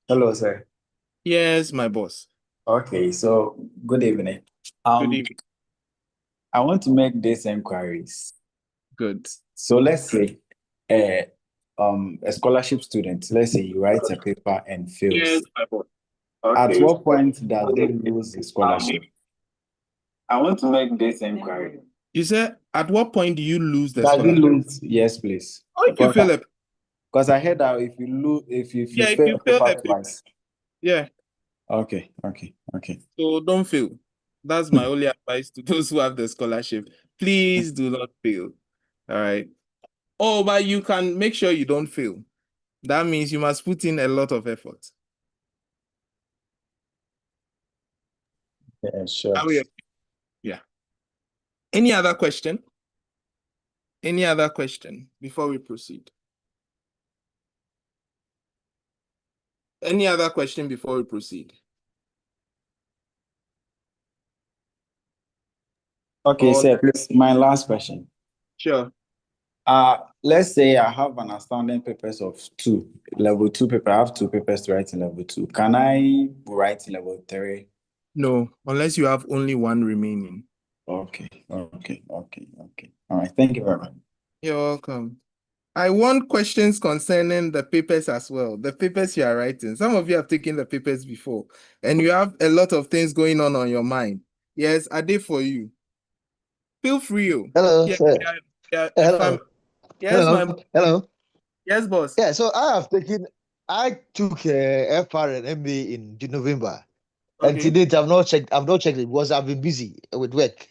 Hello, sir. Yes, my boss. Okay, so good evening. Good Um, evening. I want to make these inquiries. Good. So let's say a scholarship student, let's say he writes a paper and Yes, fails. my boss. At Okay. what point does he lose his scholarship? I want to make this inquiry. You said, at what point do you lose the Does he scholarship? lose? Yes, please. Or if you fail a, Because I heard that if you lose, if you yeah, if fail you a fail paper a paper, twice. yeah. Okay. So don't fail. That's my only advice to those who have the scholarship. Please do not fail. All right. Oh, but you can make sure you don't fail. That means you must put in a lot of effort. Yeah, sure. Are we- Yeah. Any other question? Any other question before we proceed? Any other question before we proceed? Okay, Or sir, please, my last question. sure. Let's say I have an astounding papers of two, level two paper. I have two papers to write in level two. Can I write in level three? No, unless you have only one remaining. Okay. All right. Thank you very much. You're welcome. I want questions concerning the papers as well. The papers you are writing. Some of you have taken the papers before, and you have a lot of things going on your mind. Yes, I did for you. Feel free. Oh. Hello, Yeah, sir. if I'm Hello. yes, Hello. my Hello. yes, boss. Yeah, so I took FR and MBA in November. And to Okay, date, I've not checked it because I've been busy with work.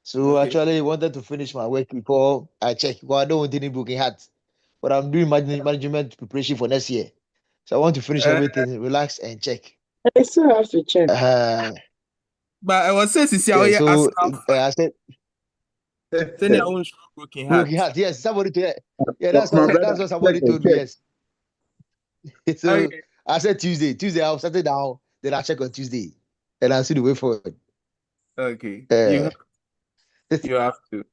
So okay. actually, I wanted to finish my work before I check. Well, I don't want any booking hat, but I'm doing management preparation for next year. So I want to finish Uh, everything, relax and check. I still have to check. Uh, but I was saying, see how yeah, you ask so now. I said, Saying your own broken booking heart. hat. Yes, somebody told. Yeah, My that's brother, what check somebody and told me. check. Yes. So Okay, I said Tuesday. Tuesday, I'll set it down. Then I'll check on Tuesday. And I'll see the way forward. okay. Uh, You have to.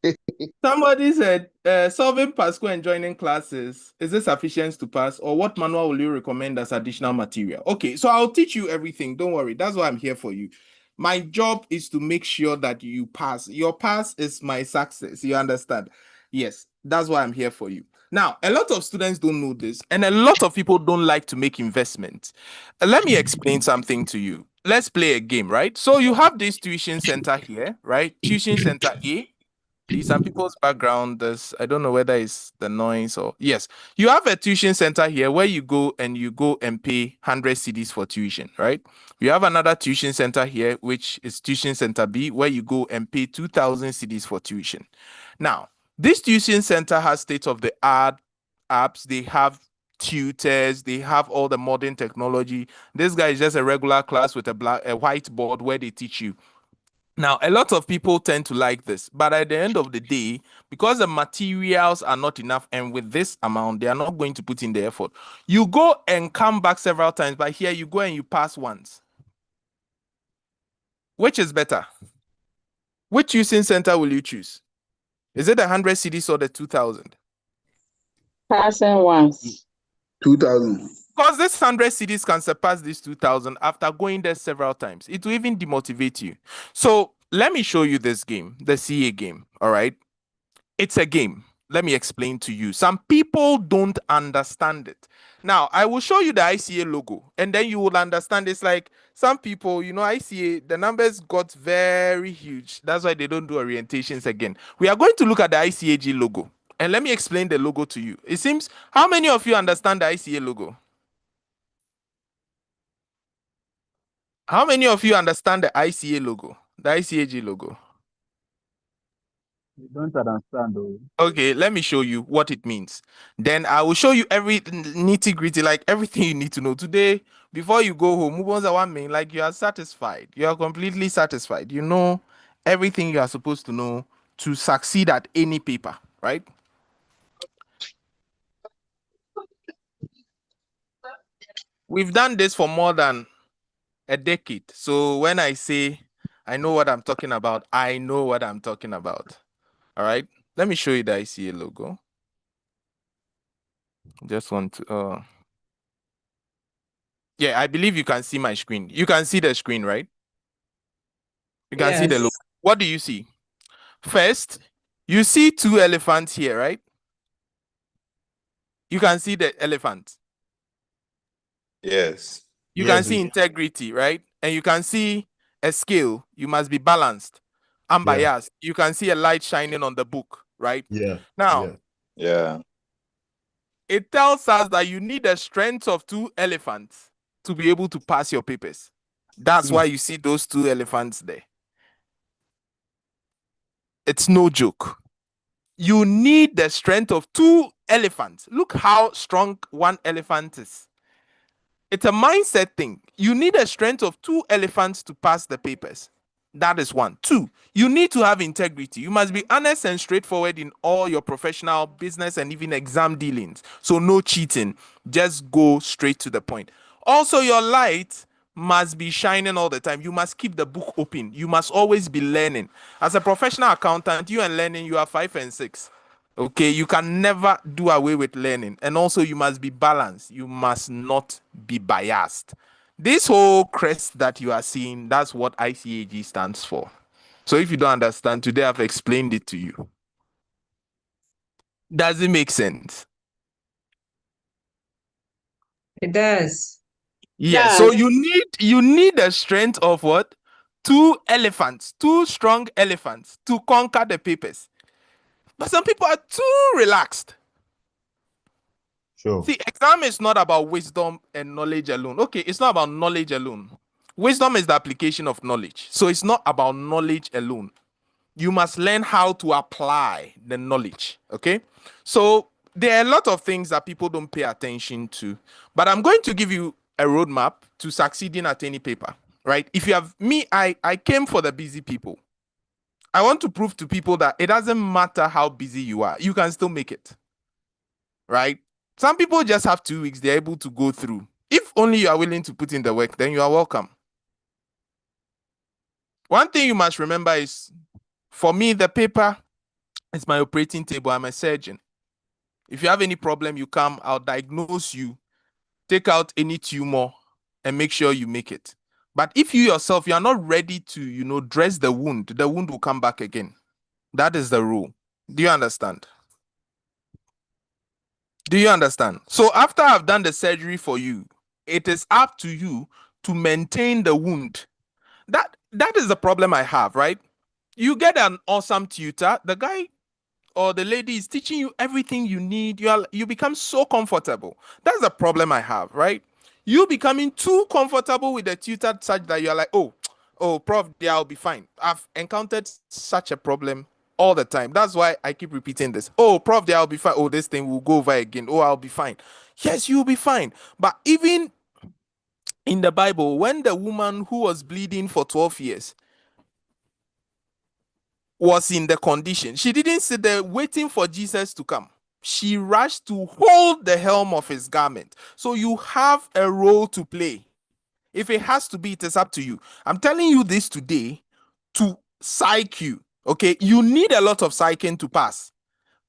Somebody said, solving Pascal and joining classes, is it sufficient to pass, or what manual will you recommend as additional material? Okay, so I'll teach you everything. Don't worry. That's why I'm here for you. My job is to make sure that you pass. Your pass is my success. You understand? Yes, that's why I'm here for you. Now, a lot of students don't know this, and a lot of people don't like to make investments. Let me explain something to you. Let's play a game, right? So you have this tuition center here, right? Tuition center A. Please, some people's background, there's, I don't know whether it's the noise or yes. You have a tuition center here where you go and pay 100 CDs for tuition, right? You have another tuition center here, which is tuition center B, where you go and pay 2,000 CDs for tuition. Now, this tuition center has state of the art apps. They have tutors, they have all the modern technology. This guy is just a regular class with a whiteboard where they teach you. Now, a lot of people tend to like this, but at the end of the day, because the materials are not enough, and with this amount, they are not going to put in the effort. You go and come back several times, but here you go and you pass once. Which is better? Which tuition center will you choose? Is it the 100 CDs or the 2,000? Passing once. 2000. Because this 100 CDs can surpass this 2,000 after going there several times. It will even demotivate you. So let me show you this game, the CA game. All right. It's a game. Let me explain to you. Some people don't understand it. Now, I will show you the ICA logo, and then you will understand. It's like some people, ICA, the numbers got very huge. That's why they don't do orientations again. We are going to look at the ICAG logo, and let me explain the logo to you. It seems, how many of you understand the ICA logo? How many of you understand the ICA logo, the ICAG logo? You don't understand, though. Okay, let me show you what it means. Then I will show you every nitty gritty, like everything you need to know today. Before you go home, move on to one main, like you are satisfied. You are completely satisfied. You know everything you are supposed to know to succeed at any paper, right? We've done this for more than a decade. So when I say I know what I'm talking about, I know what I'm talking about. All right. Let me show you the ICA logo. Just want to Yeah, I believe you can see my screen. You can see the screen, right? You can see the logo. Yes. What do you see? First, you see two elephants here, right? You can see the elephant. Yes. You Yes, can see we- integrity, right? And you can see a scale. You must be balanced, unbiased. You can see a light shining on the book, right? yeah, Now, yeah. Yeah. it tells us that you need the strength of two elephants to be able to pass your papers. That's why you see those two elephants there. It's no joke. You need the strength of two elephants. Look how strong one elephant is. It's a mindset thing. You need the strength of two elephants to pass the papers. That is one. Two, you need to have integrity. You must be honest and straightforward in all your professional, business, and even exam dealings. So, no cheating. Just go straight to the point. Also, your light must be shining all the time. You must keep the book open. You must always be learning. As a professional accountant, you and learning, you are 5 and 6. Okay, you can never do away with learning. And also, you must be balanced. You must not be biased. This whole crest that you are seeing, that's what ICAG stands for. So if you don't understand, today I've explained it to you. Does it make sense? It does. Yeah. Does. So you need the strength of what? Two elephants, two strong elephants to conquer the papers. But some people are too relaxed. Sure. See, exam is not about wisdom and knowledge alone. Okay, it's not about knowledge alone. Wisdom is the application of knowledge. So it's not about knowledge alone. You must learn how to apply the knowledge. Okay, so there are a lot of things that people don't pay attention to, but I'm going to give you a roadmap to succeeding at any paper, right? If you have me, I came for the busy people. I want to prove to people that it doesn't matter how busy you are, you can still make it, right? Some people just have 2 weeks, they're able to go through. If only you are willing to put in the work, then you are welcome. One thing you must remember is, for me, the paper is my operating table. I'm a surgeon. If you have any problem, you come, I'll diagnose you, take out any tumor, and make sure you make it. But if you yourself, you are not ready to, dress the wound will come back again. That is the rule. Do you understand? Do you understand? So after I've done the surgery for you, it is up to you to maintain the wound. That is the problem I have, right? You get an awesome tutor, the guy or the lady is teaching you everything you need. You become so comfortable. That's the problem I have, right? You becoming too comfortable with the tutor such that you're like, oh, prof, yeah, I'll be fine. I've encountered such a problem all the time. That's why I keep repeating this. Oh, prof, yeah, I'll be fine. Oh, this thing will go over again. Oh, I'll be fine. Yes, you'll be fine. But even in the Bible, when the woman who was bleeding for 12 years was in the condition, she didn't sit there waiting for Jesus to come. She rushed to hold the helm of his garment. So you have a role to play. If it has to be, it is up to you. I'm telling you this today to psych you. Okay, you need a lot of psyching to pass.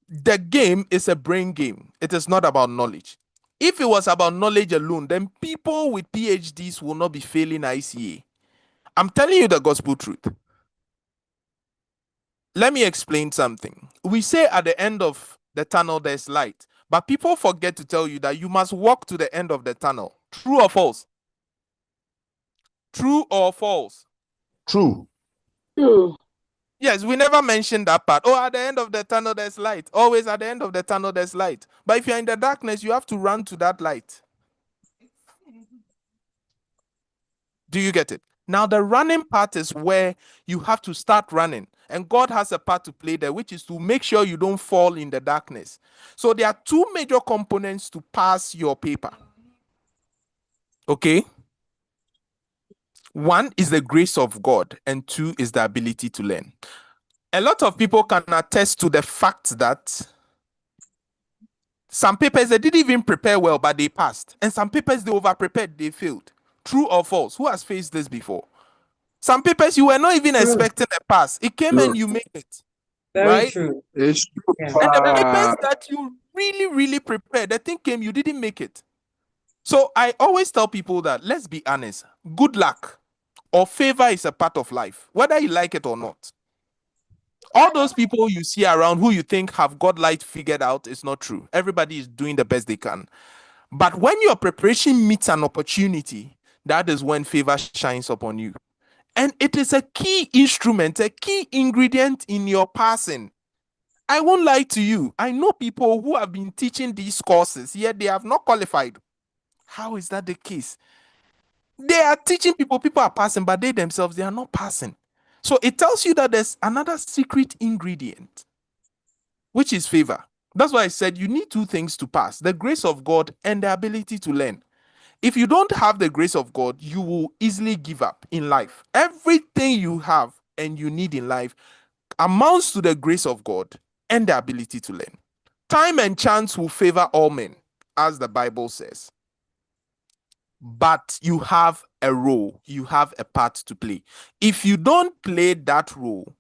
The game is a brain game. It is not about knowledge. If it was about knowledge alone, then people with PhDs will not be failing ICA. I'm telling you the gospel truth. Let me explain something. We say at the end of the tunnel there's light, but people forget to tell you that you must walk to the end of the tunnel. True or false? True or false? True. True. Yes, we never mentioned that part. Oh, at the end of the tunnel there's light. Always at the end of the tunnel there's light. But if you're in the darkness, you have to run to that light. Do you get it? Now, the running part is where you have to start running. And God has a part to play there, which is to make sure you don't fall in the darkness. So there are two major components to pass your paper. Okay? One is the grace of God, and two is the ability to learn. A lot of people can attest to the fact that some papers they didn't even prepare well, but they passed. And some papers they over-prepared, they failed. True or false? Who has faced this before? Some papers you were not even True. expecting a pass. It came True. and you made it. Very Right? true. It's true. Yeah. And the Ah, papers that you really, really prepared, the thing came, you didn't make it. So I always tell people that, let's be honest, good luck or favor is a part of life, whether you like it or not. All those people you see around who you think have God light figured out is not true. Everybody is doing the best they can. But when your preparation meets an opportunity, that is when favor shines upon you. And it is a key instrument, a key ingredient in your passing. I won't lie to you. I know people who have been teaching these courses, yet they have not qualified. How is that the case? They are teaching people, people are passing, but they themselves, they are not passing. So it tells you that there's another secret ingredient, which is favor. That's why I said you need two things to pass: the grace of God and the ability to learn. If you don't have the grace of God, you will easily give up in life. Everything you have and you need in life amounts to the grace of God and the ability to learn. Time and chance will favor all men, as the Bible says. But you have a role, you have a part to play. If you don't play that role,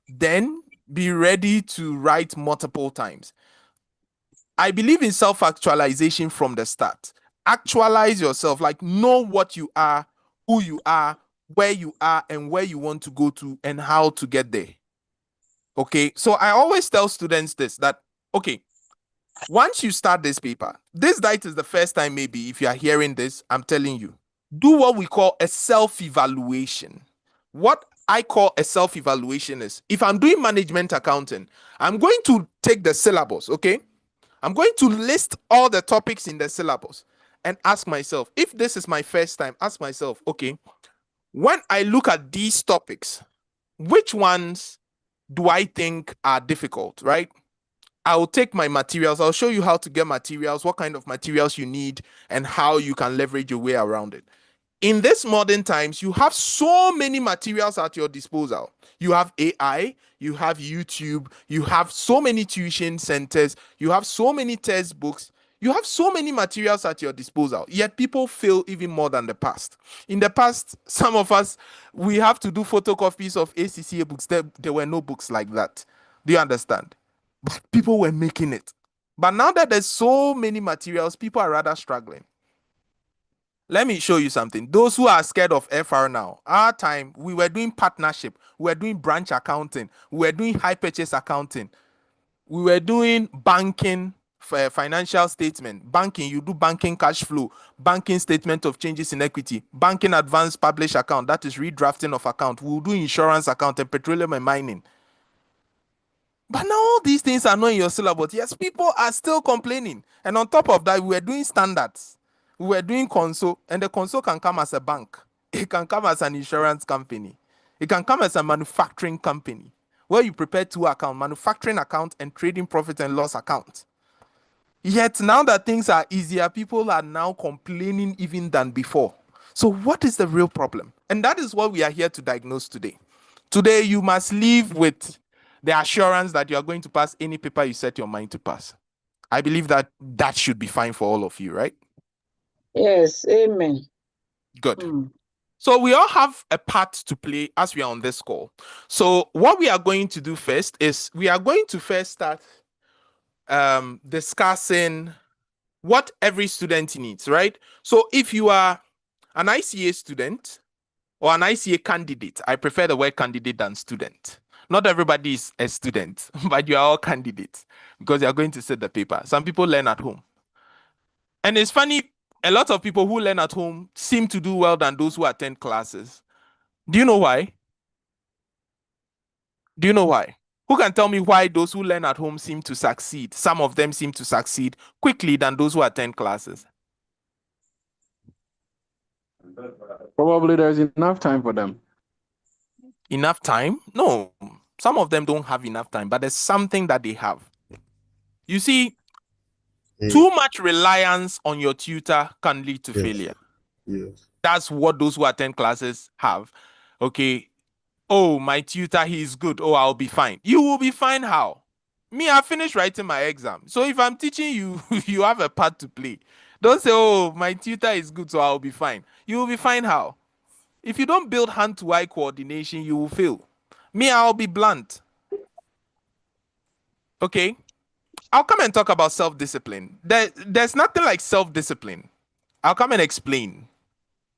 then be ready to write multiple times. I believe in self-actualization from the start. Actualize yourself, like know what you are, who you are, and where you want to go to, and how to get there. Okay, so I always tell students this, that okay, once you start this paper, this night is the first time, maybe if you are hearing this, I'm telling you, do what we call a self-evaluation. What I call a self-evaluation is, if I'm doing management accounting, I'm going to take the syllabus, okay? I'm going to list all the topics in the syllabus and ask myself, if this is my first time, ask myself, okay, when I look at these topics, which ones do I think are difficult, right? I'll take my materials. I'll show you how to get materials, what kind of materials you need, and how you can leverage your way around it. In this modern times, you have so many materials at your disposal. You have AI, you have YouTube, you have so many tuition centers, you have so many textbooks, you have so many materials at your disposal. Yet people fail even more than the past. In the past, some of us, we have to do photocopies of ACCA books. There were no books like that. Do you understand? But people were making it. But now that there's so many materials, people are rather struggling. Let me show you something. Those who are scared of FR now, our time, we were doing partnership, we were doing branch accounting, we were doing high purchase accounting, we were doing banking, financial statement, banking, you do banking cash flow, banking statement of changes in equity, banking advanced published account, that is redrafting of account, we'll do insurance account and petroleum and mining. But now all these things are not in your syllabus. Yes, people are still complaining. And on top of that, we were doing standards. We were doing console, and the console can come as a bank. It can come as an insurance company. It can come as a manufacturing company where you prepare two accounts, manufacturing account and trading profit and loss account. Yet now that things are easier, people are now complaining even than before. So what is the real problem? And that is what we are here to diagnose today. Today, you must live with the assurance that you are going to pass any paper you set your mind to pass. I believe that that should be fine for all of you, right? Yes, amen. Good. So we all have a part to play as we are on this call. So what we are going to do first is we are going to first start discussing what every student needs, right? So if you are an ICA student or an ICA candidate, I prefer the word candidate than student. Not everybody is a student, but you are all candidates because you are going to set the paper. Some people learn at home. And it's funny, a lot of people who learn at home seem to do well than those who attend classes. Do you know why? Do you know why? Who can tell me why those who learn at home seem to succeed? Some of them seem to succeed quickly than those who attend classes. Probably there's enough time for them. Enough time? No, some of them don't have enough time, but there's something that they have. You see, too much reliance on your tutor can lead to failure. Yes. That's what those who attend classes have. Okay. Oh, my tutor, he is good. Oh, I'll be fine. You will be fine how? Me, I finished writing my exam. So if I'm teaching you, you have a part to play. Don't say, oh, my tutor is good, so I'll be fine. You will be fine how? If you don't build hand-to-eye coordination, you will fail. Me, I'll be blunt. Okay? I'll come and talk about self-discipline. There's nothing like self-discipline. I'll come and explain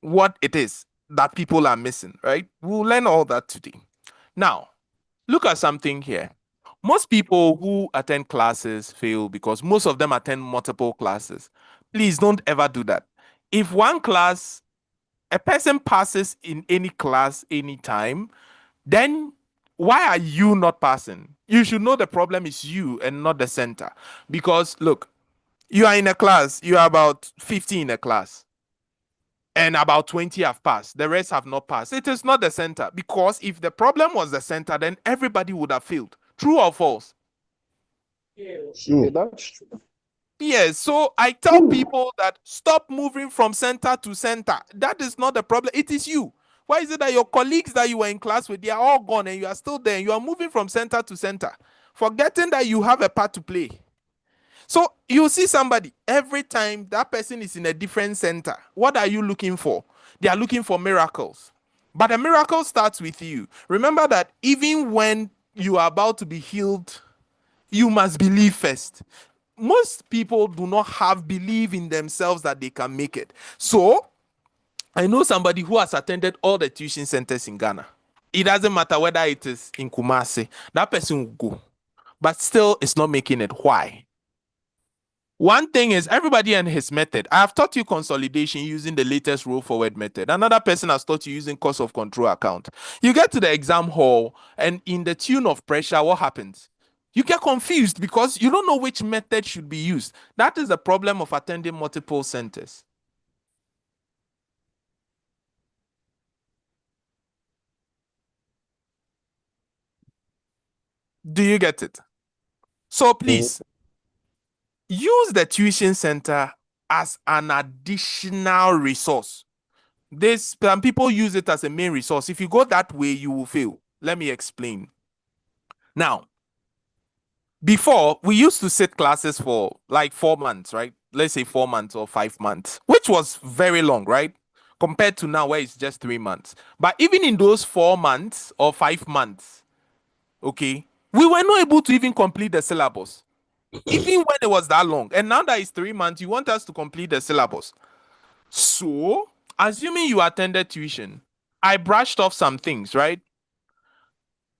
what it is that people are missing, right? We'll learn all that today. Now, look at something here. Most people who attend classes fail because most of them attend multiple classes. Please don't ever do that. If one class, a person passes in any class anytime, then why are you not passing? You should know the problem is you and not the center. Because look, you are in a class, you are about 50 in a class, and about 20 have passed. The rest have not passed. It is not the center. Because if the problem was the center, then everybody would have failed. True or false? Yeah, that's true. Yes, so I tell people that stop moving from center to center. That is not the problem. It is you. Why is it that your colleagues that you were in class with, they are all gone and you are still there? You are moving from center to center, forgetting that you have a part to play. So you see somebody every time that person is in a different center. What are you looking for? They are looking for miracles. But a miracle starts with you. Remember that even when you are about to be healed, you must believe first. Most people do not have belief in themselves that they can make it. So I know somebody who has attended all the tuition centers in Ghana. It doesn't matter whether it is in Kumasi, that person will go, but still it's not making it. Why? One thing is everybody and his method. I have taught you consolidation using the latest roll forward method. Another person has taught you using cost of control account. You get to the exam hall and in the tune of pressure, what happens? You get confused because you don't know which method should be used. That is the problem of attending multiple centers. Do you get it? So please use the tuition center as an additional resource. Some people use it as a main resource. If you go that way, you will fail. Let me explain. Now, before we used to sit classes for like 4 months, right? Let's say 4 months or 5 months, which was very long, right? Compared to now where it's just 3 months. But even in those 4 months or 5 months, okay, we were not able to even complete the syllabus. Even when it was that long. And now that it's 3 months, you want us to complete the syllabus. So, assuming you attended tuition, I brushed off some things, right?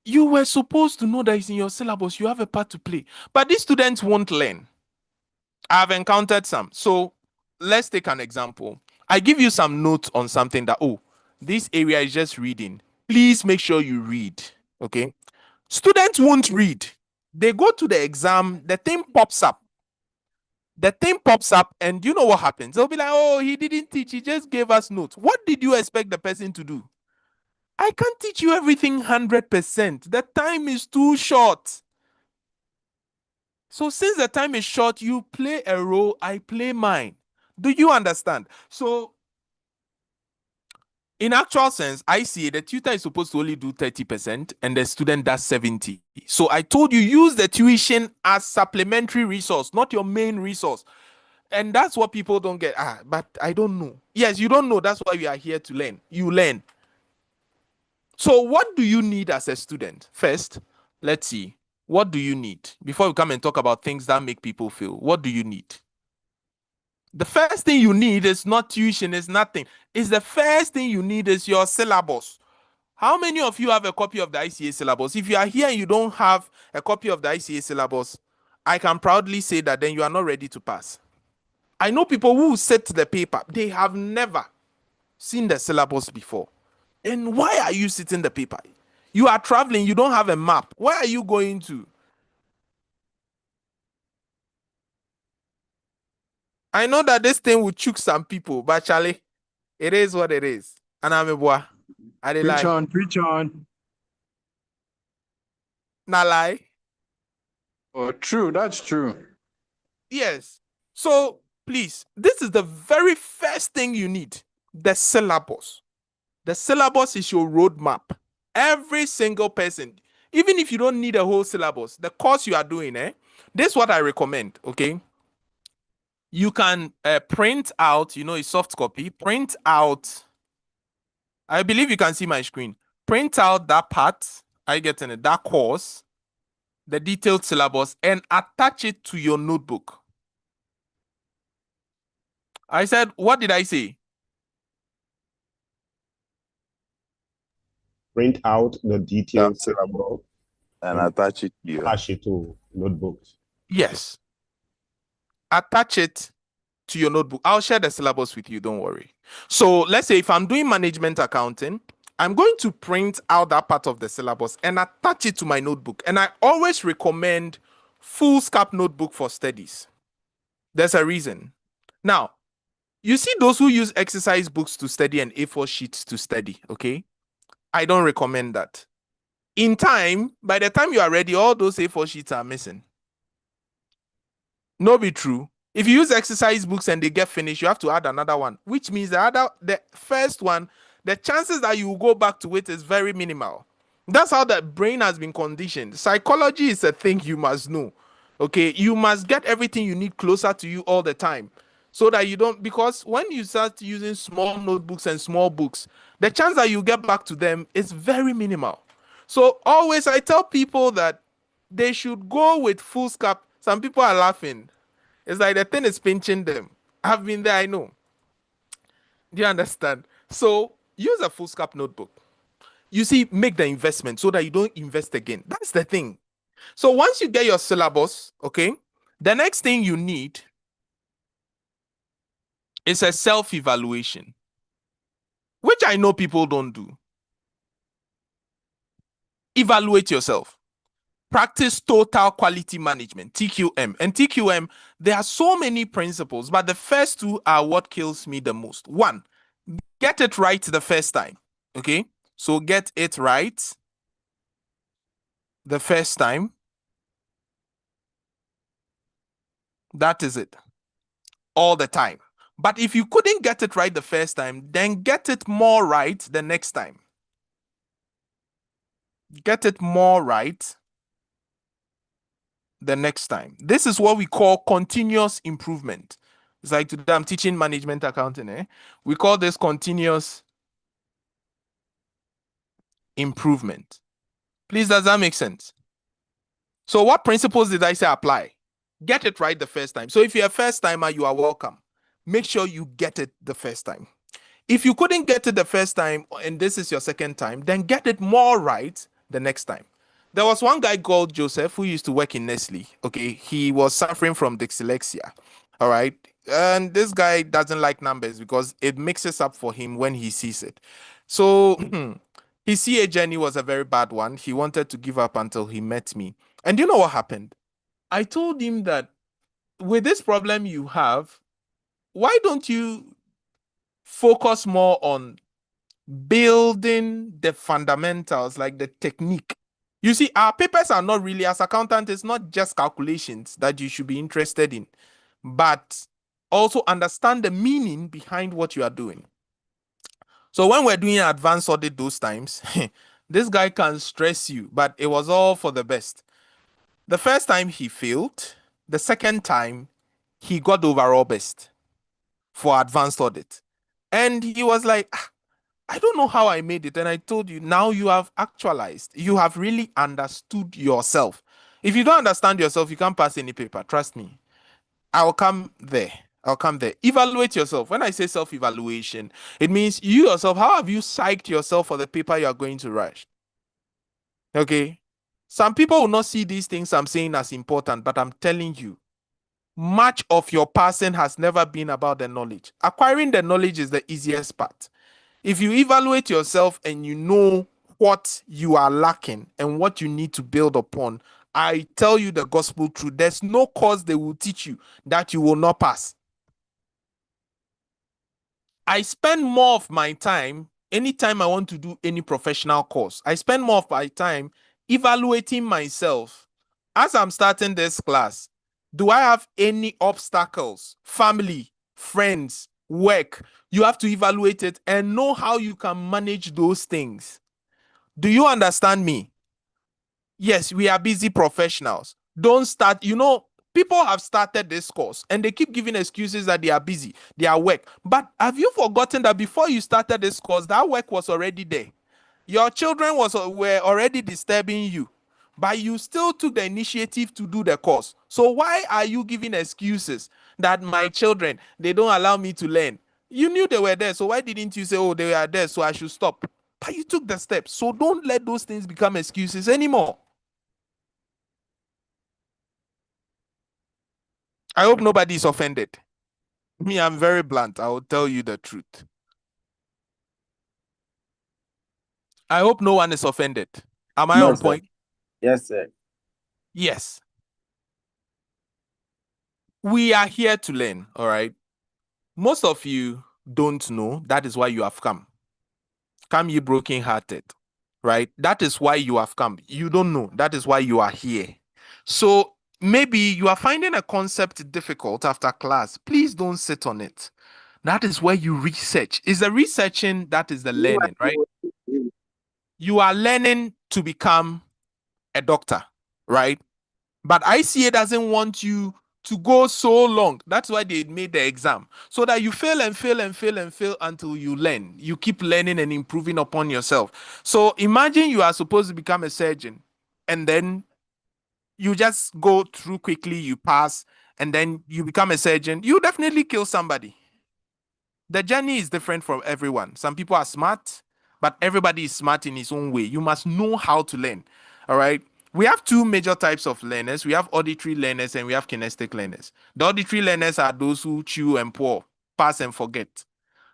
You were supposed to know that it's in your syllabus. You have a part to play. But these students won't learn. I've encountered some. So, let's take an example. I give you some notes on something that, oh, this area is just reading. Please make sure you read. Okay? Students won't read. They go to the exam, the thing pops up. And you know what happens? They'll be like, oh, he didn't teach, he just gave us notes. What did you expect the person to do? I can't teach you everything 100%. The time is too short. So since the time is short, you play a role, I play mine. Do you understand? So in actual sense, I see the tutor is supposed to only do 30% and the student does 70%. So I told you, use the tuition as supplementary resource, not your main resource. And that's what people don't get. But I don't know. Yes, you don't know. That's why we are here to learn. You learn. So what do you need as a student? First, let's see. What do you need? Before we come and talk about things that make people feel, what do you need? The first thing you need is not tuition, is nothing. It's the first thing you need is your syllabus. How many of you have a copy of the ICA syllabus? If you are here and you don't have a copy of the ICA syllabus, I can proudly say that then you are not ready to pass. I know people who set the paper, they have never seen the syllabus before. And why are you sitting the paper? You are traveling, you don't have a map. Where are you going to? I know that this thing will choke some people, but Charlie, it is what it is. And I'm a boy. I dey Preach lie. on, preach on. Not lie. Oh, true, that's true. Yes. So please, this is the very first thing you need. The syllabus. The syllabus is your roadmap. Every single person, even if you don't need a whole syllabus, the course you are doing, this is what I recommend, okay? You can print out, a soft copy, print out. I believe you can see my screen. Print out that part, I get in it, that course, the detailed syllabus, and attach it to your notebook. I said, what did I say? Print out the detailed syllabus syllabus and attach it to you. attach it to notebooks. Yes. Attach it to your notebook. I'll share the syllabus with you. Don't worry. So let's say if I'm doing management accounting, I'm going to print out that part of the syllabus and attach it to my notebook. And I always recommend foolscap notebook for studies. There's a reason. Now, you see those who use exercise books to study and A4 sheets to study, okay? I don't recommend that. In time, by the time you are ready, all those A4 sheets are missing. No, be true. If you use exercise books and they get finished, you have to add another one, which means the first one, the chances that you will go back to it is very minimal. That's how the brain has been conditioned. Psychology is a thing you must know. Okay, you must get everything you need closer to you all the time, so that you don't, because when you start using small notebooks and small books, the chance that you get back to them is very minimal. So always I tell people that they should go with foolscap. Some people are laughing. It's like the thing is pinching them. I've been there, I know. Do you understand? So use a foolscap notebook. You see, make the investment so that you don't invest again. That's the thing. So once you get your syllabus, okay, the next thing you need is a self-evaluation, which I know people don't do. Evaluate yourself. Practice total quality management, TQM. And TQM, there are so many principles, but the first two are what kills me the most. One, get it right the first time. Okay? So get it right the first time. That is it. All the time. But if you couldn't get it right the first time, then get it more right the next time. Get it more right the next time. This is what we call continuous improvement. It's like today I'm teaching management accounting. We call this continuous improvement. Please, does that make sense? So what principles did I say apply? Get it right the first time. So if you're a first timer, you are welcome. Make sure you get it the first time. If you couldn't get it the first time and this is your second time, then get it more right the next time. There was one guy called Joseph who used to work in Nestle. Okay, he was suffering from dyslexia. All right. And this guy doesn't like numbers because it mixes up for him when he sees it. So his CA journey was a very bad one. He wanted to give up until he met me. And you know what happened? I told him that with this problem you have, why don't you focus more on building the fundamentals, like the technique? You see, our papers are not really, as accountant, it's not just calculations that you should be interested in, but also understand the meaning behind what you are doing. So when we're doing advanced audit those times, this guy can stress you, but it was all for the best. The first time he failed, the second time he got overall best for advanced audit. And he was like, I don't know how I made it. And I told you, now you have actualized. You have really understood yourself. If you don't understand yourself, you can't pass any paper. Trust me. I'll come there. I'll come there. Evaluate yourself. When I say self-evaluation, it means you yourself, how have you psyched yourself for the paper you are going to write? Okay. Some people will not see these things I'm saying as important, but I'm telling you, much of your passing has never been about the knowledge. Acquiring the knowledge is the easiest part. If you evaluate yourself and you know what you are lacking and what you need to build upon, I tell you the gospel truth. There's no course they will teach you that you will not pass. I spend more of my time, anytime I want to do any professional course, I spend more of my time evaluating myself. As I'm starting this class, do I have any obstacles? Family, friends, work. You have to evaluate it and know how you can manage those things. Do you understand me? Yes, we are busy professionals. Don't start, people have started this course and they keep giving excuses that they are busy, they are work. But have you forgotten that before you started this course, that work was already there? Your children were already disturbing you, but you still took the initiative to do the course. So why are you giving excuses? that my children, they don't allow me to learn. You knew they were there, so why didn't you say, oh, they are there, so I should stop? But you took the steps. So don't let those things become excuses anymore. I hope nobody is offended. Me, I'm very blunt. I will tell you the truth. I hope no one is offended. Am I No, on sir. point? Yes, sir. Yes. We are here to learn, all right? Most of you don't know. That is why you have come. Come, ye broken-hearted, right? That is why you have come. You don't know. That is why you are here. So maybe you are finding a concept difficult after class. Please don't sit on it. That is where you research. It's the researching that is the learning, right? You are learning to become a doctor, right? But ICA doesn't want you to go so long. That's why they made the exam. So that you fail and fail and fail and fail until you learn. You keep learning and improving upon yourself. So imagine you are supposed to become a surgeon and then you just go through quickly, you pass, and then you become a surgeon. You definitely kill somebody. The journey is different from everyone. Some people are smart, but everybody is smart in his own way. You must know how to learn. All right. We have two major types of learners. We have auditory learners and we have kinesthetic learners. The auditory learners are those who chew and pour, pass and forget,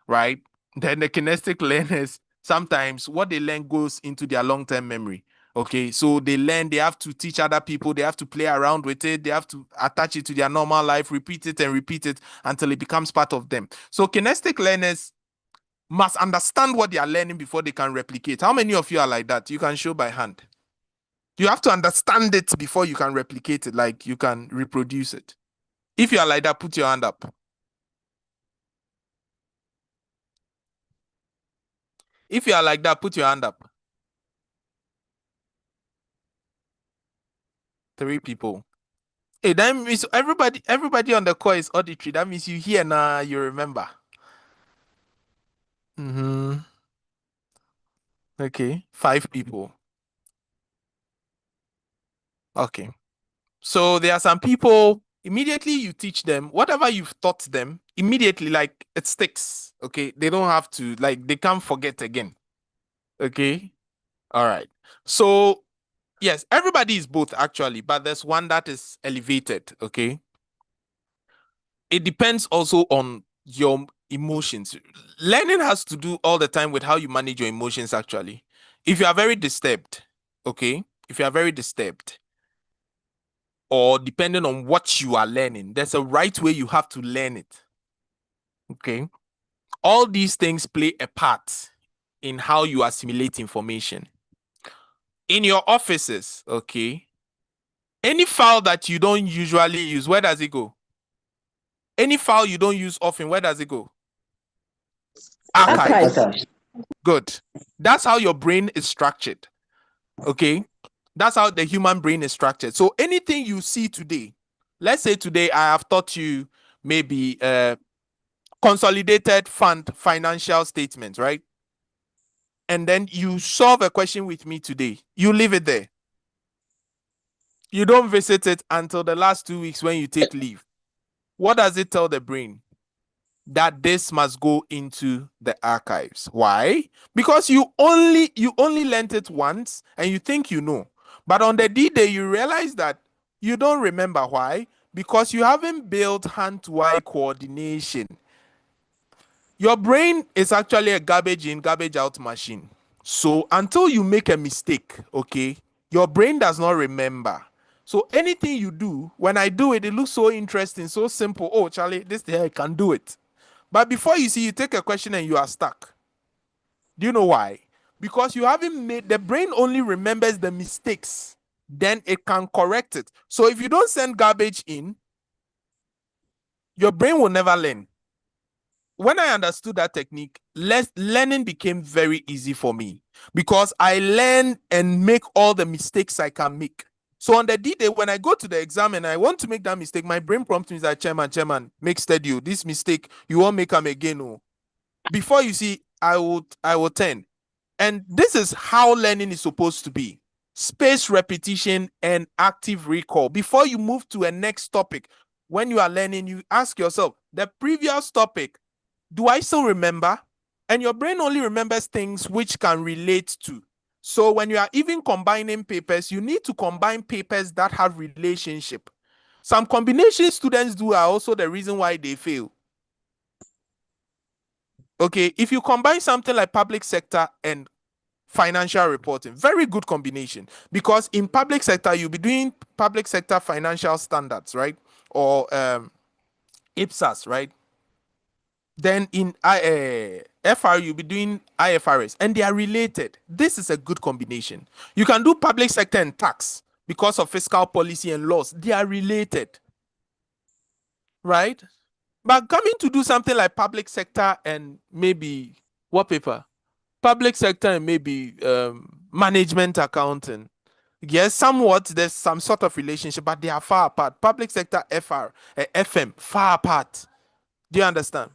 right? Then the kinesthetic learners, sometimes what they learn goes into their long-term memory. Okay, so they learn, they have to teach other people, they have to play around with it, they have to attach it to their normal life, repeat it and repeat it until it becomes part of them. So kinesthetic learners must understand what they are learning before they can replicate. How many of you are like that? You can show by hand. You have to understand it before you can replicate it, like you can reproduce it. If you are like that, put your hand up. If you are like that, put your hand up. 3 people. Hey, that means everybody on the call is auditory. That means you hear now, you remember. Okay, 5 people. Okay. So there are some people, immediately you teach them, whatever you've taught them, immediately, like, it sticks. Okay. They don't have to, like, they can't forget again. Okay. All right. So, yes, everybody is both actually, but there's one that is elevated. Okay. It depends also on your emotions. Learning has to do all the time with how you manage your emotions, actually. If you are very disturbed, okay, if you are very disturbed, or depending on what you are learning, there's a right way you have to learn it. Okay. All these things play a part in how you assimilate information. In your offices, okay, any file that you don't usually use, where does it go? Any file you don't use often, where does it go? Archives. Archives. Good. That's how your brain is structured. Okay. That's how the human brain is structured. So anything you see today, let's say today I have taught you maybe consolidated fund financial statements, right? And then you solve a question with me today. You leave it there. You don't visit it until the last 2 weeks when you take leave. What does it tell the brain? That this must go into the archives. Why? Because you only learned it once and you think you know. But on the D-Day, you realize that you don't remember. Why? Because you haven't built hand-to-eye coordination. Your brain is actually a garbage in, garbage out machine. So until you make a mistake, okay, your brain does not remember. So anything you do, when I do it, it looks so interesting, so simple. Oh, Charlie, this thing I can do it. But before you see, you take a question and you are stuck. Do you know why? Because you haven't made, the brain only remembers the mistakes, then it can correct it. So if you don't send garbage in, your brain will never learn. When I understood that technique, learning became very easy for me because I learn and make all the mistakes I can make. So on the D-Day, when I go to the exam and I want to make that mistake, my brain prompts me that, chairman, make steady. Oh, this mistake, you won't make them again. Oh. Before you see, I will turn. And this is how learning is supposed to be. Spaced repetition and active recall. Before you move to a next topic, when you are learning, you ask yourself, the previous topic, do I still remember? And your brain only remembers things which can relate to. So when you are even combining papers, you need to combine papers that have relationship. Some combination students do are also the reason why they fail. Okay, if you combine something like public sector and financial reporting, very good combination, because in public sector you'll be doing public sector financial standards, right? Or IPSAS, right? Then in FR you'll be doing IFRS, and they are related. This is a good combination. You can do public sector and tax because of fiscal policy and laws. They are related, right? But coming to do something like public sector and maybe what paper? Public sector and maybe management accounting. Yes, somewhat there's some sort of relationship, but they are far apart. Public sector FM, far apart. Do you understand?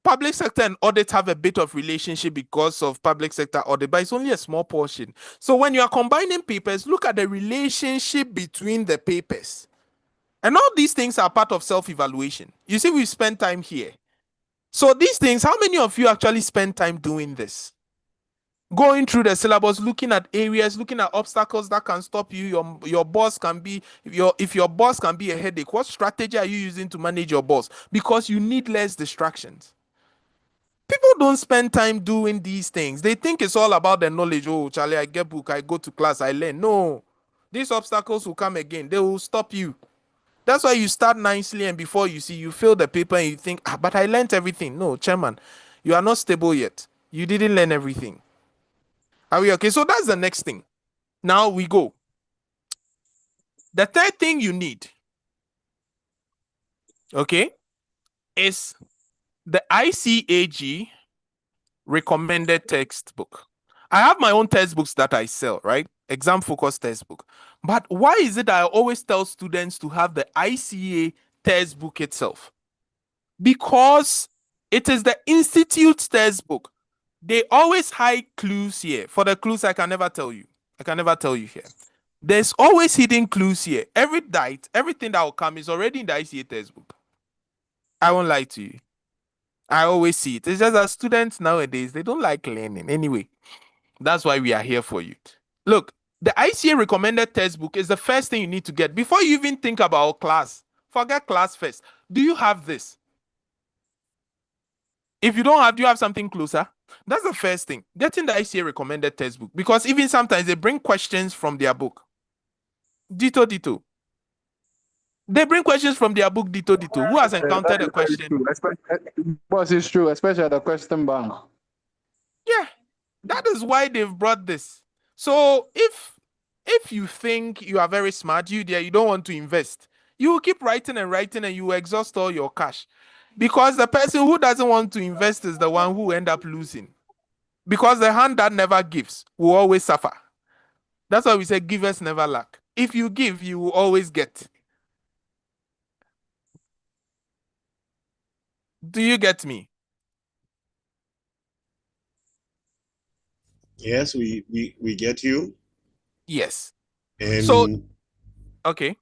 Public sector and audit have a bit of relationship because of public sector audit, but it's only a small portion. So when you are combining papers, look at the relationship between the papers. And all these things are part of self-evaluation. You see, we've spent time here. So these things, how many of you actually spend time doing this? Going through the syllabus, looking at areas, looking at obstacles that can stop you. Your boss can be if your boss can be a headache. What strategy are you using to manage your boss? Because you need less distractions. People don't spend time doing these things. They think it's all about the knowledge. Oh, Charlie, I get book, I go to class, I learn. No, these obstacles will come again. They will stop you. That's why you start nicely, and before you see, you fill the paper and you think, but I learned everything. No, chairman, you are not stable yet. You didn't learn everything. Are we okay? So that's the next thing. Now we go. The third thing you need, okay, is the ICAG recommended textbook. I have my own textbooks that I sell, right? Exam focused textbook. But why is it I always tell students to have the ICA textbook itself? Because it is the institute textbook. They always hide clues here. For the clues, I can never tell you. I can never tell you here. There's always hidden clues here. Every date, everything that will come is already in the ICA textbook. I won't lie to you. I always see it. It's just that students nowadays, they don't like learning. Anyway, that's why we are here for you. Look, the ICA recommended textbook is the first thing you need to get before you even think about class. Forget class first. Do you have this? If you don't have, do you have something closer? That's the first thing. Getting the ICA recommended textbook, because even sometimes they bring questions from their book. Ditto. They bring questions from their book, ditto. Who has encountered a question? Boss, it's true, especially the question bank. Yeah, that is why they've brought this. So if you think you are very smart, you don't want to invest, you will keep writing and you will exhaust all your cash. Because the person who doesn't want to invest is the one who will end up losing. Because the hand that never gives will always suffer. That's why we say givers never lack. If you give, you will always get. Do you get me? Yes, we get you. Yes. And So, okay.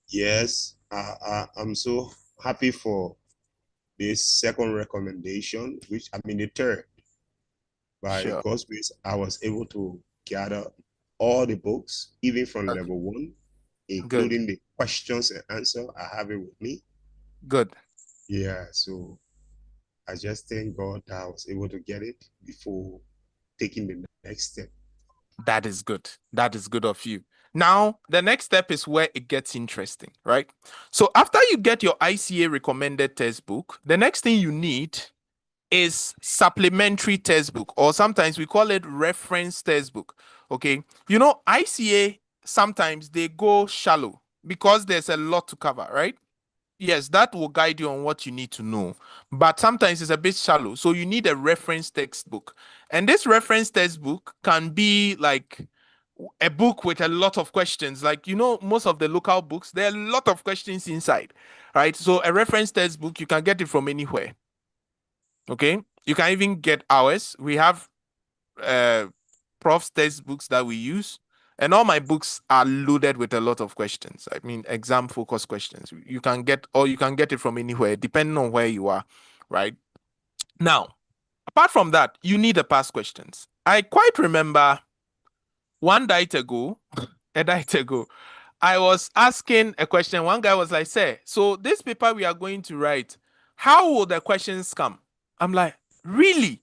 yes, I'm so happy for this second recommendation, which I mean the third. By Sure. God's grace, I was able to gather all the books, even from Okay. level 1, including the questions and answer. I have it with me. Good. Yeah, so I just thank God that I was able to get it before taking the next step. That is good. That is good of you. Now, the next step is where it gets interesting, right? So after you get your ICA recommended textbook, the next thing you need is supplementary textbook, or sometimes we call it reference textbook. Okay. You know, ICA, sometimes they go shallow because there's a lot to cover, right? Yes, that will guide you on what you need to know. But sometimes it's a bit shallow. So you need a reference textbook. And this reference textbook can be like a book with a lot of questions. Like, you know, most of the local books, there are a lot of questions inside, right? So a reference textbook, you can get it from anywhere. Okay. You can even get ours. We have profs textbooks that we use. And all my books are loaded with a lot of questions. I mean, exam focused questions. You can get it from anywhere, depending on where you are, right? Now, apart from that, you need the past questions. I quite remember a night ago, I was asking a question. One guy was like, "Sir, so this paper we are going to write, how will the questions come?" I'm like, "Really?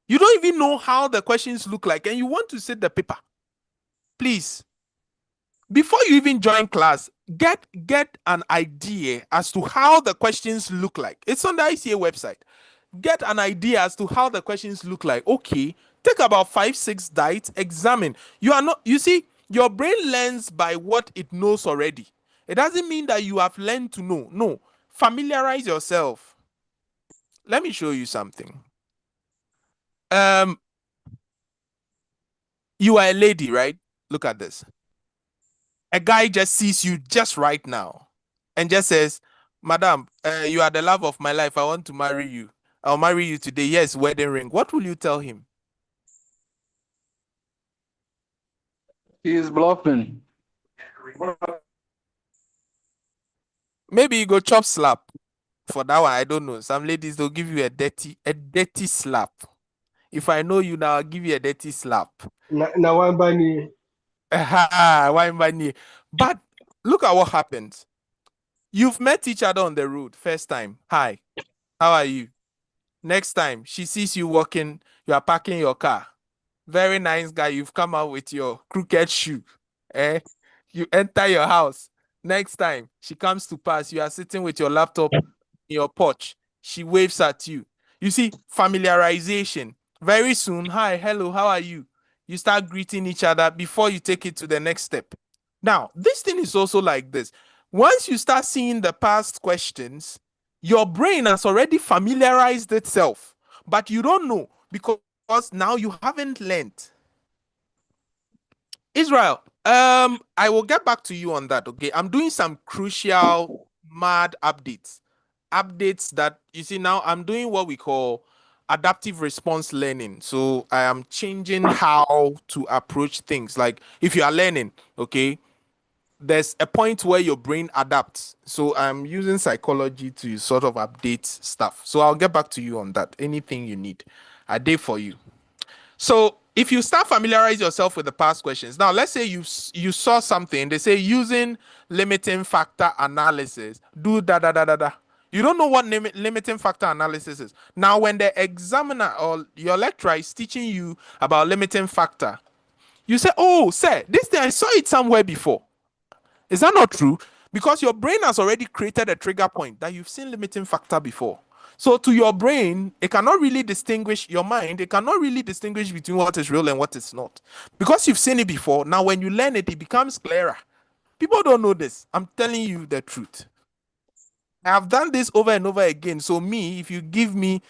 You don't even know how the questions look like, and you want to set the paper? Please, before you even join class, get an idea as to how the questions look like. It's on the ICA website. Get an idea as to how the questions look like. Okay, take about 5-6 diets, examine. You see, your brain learns by what it knows already. It doesn't mean that you have learned to know. No, familiarize yourself. Let me show you something. You are a lady, right? Look at this. A guy just sees you just right now and just says, "Madam, you are the love of my life. I want to marry you. I'll marry you today. Yes, wedding ring." What will you tell him? He is bluffing. Maybe you go chop slap for that one. I don't know. Some ladies, they'll give you a dirty slap. If I know you now, I'll give you a dirty slap. Now one bunny. Why money? But look at what happens. You've met each other on the road. First time. Hi, how are you? Next time, she sees you walking, you are parking your car. Very nice guy. You've come out with your crooked shoe. You enter your house. Next time, she comes to pass. You are sitting with your laptop in your porch. She waves at you. You see, familiarization. Very soon, hi, hello, how are you? You start greeting each other before you take it to the next step. Now, this thing is also like this. Once you start seeing the past questions, your brain has already familiarized itself, but you don't know because now you haven't learned. Israel, I will get back to you on that. Okay, I'm doing some crucial mad updates. Updates that you see now. I'm doing what we call adaptive response learning. So I am changing how to approach things. Like if you are learning, okay, there's a point where your brain adapts. So I'm using psychology to sort of update stuff. So I'll get back to you on that. Anything you need, I did for you. So if you start familiarize yourself with the past questions, now let's say you saw something, they say using limiting factor analysis, do da da da da da. You don't know what limiting factor analysis is. Now, when the examiner or your lecturer is teaching you about limiting factor, you say, "Oh, sir, this thing I saw it somewhere before." Is that not true? Because your brain has already created a trigger point that you've seen limiting factor before. So to your brain, it cannot really distinguish your mind. It cannot really distinguish between what is real and what is not. Because you've seen it before, now when you learn it, it becomes clearer. People don't know this. I'm telling you the truth. I have done this over and over again. So me, if you give me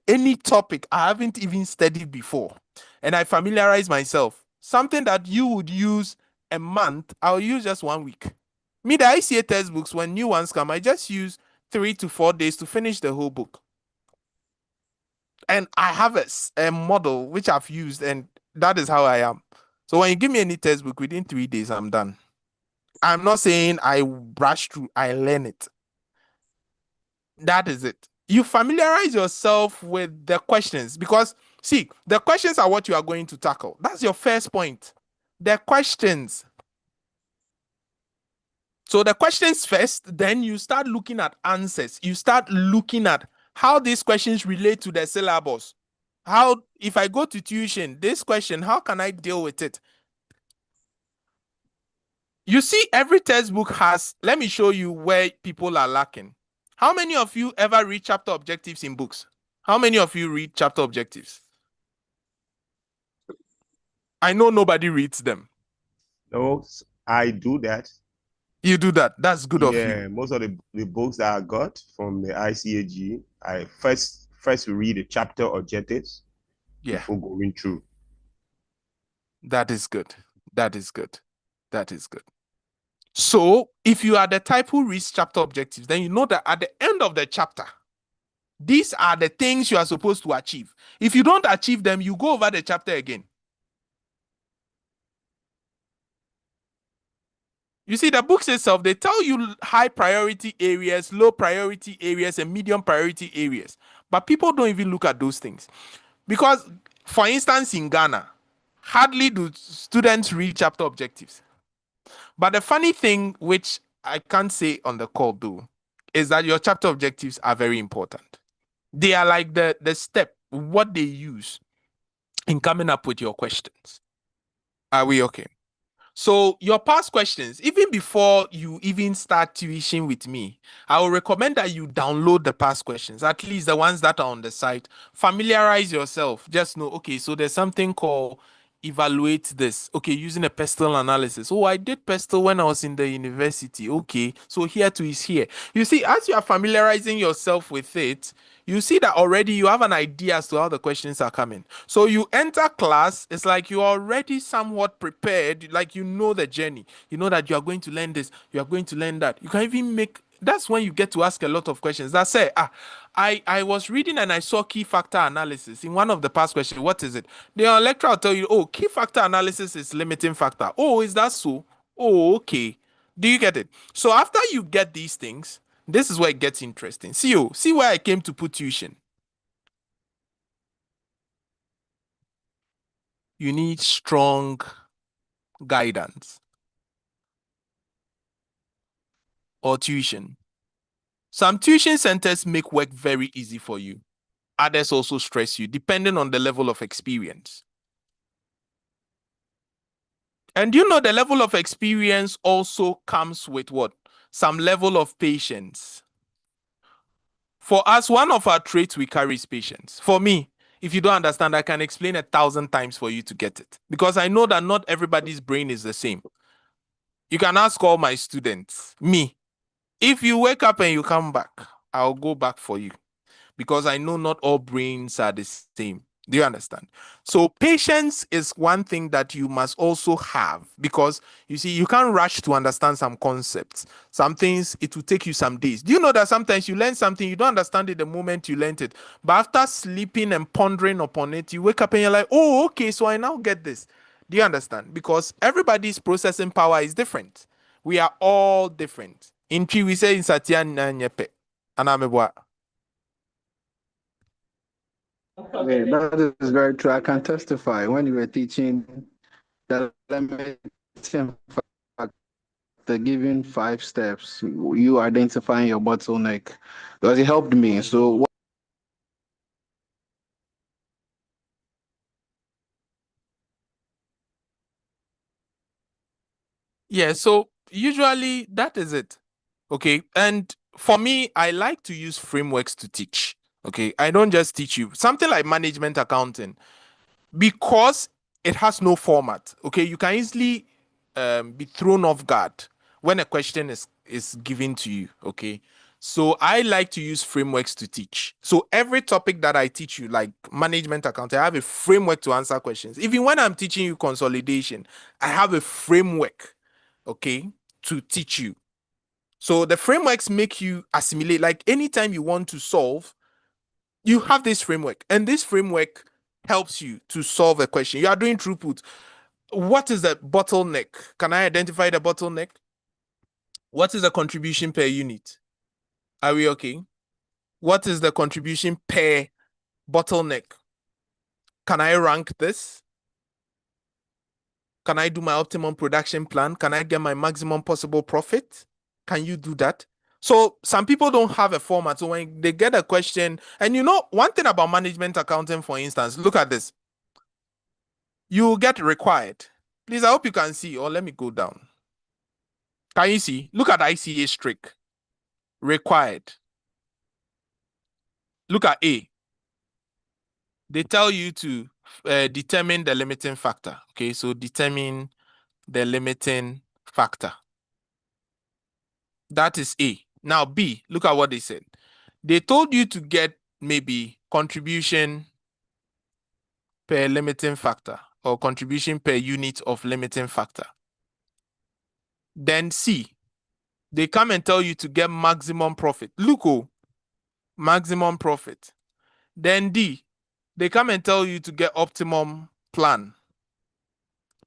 any topic I haven't even studied before, and I familiarize myself, something that you would use a month, I'll use just 1 week. Me, the ICA textbooks, when new ones come, I just use 3 to 4 days to finish the whole book. And I have a model which I've used, and that is how I am. So when you give me any textbook, within 3 days, I'm done. I'm not saying I brush through, I learn it. That is it. You familiarize yourself with the questions because, see, the questions are what you are going to tackle. That's your first point. The questions. So the questions first, then you start looking at answers. You start looking at how these questions relate to the syllabus. How, if I go to tuition, this question, how can I deal with it? You see, every textbook has, let me show you where people are lacking. How many of you ever read chapter objectives in books? How many of you read chapter objectives? I know nobody reads them. No, I do that. You do that. That's good of you. Yeah, most of the books that I got from the ICAG, I first read the chapter objectives before going through. That is good. That is good. That is good. So if you are the type who reads chapter objectives, then you know that at the end of the chapter, these are the things you are supposed to achieve. If you don't achieve them, you go over the chapter again. You see, the books itself, they tell you high priority areas, low priority areas, and medium priority areas. But people don't even look at those things. Because, for instance, in Ghana, hardly do students read chapter objectives. But the funny thing, which I can't say on the call though, is that your chapter objectives are very important. They are like the step, what they use in coming up with your questions. Are we okay? So your past questions, even before you even start tuition with me, I will recommend that you download the past questions, at least the ones that are on the site. Familiarize yourself. Just know, okay, so there's something called evaluate this. Okay, using a pestle analysis. Oh, I did pestle when I was in the university. Okay, so here too is here. You see, as you are familiarizing yourself with it, you see that already you have an idea as to how the questions are coming. So you enter class, it's like you're already somewhat prepared, like you know the journey. You know that you are going to learn this, you are going to learn that. You can even make, that's when you get to ask a lot of questions. That say, I was reading and I saw key factor analysis in one of the past questions. What is it? The lecturer will tell you, oh, key factor analysis is limiting factor. Oh, is that so? Oh, okay. Do you get it? So after you get these things, this is where it gets interesting. See where I came to put tuition. You need strong guidance or tuition. Some tuition centers make work very easy for you. Others also stress you, depending on the level of experience. And you know, the level of experience also comes with what? Some level of patience. For us, one of our traits we carry is patience. For me, if you don't understand, I can explain 1,000 times for you to get it. Because I know that not everybody's brain is the same. You can ask all my students, me, if you wake up and you come back, I'll go back for you. Because I know not all brains are the same. Do you understand? So patience is one thing that you must also have, because you see, you can't rush to understand some concepts. Some things, it will take you some days. Do you know that sometimes you learn something, you don't understand it the moment you learned it, but after sleeping and pondering upon it, you wake up and you're like, oh, okay, so I now get this. Do you understand? Because everybody's processing power is different. We are all different. In Chi, we say in Satya Nanyepe. Anamebwa. Yeah, that is very true. I can testify when you were teaching the limiting factor, giving 5 steps, you identifying your bottleneck, because it helped me. So yeah, so usually that is it. Okay. And for me, I like to use frameworks to teach. Okay. I don't just teach you something like management accounting because it has no format. Okay. You can easily be thrown off guard when a question is given to you. Okay. So I like to use frameworks to teach. So every topic that I teach you, like management accounting, I have a framework to answer questions. Even when I'm teaching you consolidation, I have a framework, okay, to teach you. So the frameworks make you assimilate. Like anytime you want to solve, you have this framework, and this framework helps you to solve a question. You are doing throughput. What is the bottleneck? Can I identify the bottleneck? What is the contribution per unit? Are we okay? What is the contribution per bottleneck? Can I rank this? Can I do my optimum production plan? Can I get my maximum possible profit? Can you do that? So some people don't have a format. So when they get a question, and you know, one thing about management accounting, for instance, look at this. You get required. Please, I hope you can see, or let me go down. Can you see? Look at ICA strict. Required. Look at A. They tell you to determine the limiting factor. Okay, so determine the limiting factor. That is A. Now B, look at what they said. They told you to get maybe contribution per limiting factor or contribution per unit of limiting factor. Then C, they come and tell you to get maximum profit. Look, oh, maximum profit. Then D, they come and tell you to get optimum plan.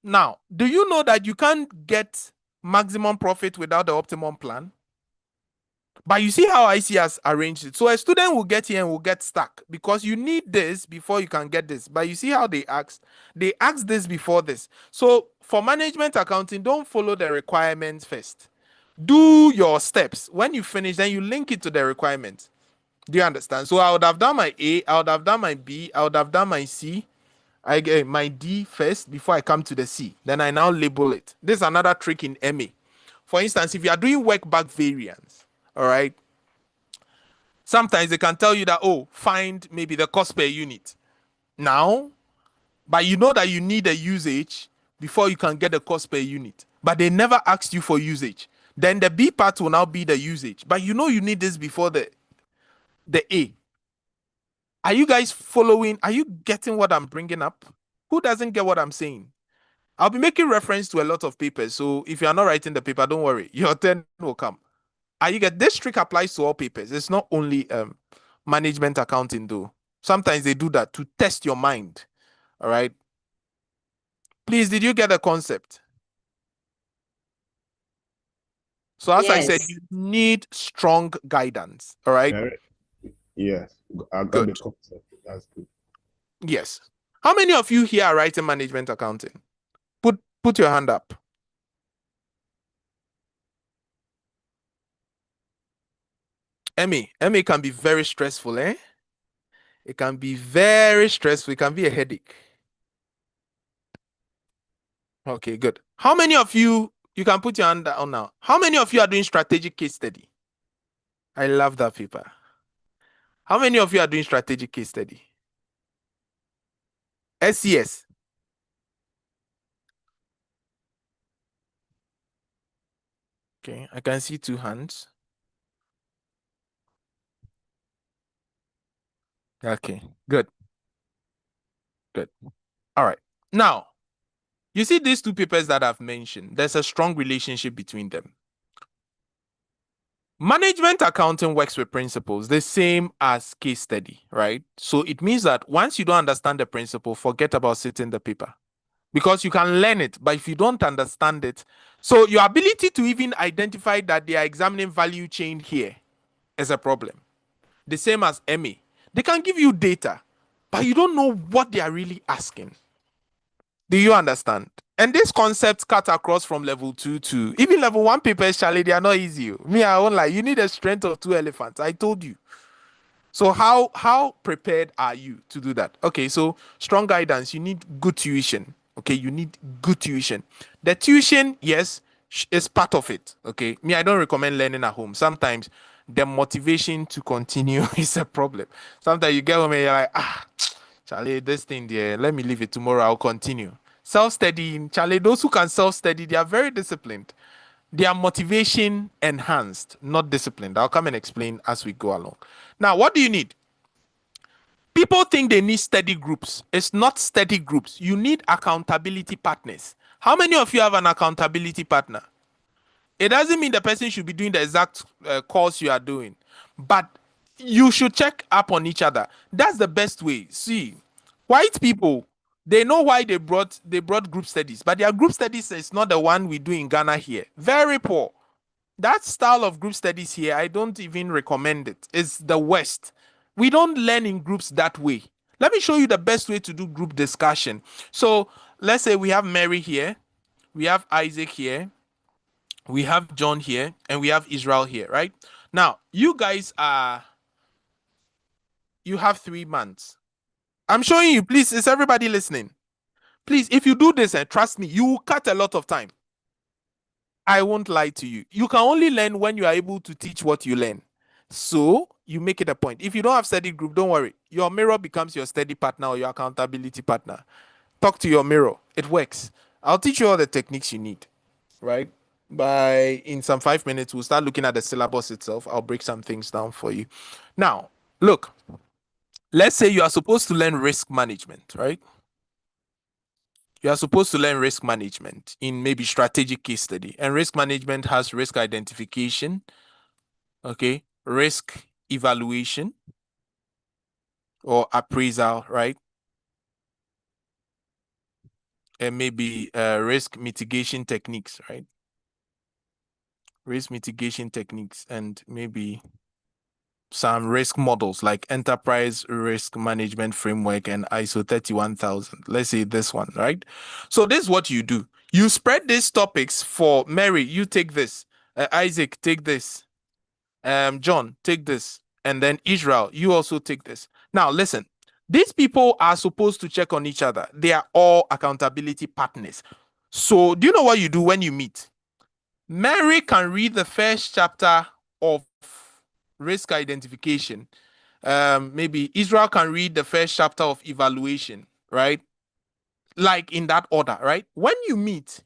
Now, do you know that you can't get maximum profit without the optimum plan. But you see how IC has arranged it. So a student will get here and will get stuck because you need this before you can get this. But you see how they asked? They asked this before this. So for management accounting, don't follow the requirements first. Do your steps. When you finish, then you link it to the requirements. Do you understand? So I would have done my A, I would have done my B, I would have done my C, I get my D first before I come to the C. Then I now label it. This is another trick in MA. For instance, if you are doing work back variance, all right, sometimes they can tell you that, oh, find maybe the cost per unit. Now, but you know that you need a usage before you can get the cost per unit. But they never asked you for usage. Then the B part will now be the usage. But you know you need this before the A. Are you guys following? Are you getting what I'm bringing up? Who doesn't get what I'm saying? I'll be making reference to a lot of papers. So if you are not writing the paper, don't worry. Your turn will come. Are you get this trick applies to all papers. It's not only management accounting though. Sometimes they do that to test your mind. All right. Please, did you get the concept? So as I said, Yes. you need strong guidance. All right. Yes, I got Good. the concept. That's good. Yes. How many of you here are writing management accounting? Put your hand up. Emmy can be very stressful, eh? It can be very stressful. It can be a headache. Okay, good. How many of you can put your hand down now? How many of you are doing strategic case study? I love that paper. How many of you are doing strategic case study? SCS. Okay, I can see 2 hands. Okay, good. Good. All right. Now, you see these 2 papers that I've mentioned, there's a strong relationship between them. Management accounting works with principles, the same as case study, right? So it means that once you don't understand the principle, forget about sitting the paper. Because you can learn it, but if you don't understand it, so your ability to even identify that they are examining value chain here is a problem. The same as MA. They can give you data, but you don't know what they are really asking. Do you understand? And these concepts cut across from level 2 to even level 1 papers, Charlie, they are not easy. Me, I won't lie. You need a strength of 2 elephants. I told you. So how prepared are you to do that? Okay, so strong guidance, you need good tuition. Okay, you need good tuition. The tuition, yes, is part of it. Okay, me, I don't recommend learning at home. Sometimes the motivation to continue is a problem. Sometimes you get home and you're like, Charlie, this thing there, let me leave it tomorrow. I'll continue. Self-studying, Charlie, those who can self-study, they are very disciplined. Their motivation enhanced, not disciplined. I'll come and explain as we go along. Now, what do you need? People think they need study groups. It's not study groups. You need accountability partners. How many of you have an accountability partner? It doesn't mean the person should be doing the exact course you are doing, but you should check up on each other. That's the best way. See, white people, they know why they brought group studies, but their group studies is not the one we do in Ghana here. Very poor. That style of group studies here, I don't even recommend it. It's the West. We don't learn in groups that way. Let me show you the best way to do group discussion. So let's say we have Mary here, we have Isaac here, we have John here, and we have Israel here, right? Now, you guys you have 3 months. I'm showing you, please, is everybody listening? Please, if you do this, and trust me, you will cut a lot of time. I won't lie to you. You can only learn when you are able to teach what you learn. So you make it a point. If you don't have study group, don't worry. Your mirror becomes your study partner or your accountability partner. Talk to your mirror. It works. I'll teach you all the techniques you need, right? In some 5 minutes, we'll start looking at the syllabus itself. I'll break some things down for you. Now, look, let's say you are supposed to learn risk management, right? You are supposed to learn risk management in maybe strategic case study. And risk management has risk identification, okay, risk evaluation or appraisal, right? And maybe risk mitigation techniques, right? risk mitigation techniques, and maybe some risk models like enterprise risk management framework and ISO 31000. Let's say this one, right? So this is what you do. You spread these topics for Mary, you take this. Isaac, take this. John, take this. And then Israel, you also take this. Now, listen, these people are supposed to check on each other. They are all accountability partners. So, do you know what you do when you meet? Mary can read the first chapter of risk identification. Maybe Israel can read the first chapter of evaluation, right? Like in that order, right? When you meet,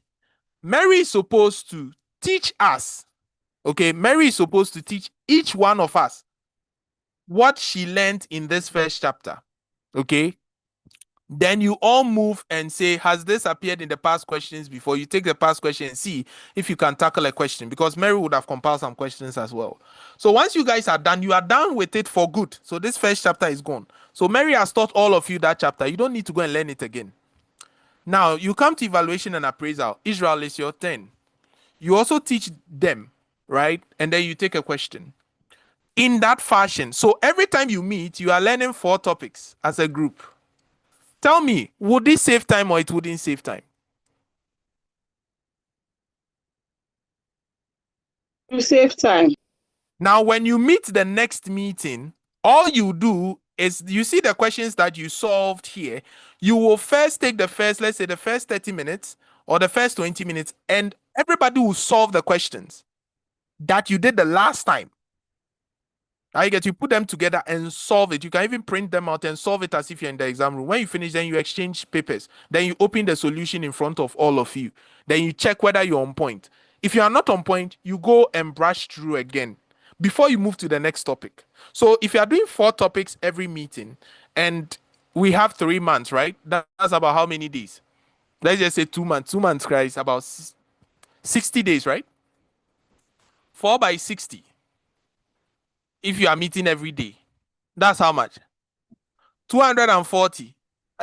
Mary is supposed to teach us. Okay, Mary is supposed to teach each one of us what she learned in this first chapter. Okay, then you all move and say, has this appeared in the past questions before? You take the past question and see if you can tackle a question, because Mary would have compiled some questions as well. So once you guys are done, you are done with it for good. So this first chapter is gone. So Mary has taught all of you that chapter. You don't need to go and learn it again. Now you come to evaluation and appraisal. Israel, is your turn. You also teach them, right? And then you take a question in that fashion. So every time you meet, you are learning 4 topics as a group. Tell me, would this save time or it wouldn't save time? To save time. Now, when you meet the next meeting, all you do is you see the questions that you solved here. You will first take the first, let's say the first 30 minutes or the first 20 minutes, and everybody will solve the questions that you did the last time. You put them together and solve it. You can even print them out and solve it as if you're in the exam room. When you finish, then you exchange papers. Then you open the solution in front of all of you. Then you check whether you're on point. If you are not on point, you go and brush through again before you move to the next topic. So if you are doing 4 topics every meeting, and we have 3 months, right? That's about how many days? Let's just say 2 months. 2 months, guys, about 60 days, right? 4 by 60. If you are meeting every day, that's how much? 240.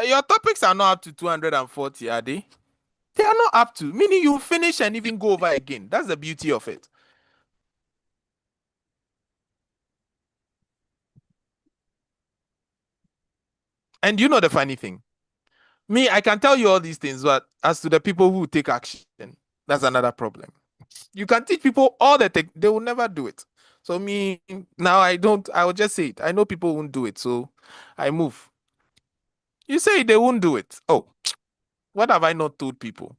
Your topics are not up to 240, are they? They are not up to. Meaning you finish and even go over again. That's the beauty of it. And you know the funny thing? Me, I can tell you all these things, but as to the people who take action, that's another problem. You can teach people all the tech, they will never do it. So me, now I will just say it. I know people won't do it, so I move. You say they won't do it. Oh, what have I not told people?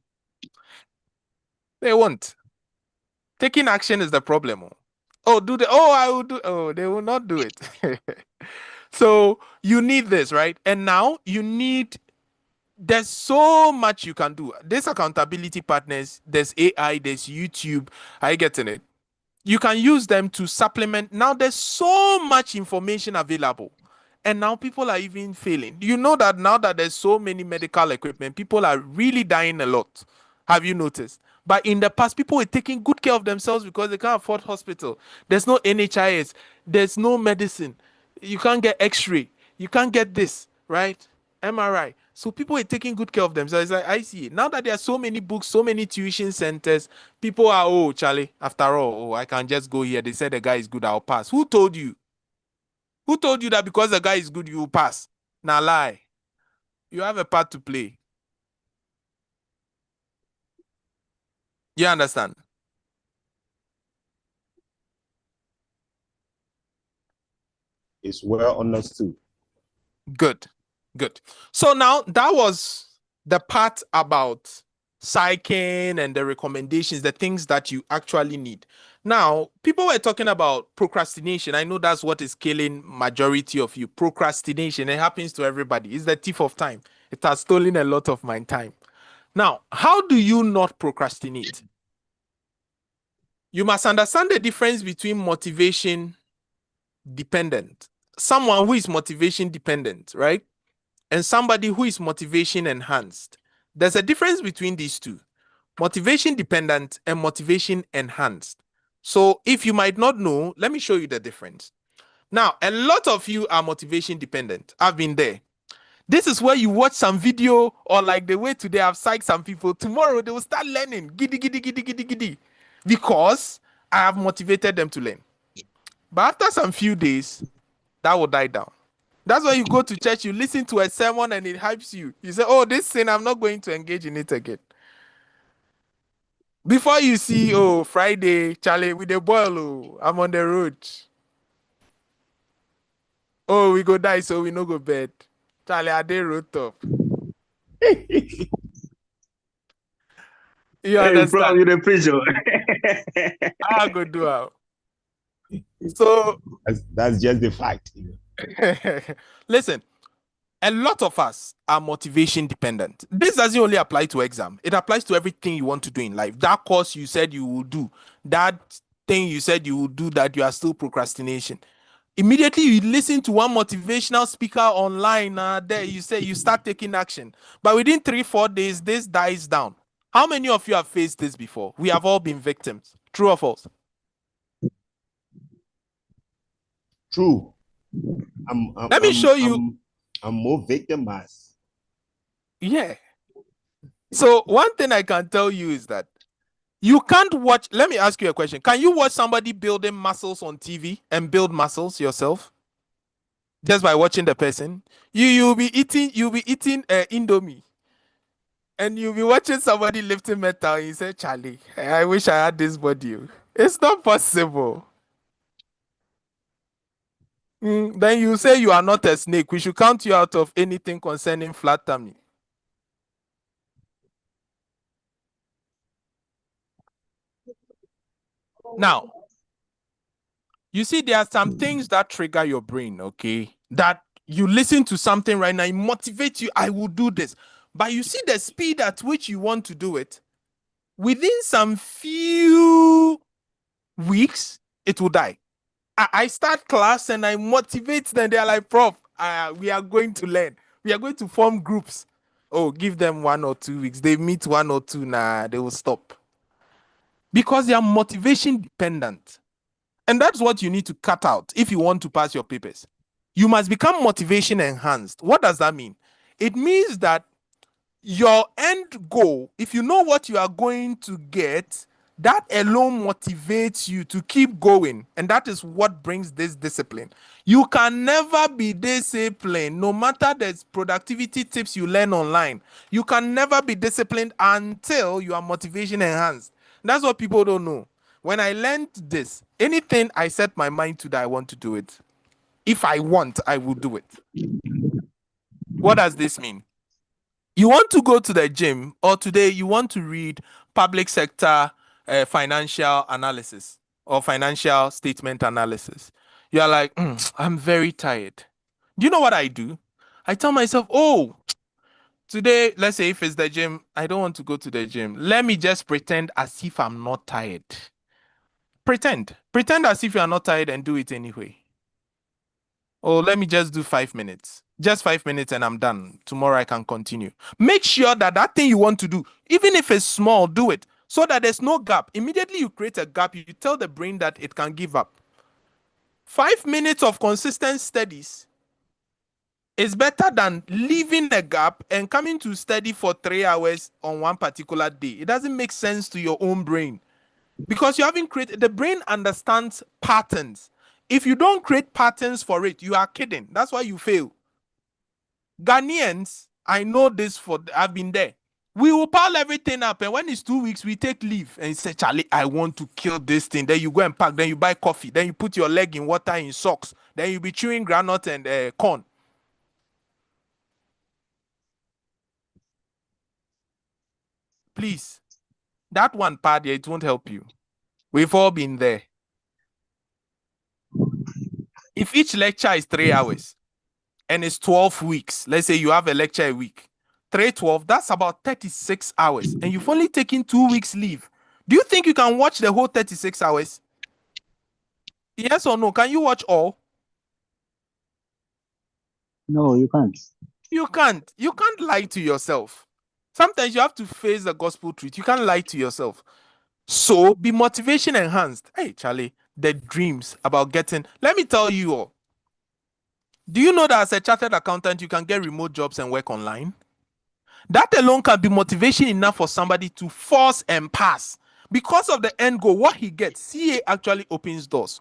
They won't. Taking action is the problem. I will do. Oh, they will not do it. So you need this, right? And now there's so much you can do. There's accountability partners, there's AI, there's YouTube. Are you getting it? You can use them to supplement. Now there's so much information available. And now people are even failing. You know that now that there's so many medical equipment, people are really dying a lot. Have you noticed? But in the past, people were taking good care of themselves because they can't afford hospital. There's no NHIS. There's no medicine. You can't get X-ray. You can't get this, right? MRI. So people are taking good care of themselves. It's like I see it. Now that there are so many books, so many tuition centers, people are, oh, Charlie, after all, I can just go here. They said the guy is good, I'll pass. Who told you? Who told you that because the guy is good, you will pass? Now lie. You have a part to play. You understand? It's well understood. Good. So now that was the part about psyching and the recommendations, the things that you actually need. Now, people were talking about procrastination. I know that's what is killing majority of you. Procrastination. It happens to everybody. It's the thief of time. It has stolen a lot of my time. Now, how do you not procrastinate? You must understand the difference between motivation dependent, someone who is motivation dependent, right? And somebody who is motivation enhanced. There's a difference between these two, motivation dependent and motivation enhanced. So if you might not know, let me show you the difference. Now, a lot of you are motivation dependent. I've been there. This is where you watch some video, or like the way today I've psyched some people. Tomorrow they will start learning. Giddy, giddy, giddy, giddy, giddy. Because I have motivated them to learn. But after some few days, that will die down. That's why you go to church, you listen to a sermon and it hypes you. You say, oh, this sin, I'm not going to engage in it again. Before you see, oh, Friday, Charlie, with the boil, oh, I'm on the road. Oh, we go die, so we no go bed. Charlie, I did road top. You understand? You the prison. I go do out. So that's just the fact. Listen, a lot of us are motivation dependent. This doesn't only apply to exam. It applies to everything you want to do in life. That course you said you will do, that thing you said you will do that you are still procrastination. Immediately you listen to one motivational speaker online, there you say you start taking action. But within 3-4 days, this dies down. How many of you have faced this before? We have all been victims. True or false? True. Let me show you. I'm more victimized. Yeah. So one thing I can tell you is that you can't watch. Let me ask you a question. Can you watch somebody building muscles on TV and build muscles yourself? Just by watching the person? You'll be eating Indomie. And you'll be watching somebody lifting metal and you say, Charlie, I wish I had this body. It's not possible. Then you say you are not a snake. We should count you out of anything concerning flat tummy. Now, you see, there are some things that trigger your brain, okay? That you listen to something right now, it motivates you, I will do this. But you see the speed at which you want to do it, within some few weeks, it will die. I start class and I motivate them. They're like, Prof, we are going to learn. We are going to form groups. Oh, give them 1 or 2 weeks. They meet 1 or 2, they will stop. Because they are motivation dependent. And that's what you need to cut out if you want to pass your papers. You must become motivation enhanced. What does that mean? It means that your end goal, if you know what you are going to get, that alone motivates you to keep going. And that is what brings this discipline. You can never be disciplined, no matter the productivity tips you learn online. You can never be disciplined until you are motivation enhanced. That's what people don't know. When I learned this, anything I set my mind to that I want to do it. If I want, I will do it. What does this mean? You want to go to the gym, or today you want to read public sector financial analysis or financial statement analysis. You are like, I'm very tired. Do you know what I do? I tell myself, oh, today, let's say if it's the gym, I don't want to go to the gym. Let me just pretend as if I'm not tired. Pretend as if you are not tired and do it anyway. Oh, let me just do 5 minutes. Just 5 minutes and I'm done. Tomorrow I can continue. Make sure that that thing you want to do, even if it's small, do it so that there's no gap. Immediately you create a gap, you tell the brain that it can give up. 5 minutes of consistent studies is better than leaving a gap and coming to study for 3 hours on one particular day. It doesn't make sense to your own brain because you haven't created. The brain understands patterns. If you don't create patterns for it, you are kidding. That's why you fail. Ghanaians, I know this, I've been there. We will pile everything up, and when it's 2 weeks, we take leave and say, Charlie, I want to kill this thing. Then you go and pack, then you buy coffee, then you put your leg in water in socks, then you be chewing granite and corn. Please, that one part, it won't help you. We've all been there. If each lecture is 3 hours and it's 12 weeks, let's say you have a lecture a week, 3-12, that's about 36 hours. And you've only taken 2 weeks leave. Do you think you can watch the whole 36 hours? Yes or no? Can you watch all? No, you can't. You can't. You can't lie to yourself. Sometimes you have to face the gospel truth. You can't lie to yourself. So be motivation enhanced. Hey, Charlie, the dreams about getting. Let me tell you all. Do you know that as a chartered accountant, you can get remote jobs and work online? That alone can be motivation enough for somebody to force and pass. Because of the end goal, what he gets, CA actually opens doors.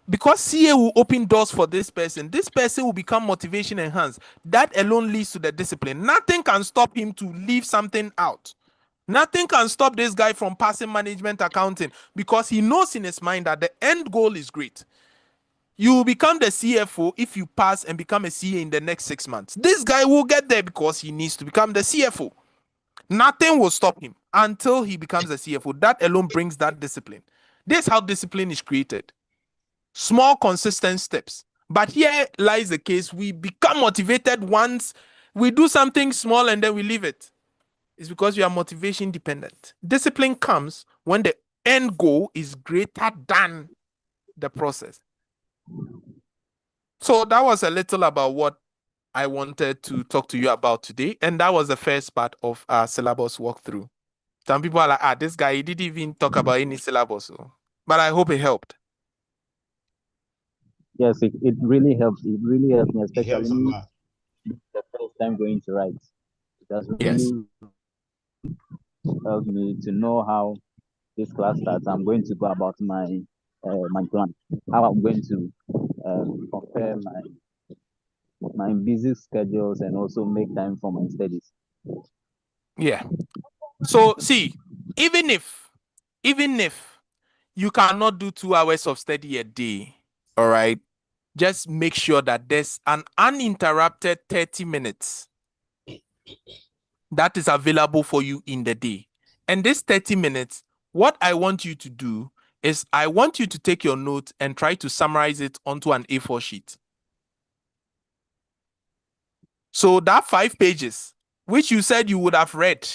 Because CA will open doors for this person will become motivation enhanced. That alone leads to the discipline. Nothing can stop him to leave something out. Nothing can stop this guy from passing management accounting because he knows in his mind that the end goal is great. You will become the CFO if you pass and become a CA in the next 6 months. This guy will get there because he needs to become the CFO. Nothing will stop him until he becomes a CFO. That alone brings that discipline. This is how discipline is created. Small, consistent steps. But here lies the case. We become motivated once we do something small and then we leave it. It's because you are motivation dependent. Discipline comes when the end goal is greater than the process. So that was a little about what I wanted to talk to you about today. And that was the first part of our syllabus walkthrough. Some people are like, this guy, he didn't even talk about any syllabus. So. But I hope it helped. Yes, it really helps. It really helps me, It helps a especially lot. the first time going to write. It has Yes. really helped me to know how this class starts. I'm going to go about my plan, how I'm going to compare my busy schedules and also make time for my studies. Yeah. So see, even if you cannot do 2 hours of study a day, all right, just make sure that there's an uninterrupted 30 minutes that is available for you in the day. And this 30 minutes, what I want you to do is I want you to take your note and try to summarize it onto an A4 sheet. So that 5 pages, which you said you would have read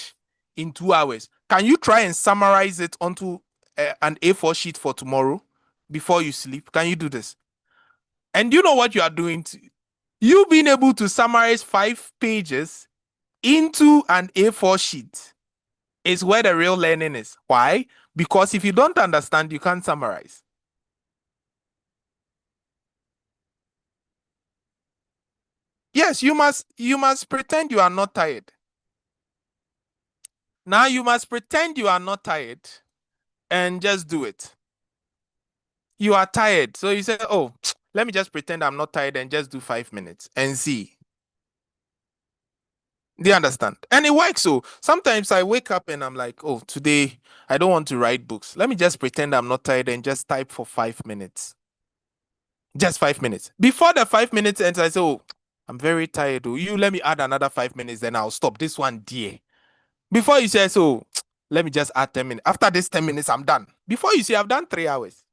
in 2 hours, can you try and summarize it onto an A4 sheet for tomorrow before you sleep? Can you do this? And you know what you are doing? You being able to summarize 5 pages into an A4 sheet is where the real learning is. Why? Because if you don't understand, you can't summarize. Yes, you must pretend you are not tired. Now you must pretend you are not tired and just do it. You are tired. So you say, oh, let me just pretend I'm not tired and just do 5 minutes and see. Do you understand? And it works. So sometimes I wake up and I'm like, oh, today I don't want to write books. Let me just pretend I'm not tired and just type for 5 minutes. Just 5 minutes. Before the 5 minutes ends, I say, oh, I'm very tired. Oh, you let me add another 5 minutes, then I'll stop this one, dear. Before you say, so let me just add 10 minutes. After this 10 minutes, I'm done. Before you say, I've done 3 hours.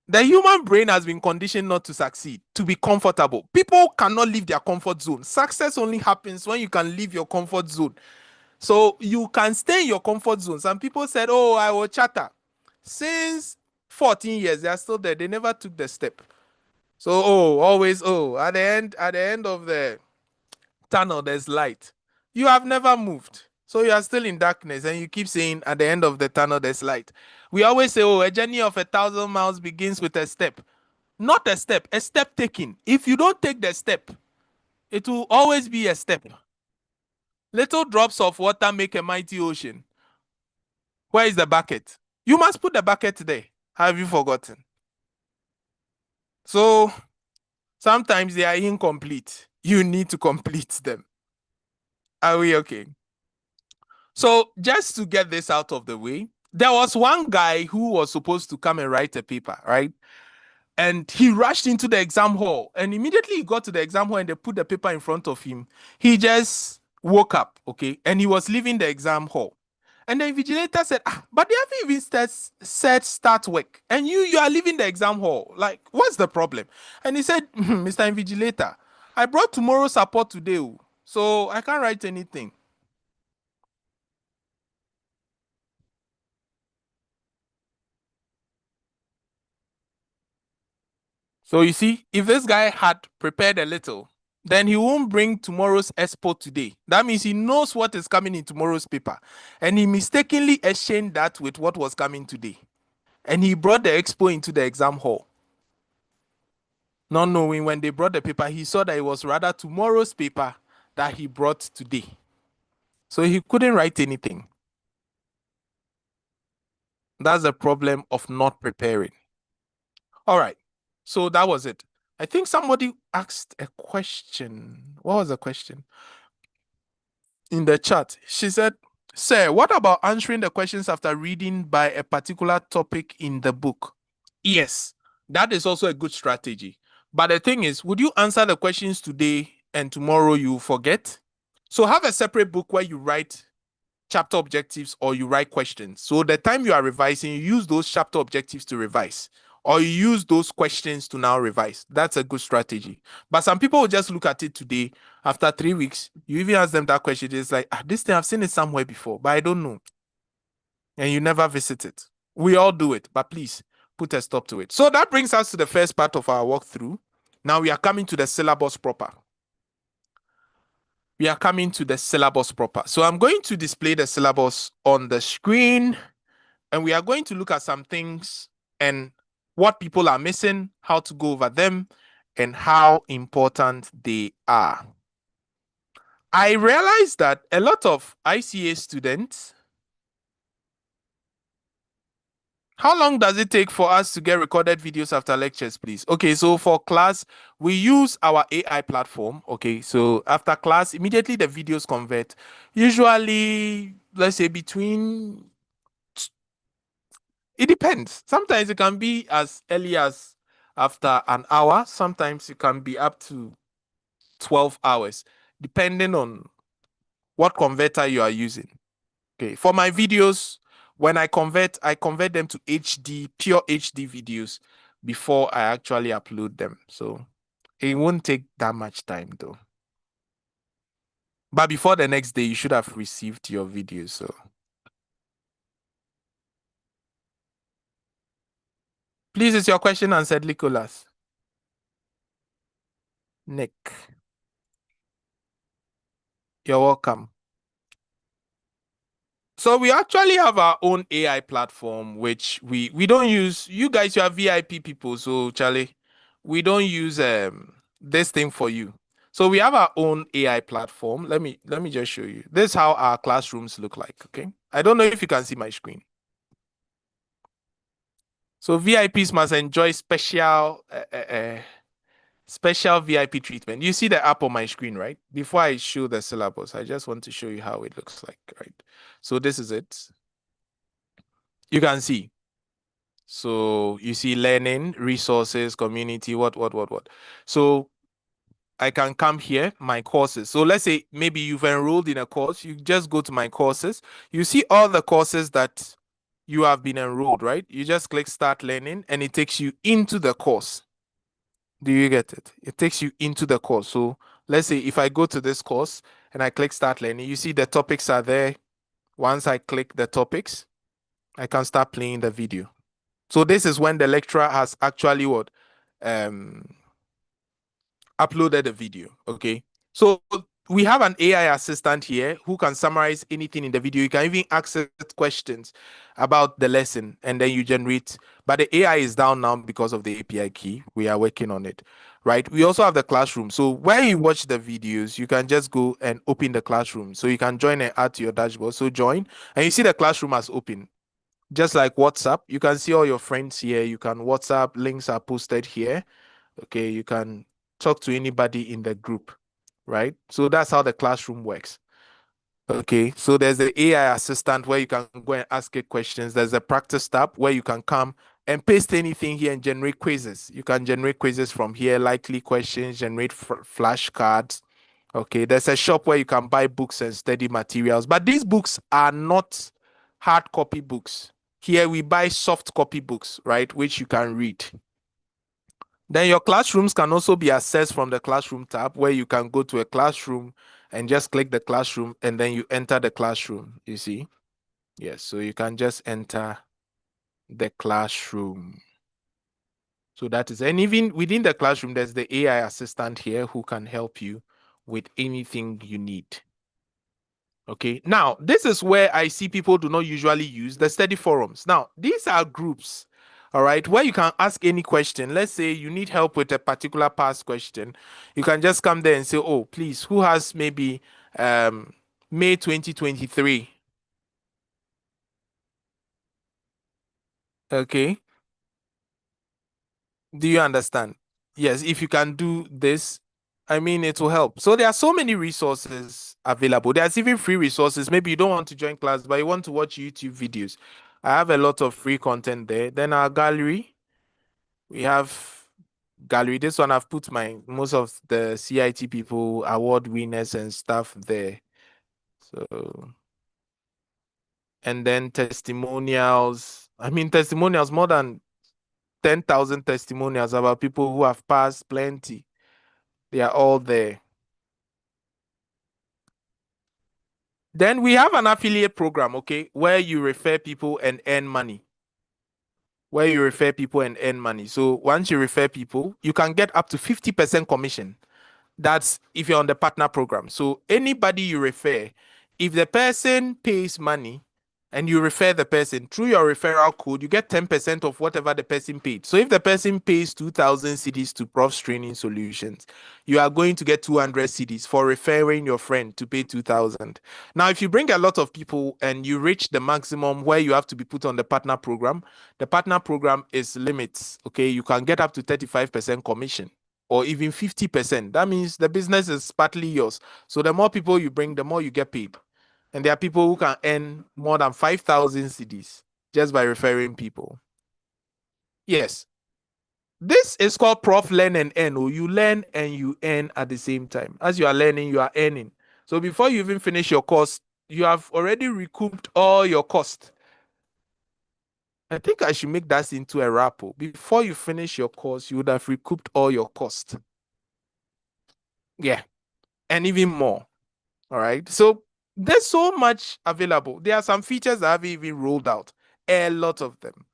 The human brain has been conditioned not to succeed, to be comfortable. People cannot leave their comfort zone. Success only happens when you can leave your comfort zone. So you can stay in your comfort zone. Some people said, oh, I will chatter. Since 14 years, they are still there. They never took the step. So, always, at the end of the tunnel, there's light. You have never moved. So you are still in darkness and you keep saying at the end of the tunnel, there's light. We always say, a journey of 1,000 miles begins with a step. Not a step taken. If you don't take the step, it will always be a step. Little drops of water make a mighty ocean. Where is the bucket? You must put the bucket there. Have you forgotten? So sometimes they are incomplete. You need to complete them. Are we okay? So just to get this out of the way, there was one guy who was supposed to come and write a paper, right? And he rushed into the exam hall, and immediately he got to the exam hall and they put the paper in front of him. He just woke up, okay? And he was leaving the exam hall. And the invigilator said, but they haven't even said start work. And you are leaving the exam hall. Like, what's the problem? And he said, Mr. Invigilator, I brought tomorrow's support today, so I can't write anything. So you see, if this guy had prepared a little, then he won't bring tomorrow's expo today. That means he knows what is coming in tomorrow's paper. And he mistakenly exchanged that with what was coming today. And he brought the expo into the exam hall. Not knowing when they brought the paper, he saw that it was rather tomorrow's paper that he brought today. So he couldn't write anything. That's the problem of not preparing. All right. So that was it. I think somebody asked a question. What was the question? In the chat. She said, "Sir, what about answering the questions after reading by a particular topic in the book?" Yes, that is also a good strategy. But the thing is, would you answer the questions today and tomorrow you forget? So have a separate book where you write chapter objectives or you write questions. So the time you are revising, you use those chapter objectives to revise, or you use those questions to now revise. That's a good strategy. But some people will just look at it today. After 3 weeks, you even ask them that question. It's like, this thing, I've seen it somewhere before, but I don't know. And you never visit it. We all do it, but please put a stop to it. So that brings us to the first part of our walkthrough. Now we are coming to the syllabus proper. We are coming to the syllabus proper. So I'm going to display the syllabus on the screen, and we are going to look at some things and what people are missing, how to go over them, and how important they are. I realized that a lot of ICA students. How long does it take for us to get recorded videos after lectures, please? Okay, so for class, we use our AI platform. Okay, so after class, immediately the videos convert. Usually, let's say between, it depends. Sometimes it can be as early as after an hour. Sometimes it can be up to 12 hours, depending on what converter you are using. Okay, for my videos, when I convert them to HD, pure HD videos before I actually upload them. So it won't take that much time though. But before the next day, you should have received your videos. So please, is your question answered, Nicholas? Nick, you're welcome. So we actually have our own AI platform, which we don't use. You guys, you are VIP people, so Charlie, we don't use this thing for you. So we have our own AI platform. Let me just show you. This is how our classrooms look like. Okay, I don't know if you can see my screen. So VIPs must enjoy special VIP treatment. You see the app on my screen, right? Before I show the syllabus, I just want to show you how it looks like, right? So this is it. You can see. So you see learning, resources, community, what. So I can come here, my courses. So let's say maybe you've enrolled in a course, you just go to my courses. You see all the courses that you have been enrolled, right? You just click start learning and it takes you into the course. Do you get it? It takes you into the course. So let's say if I go to this course and I click start learning, you see the topics are there. Once I click the topics, I can start playing the video. So this is when the lecturer has actually uploaded the video. Okay. So we have an AI assistant here who can summarize anything in the video. You can even ask it questions about the lesson and then you generate. But the AI is down now because of the API key. We are working on it. Right. We also have the classroom. So when you watch the videos, you can just go and open the classroom. So you can join and add to your dashboard. So join and you see the classroom has opened. Just like WhatsApp, you can see all your friends here. You can WhatsApp, links are posted here. Okay, you can talk to anybody in the group, right? So that's how the classroom works. Okay, so there's the AI assistant where you can go and ask it questions. There's a practice tab where you can come and paste anything here and generate quizzes. You can generate quizzes from here, likely questions, generate flashcards. Okay, there's a shop where you can buy books and study materials, but these books are not hard copy books. Here we buy soft copy books, right, which you can read. Then your classrooms can also be accessed from the classroom tab where you can go to a classroom and just click the classroom and then you enter the classroom, you see? Yes, so you can just enter the classroom. So that is, and even within the classroom, there's the AI assistant here who can help you with anything you need. Okay, now this is where I see people do not usually use the study forums. Now, these are groups, all right, where you can ask any question. Let's say you need help with a particular past question. You can just come there and say, oh, please, who has maybe May 2023? Okay. Do you understand? Yes, if you can do this, I mean, it will help. So there are so many resources available. There's even free resources. Maybe you don't want to join class, but you want to watch YouTube videos. I have a lot of free content there. Then our gallery, we have gallery. This one I've put my most of the CIT people, award winners and stuff there. So, and then testimonials. I mean, testimonials, more than 10,000 testimonials about people who have passed plenty. They are all there. Then we have an affiliate program, okay, where you refer people and earn money. So once you refer people, you can get up to 50% commission. That's if you're on the partner program. So anybody you refer, if the person pays money and you refer the person through your referral code, you get 10% of whatever the person paid. So if the person pays 2,000 cedis to Profs Training Solutions, you are going to get 200 cedis for referring your friend to pay 2,000. Now, if you bring a lot of people and you reach the maximum where you have to be put on the partner program, the partner program is limits. Okay, you can get up to 35% commission or even 50%. That means the business is partly yours. So the more people you bring, the more you get paid. And there are people who can earn more than 5,000 cedis just by referring people. Yes. This is called Prof Learn and Earn. Or you learn and you earn at the same time. As you are learning, you are earning. So before you even finish your course, you have already recouped all your cost. I think I should make that into a wrap. Before you finish your course, you would have recouped all your cost. Yeah. And even more. All right. So there's so much available. There are some features that haven't even rolled out. A lot of them.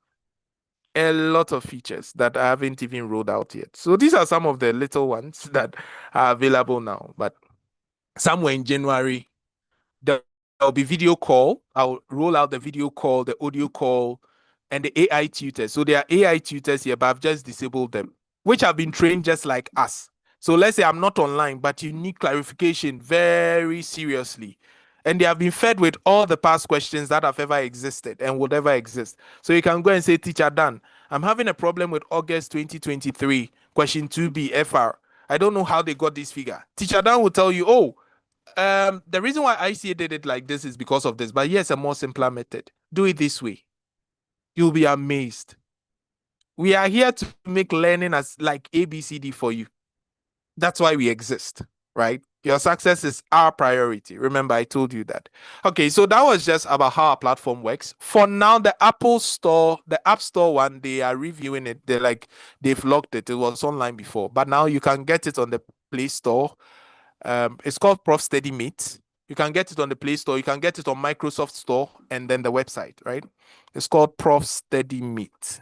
A lot of features that I haven't even rolled out yet. So these are some of the little ones that are available now. But somewhere in January, there'll be video call. I'll roll out the video call, the audio call, and the AI tutors. So there are AI tutors here, but I've just disabled them, which have been trained just like us. So let's say I'm not online, but you need clarification very seriously. And they have been fed with all the past questions that have ever existed and would ever exist. So you can go and say, Teacher Dan, I'm having a problem with August 2023, question 2B FR. I don't know how they got this figure. Teacher Dan will tell you, oh, the reason why ICA did it like this is because of this, but here's a more simpler method. Do it this way. You'll be amazed. We are here to make learning as like ABCD for you. That's why we exist, right? Your success is our priority. Remember, I told you that. Okay, so that was just about how our platform works. For now, the Apple Store, the App Store one, they are reviewing it. They've locked it. It was online before, but now you can get it on the Play Store. It's called Prof Steady Meet. You can get it on the Play Store. You can get it on Microsoft Store and then the website, right? It's called Prof Steady Meet.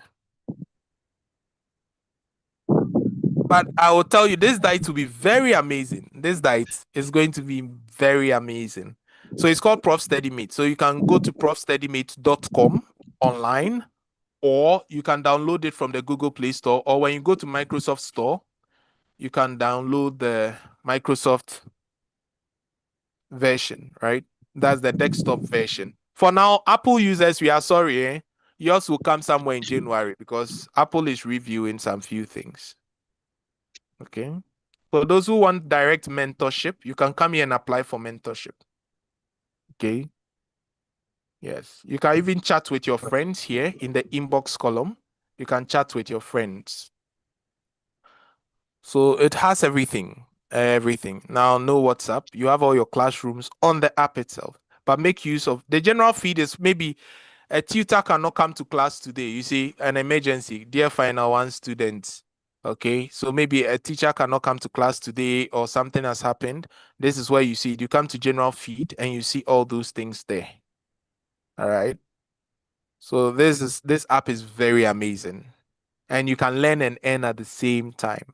But I will tell you, this diet will be very amazing. This diet is going to be very amazing. So it's called Prof Steady Meet. So you can go to profsteadymeet.com online, or you can download it from the Google Play Store, or when you go to Microsoft Store, you can download the Microsoft version, right? That's the desktop version. For now, Apple users, we are sorry, yours will come somewhere in January because Apple is reviewing some few things. Okay. For those who want direct mentorship, you can come here and apply for mentorship. Okay. Yes. You can even chat with your friends here in the inbox column. You can chat with your friends. So it has everything. Everything. Now, no WhatsApp. You have all your classrooms on the app itself. But make use of the general feed is maybe a tutor cannot come to class today. You see, an emergency, dear final one student. Okay, so maybe a teacher cannot come to class today or something has happened. This is where you see it. You come to general feed and you see all those things there. All right. So this app is very amazing. And you can learn and earn at the same time.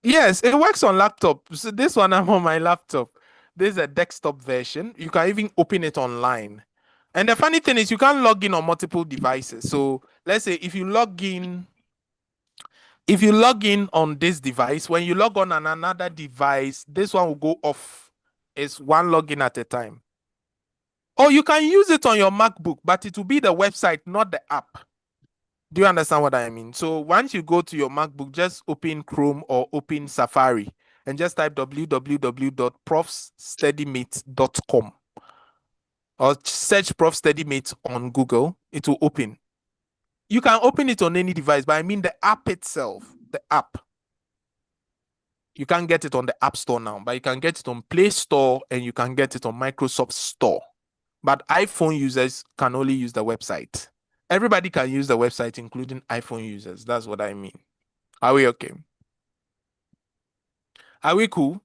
Yes, it works on laptop. So this one I'm on my laptop. This is a desktop version. You can even open it online. And the funny thing is you can log in on multiple devices. So let's say if you log in on this device, when you log on another device, this one will go off. It's one login at a time. Or you can use it on your MacBook, but it will be the website, not the app. Do you understand what I mean? So once you go to your MacBook, just open Chrome or open Safari and just type www.profstudymate.com or search Prof StudyMate on Google. It will open. You can open it on any device, but I mean the app itself, the app. You can't get it on the App Store now, but you can get it on Play Store and you can get it on Microsoft Store. But iPhone users can only use the website. Everybody can use the website, including iPhone users. That's what I mean. Are we okay? Are we cool?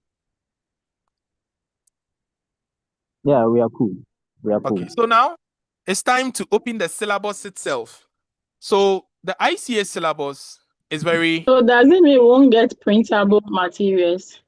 Yeah, we are cool. We are cool. Okay, so now it's time to open the syllabus itself. So the ICA syllabus is very... So does it mean we won't get printable materials?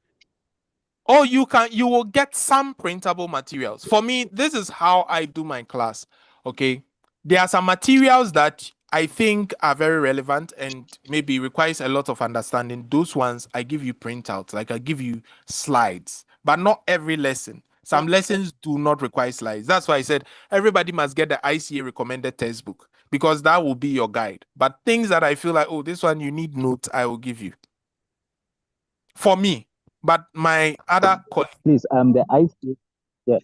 Or you will get some printable materials. For me, this is how I do my class. Okay. There are some materials that I think are very relevant and maybe requires a lot of understanding. Those ones I give you printouts, like I give you slides, but not every lesson. Some lessons do not require slides. That's why I said everybody must get the ICA recommended textbook because that will be your guide. But things that I feel like, oh, this one you need notes, I will give you. For me. But my other colleague. Please, the ICA. Yeah.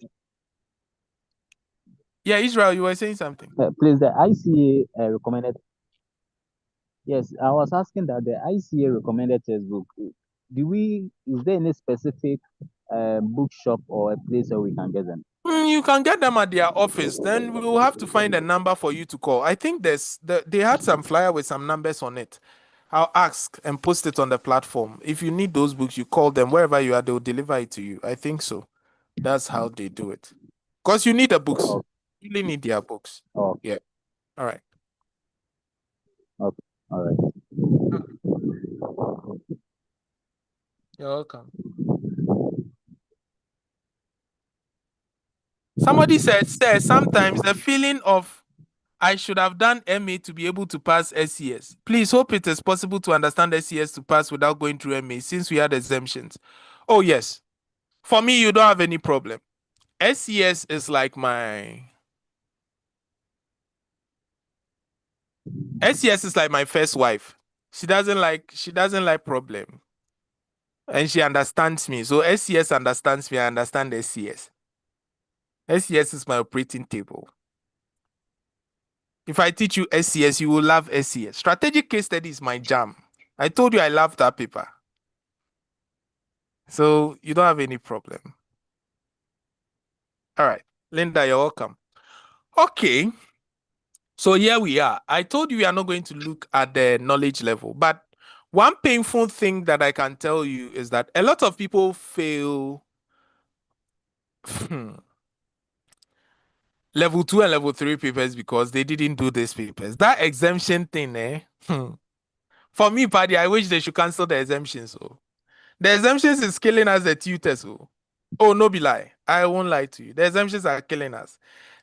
Yeah, Israel, you were saying something. Please, the ICA recommended. Yes, I was asking that the ICA recommended textbook. Is there any specific bookshop or a place where we can get them? You can get them at their office. Then we will have to find a number for you to call. I think they had some flyer with some numbers on it. I'll ask and post it on the platform. If you need those books, you call them wherever you are, they'll deliver it to you. I think so. That's how they do it. Because you need the books. Okay. You really need their books. Oh. Yeah. All right. Okay. All right. You're welcome. Somebody said, sometimes the feeling of I should have done MA to be able to pass SCS. Please hope it is possible to understand SCS to pass without going through MA since we had exemptions. Oh, yes. For me, you don't have any problem. SCS is like my... SCS is like my first wife. She doesn't like problem. And she understands me. So SCS understands me. I understand SCS. SCS is my operating table. If I teach you SCS, you will love SCS. Strategic case study is my jam. I told you I love that paper. So you don't have any problem. All right. Linda, you're welcome. Okay. So here we are. I told you we are not going to look at the knowledge level. But one painful thing that I can tell you is that a lot of people fail level 2 and level 3 papers because they didn't do these papers. That exemption thing, for me, Paddy, I wish they should cancel the exemptions. So the exemptions is killing us, the tutors. Oh, no be lie. I won't lie to you. The exemptions are killing us.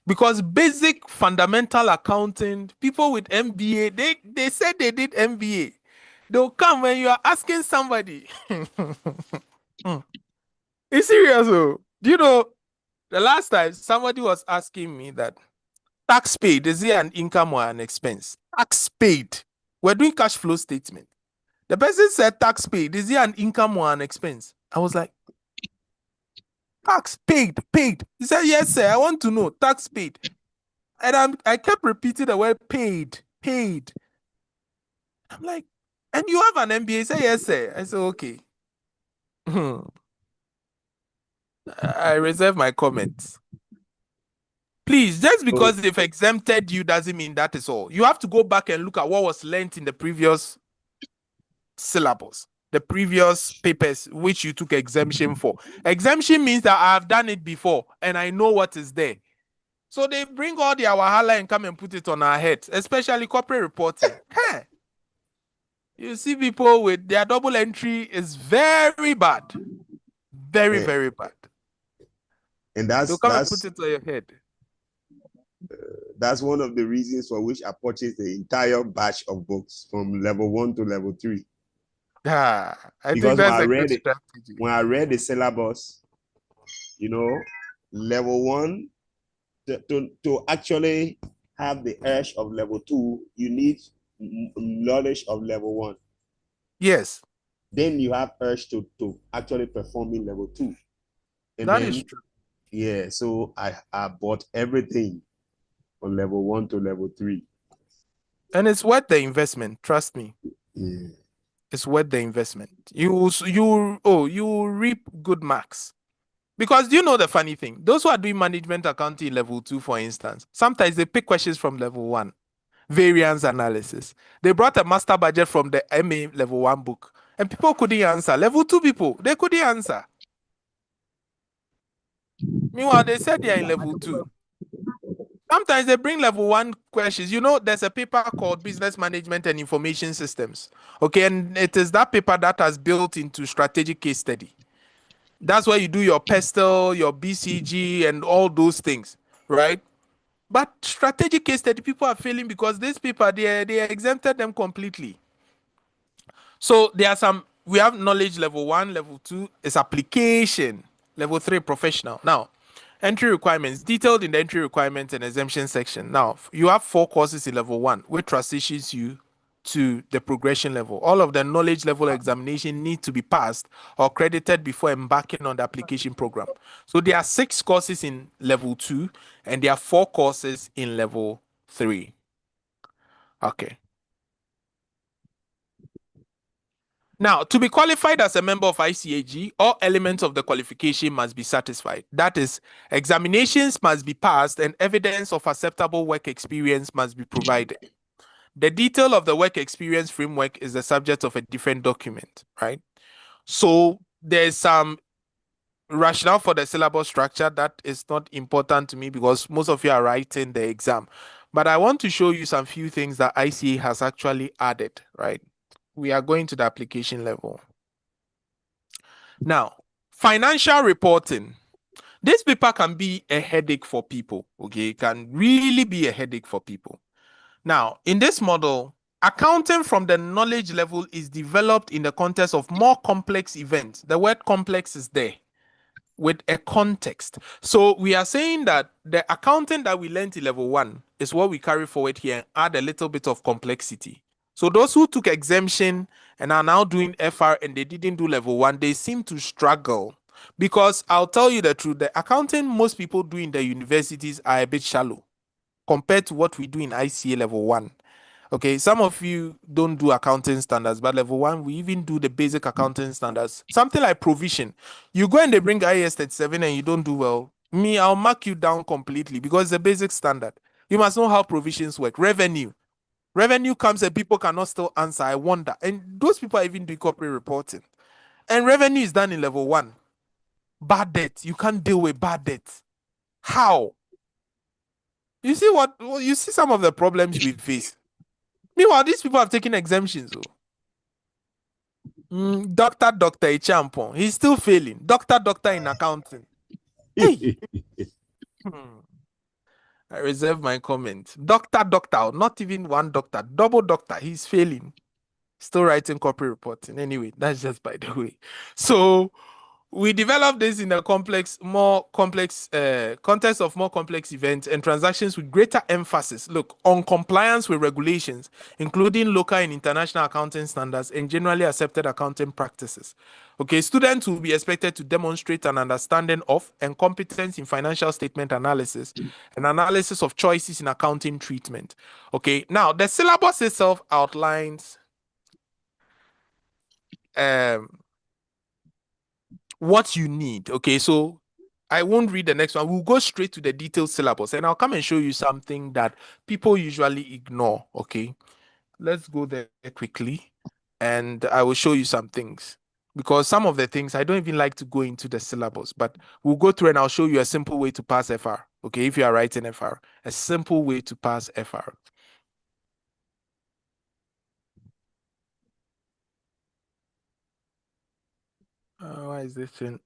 Because basic fundamental accounting, people with MBA, they said they did MBA. They'll come when you are asking somebody. It's serious. Do you know, the last time somebody was asking me that tax paid, is it an income or an expense? Tax paid. We're doing cash flow statement. The person said tax paid, is it an income or an expense? I was like, tax paid. He said, yes, sir. I want to know. Tax paid. And I kept repeating the word paid. I'm like, and you have an MBA? He said, yes, sir. I said, okay. I reserve my comments. Please, just because they've exempted you doesn't mean that is all. You have to go back and look at what was learned in the previous syllabus, the previous papers which you took exemption for. Exemption means that I have done it before and I know what is there. So they bring all the wahala and come and put it on our heads, especially corporate reporting. You see people with their double entry is very bad. Very bad. And they'll come and put it on your head. That's one of the reasons for which I purchased the entire batch of books from level 1 to level 3. I think that's a good strategy. When I read the syllabus, level 1 to actually have the urge of level 2, you need knowledge of level 1. Yes. Then you have urge to actually perform in level 2. And that then, is true. Yeah, so I bought everything from level 1 to level 3. And it's worth the investment, trust me. Yeah. It's worth the investment. You reap good marks. Because do you know the funny thing? Those who are doing management accounting level 2, for instance, sometimes they pick questions from level 1, variance analysis. They brought a master budget from the MA level 1 book, and people couldn't answer. Level 2 people, they couldn't answer. Meanwhile, they said they are in level 2. Sometimes they bring level 1 questions. You know, there's a paper called Business Management and Information Systems. Okay, and it is that paper that has built into strategic case study. That's where you do your PESTEL, your BCG, and all those things, right? But strategic case study, people are failing because this paper, they exempted them completely. So there are some, we have knowledge level 1, level 2 is application, level 3 professional. Now, entry requirements, detailed in the entry requirements and exemption section. Now, you have 4 courses in level 1, which transitions you to the progression level. All of the knowledge level examination need to be passed or credited before embarking on the application program. So there are 6 courses in level 2 and there are 4 courses in level 3. Okay. Now, to be qualified as a member of ICAG, all elements of the qualification must be satisfied. That is, examinations must be passed and evidence of acceptable work experience must be provided. The detail of the work experience framework is the subject of a different document, right? So there's some rationale for the syllabus structure that is not important to me because most of you are writing the exam. But I want to show you some few things that ICA has actually added, right? We are going to the application level. Now, financial reporting. This paper can be a headache for people, okay? It can really be a headache for people. Now, in this model, accounting from the knowledge level is developed in the context of more complex events. The word complex is there with a context. So we are saying that the accounting that we learned in level 1 is what we carry forward here and add a little bit of complexity. So those who took exemption and are now doing FR and they didn't do level 1, they seem to struggle. Because I'll tell you the truth, the accounting most people do in the universities are a bit shallow compared to what we do in ICA level 1. Okay, some of you don't do accounting standards, but level 1, we even do the basic accounting standards. Something like provision. You go and they bring IAS 37 and you don't do well. Me, I'll mark you down completely because it's a basic standard. You must know how provisions work. Revenue. Revenue comes and people cannot still answer. I wonder. And those people are even doing corporate reporting. And revenue is done in level 1. Bad debt. You can't deal with bad debt. How? You see what? You see some of the problems we face. Meanwhile, these people have taken exemptions. Doctor Ichampon, he's still failing. Doctor in accounting. Hey. I reserve my comment. Doctor, not even one doctor, double doctor, he's failing. Still writing corporate reporting. Anyway, that's just by the way. So we developed this in a more complex context of more complex events and transactions with greater emphasis, on compliance with regulations, including local and international accounting standards and generally accepted accounting practices. Okay, students will be expected to demonstrate an understanding of and competence in financial statement analysis and analysis of choices in accounting treatment. Okay, now the syllabus itself outlines what you need. Okay, so I won't read the next one. We'll go straight to the detailed syllabus and I'll come and show you something that people usually ignore. Okay, let's go there quickly and I will show you some things because some of the things I don't even like to go into the syllabus, but we'll go through and I'll show you a simple way to pass FR. Okay, if you are writing FR, a simple way to pass FR. Why is this thing?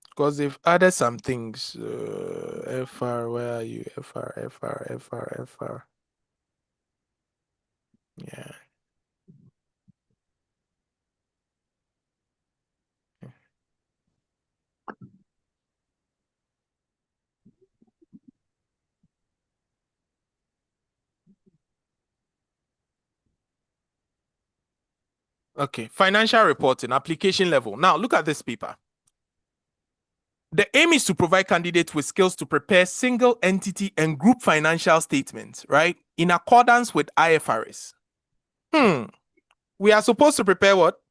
Because they've added some things. FR, where are you? FR. Yeah. Okay, financial reporting, application level. Now, look at this paper. The aim is to provide candidates with skills to prepare single entity and group financial statements, right? In accordance with IFRS. We are supposed to prepare what?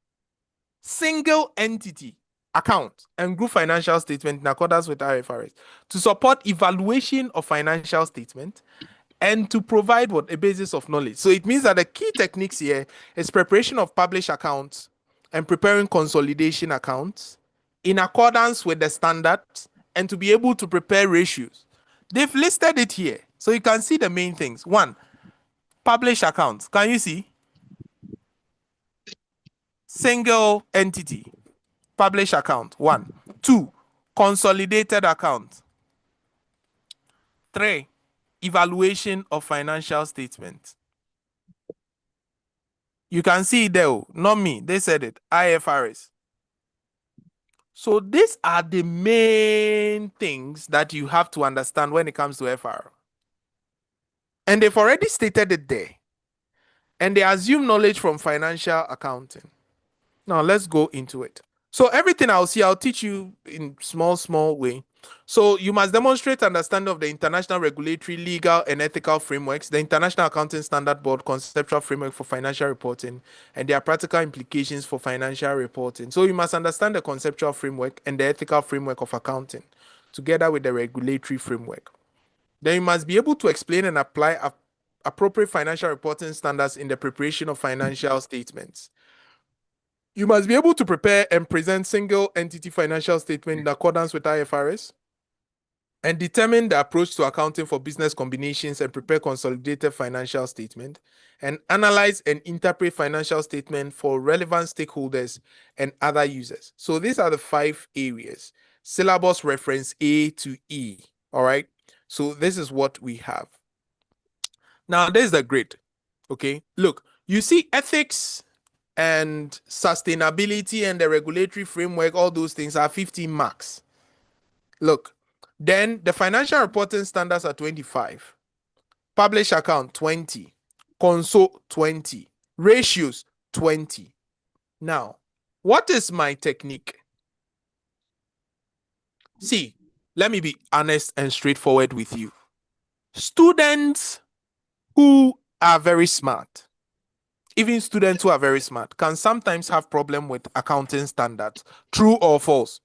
Single entity account and group financial statement in accordance with IFRS to support evaluation of financial statement and to provide what? A basis of knowledge. So it means that the key techniques here is preparation of published accounts and preparing consolidation accounts in accordance with the standards and to be able to prepare ratios. They've listed it here. So you can see the main things. One, published accounts. Can you see? Single entity. Published account. 1. 2. Consolidated account. 3. Evaluation of financial statement. You can see it there, not me. They said it. IFRS. So these are the main things that you have to understand when it comes to FR. And they've already stated it there. And they assume knowledge from financial accounting. Now let's go into it. So everything I'll teach you in small way. So you must demonstrate understanding of the international regulatory, legal, and ethical frameworks, the International Accounting Standard Board conceptual framework for financial reporting, and their practical implications for financial reporting. So you must understand the conceptual framework and the ethical framework of accounting, together with the regulatory framework. Then you must be able to explain and apply appropriate financial reporting standards in the preparation of financial statements. You must be able to prepare and present single entity financial statement in accordance with IFRS and determine the approach to accounting for business combinations and prepare consolidated financial statement and analyze and interpret financial statement for relevant stakeholders and other users. So these are the 5 areas. Syllabus reference A to E. All right. So this is what we have. Now there's the grid. Okay. Look, you see ethics and sustainability and the regulatory framework, all those things are 15 marks. Look, then the financial reporting standards are 25. Publish account 20. Console 20. Ratios 20. Now, what is my technique? See, let me be honest and straightforward with you. Students who are very smart, even students who are very smart, can sometimes have problem with accounting standards. True or false?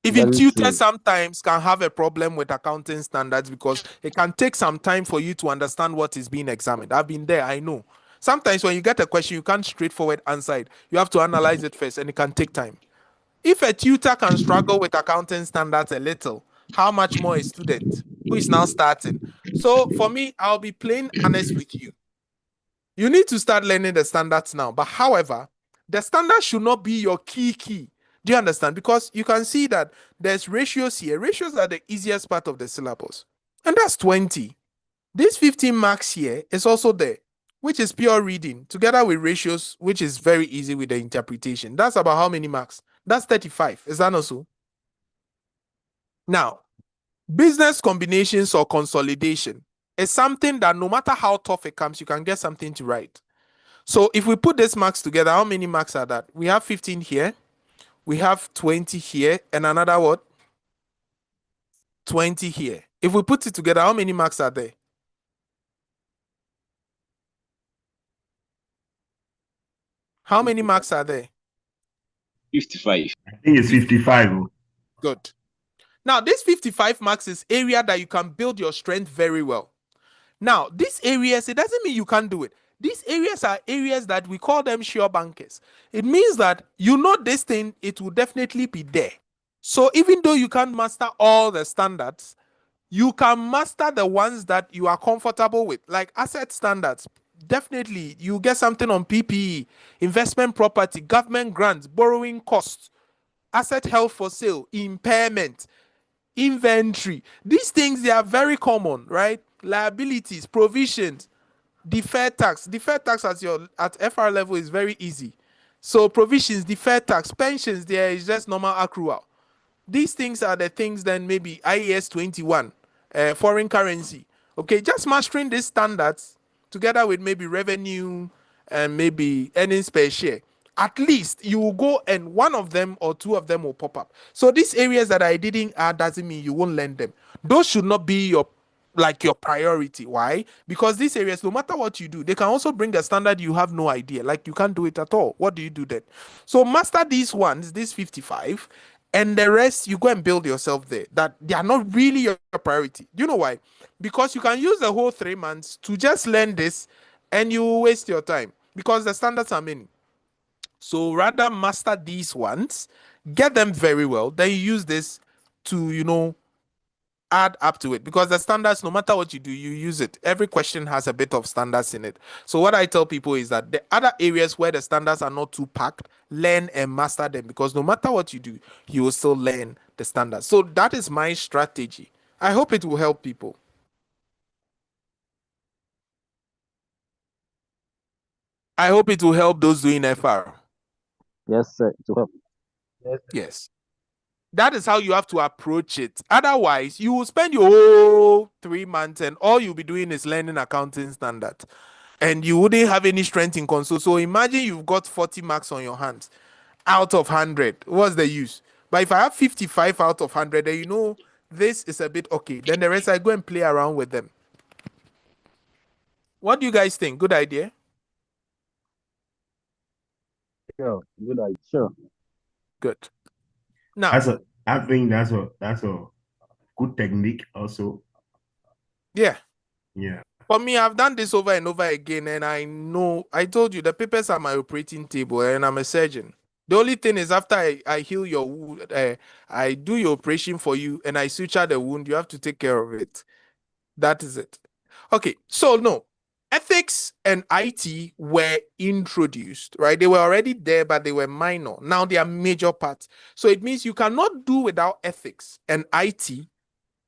Even tutors sometimes can have a problem with accounting standards because it can take some time for you to understand what is being examined. I've been there, I know. Sometimes when you get a question, you can't straightforward answer it. You have to analyze it first, and it can take time. If a tutor can struggle with accounting standards a little, how much more a student who is now starting? So for me, I'll be plain honest with you. You need to start learning the standards now. But however, the standard should not be your key. Do you understand? Because you can see that there's ratios here. Ratios are the easiest part of the syllabus. And that's 20. This 15 marks here is also there, which is pure reading, together with ratios, which is very easy with the interpretation. That's about how many marks? That's 35. Is that not so? Now, business combinations or consolidation is something that no matter how tough it comes, you can get something to write. So if we put these marks together, how many marks are that? We have 15 here. We have 20 here. And another what? 20 here. If we put it together, how many marks are there? How many marks are there? 55. I think it's 55. Good. Now, this 55 marks is area that you can build your strength very well. Now, these areas, it doesn't mean you can't do it. These areas are areas that we call them sure bankers. It means that you know this thing, it will definitely be there. So even though you can't master all the standards, you can master the ones that you are comfortable with, like asset standards. Definitely, you get something on PPE, investment property, government grants, borrowing costs, asset held for sale, impairment, inventory. These things, they are very common, right? Liabilities, provisions, deferred tax. Deferred tax at FR level is very easy. So provisions, deferred tax, pensions, there is just normal accrual. These things are the things then maybe IAS 21, foreign currency. Okay, just mastering these standards together with maybe revenue and maybe earnings per share, at least you will go and one of them or two of them will pop up. So these areas that I didn't add doesn't mean you won't learn them. Those should not be your priority. Why? Because these areas, no matter what you do, they can also bring a standard you have no idea. Like you can't do it at all. What do you do then? So master these ones, these 55, and the rest you go and build yourself there. That they are not really your priority. Do you know why? Because you can use the whole 3 months to just learn this and you waste your time because the standards are many. So rather master these ones, get them very well, then you use this to add up to it, because the standards, no matter what you do, you use it. Every question has a bit of standards in it. So what I tell people is that the other areas where the standards are not too packed, learn and master them, because no matter what you do, you will still learn the standards. So that is my strategy. I hope it will help people. I hope it will help those doing FR. Yes, sir. To help. Yes. That is how you have to approach it. Otherwise, you will spend your whole 3 months and all you'll be doing is learning accounting standard. And you wouldn't have any strength in console. So imagine you've got 40 marks on your hands out of 100. What's the use? But if I have 55 out of 100, then this is a bit okay. Then the rest, I go and play around with them. What do you guys think? Good idea? Sure. Good idea. Sure. Good. Now, I think that's a good technique also. Yeah. Yeah. For me, I've done this over and over again, and I know, I told you, the papers are my operating table, and I'm a surgeon. The only thing is, after I heal your wound, I do your operation for you, and I suture the wound, you have to take care of it. That is it. Okay, so no, ethics and IT were introduced, right? They were already there, but they were minor. Now they are major parts. So it means you cannot do without ethics and IT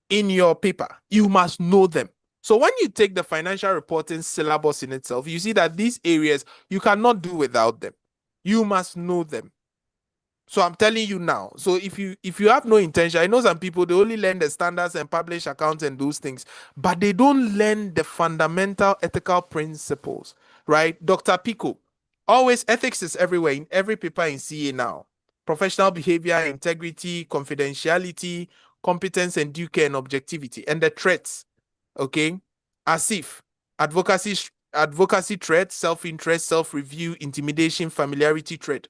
in your paper. You must know them. So when you take the financial reporting syllabus in itself, you see that these areas you cannot do without them. You must know them. So I'm telling you now. So if you have no intention, I know some people, they only learn the standards and publish accounts and those things, but they don't learn the fundamental ethical principles, right? Dr. Pico, always ethics is everywhere in every paper in CA now. Professional behavior, integrity, confidentiality, competence and due care and objectivity, and the threats. Okay, as if advocacy threat, self-interest, self-review, intimidation, familiarity threat.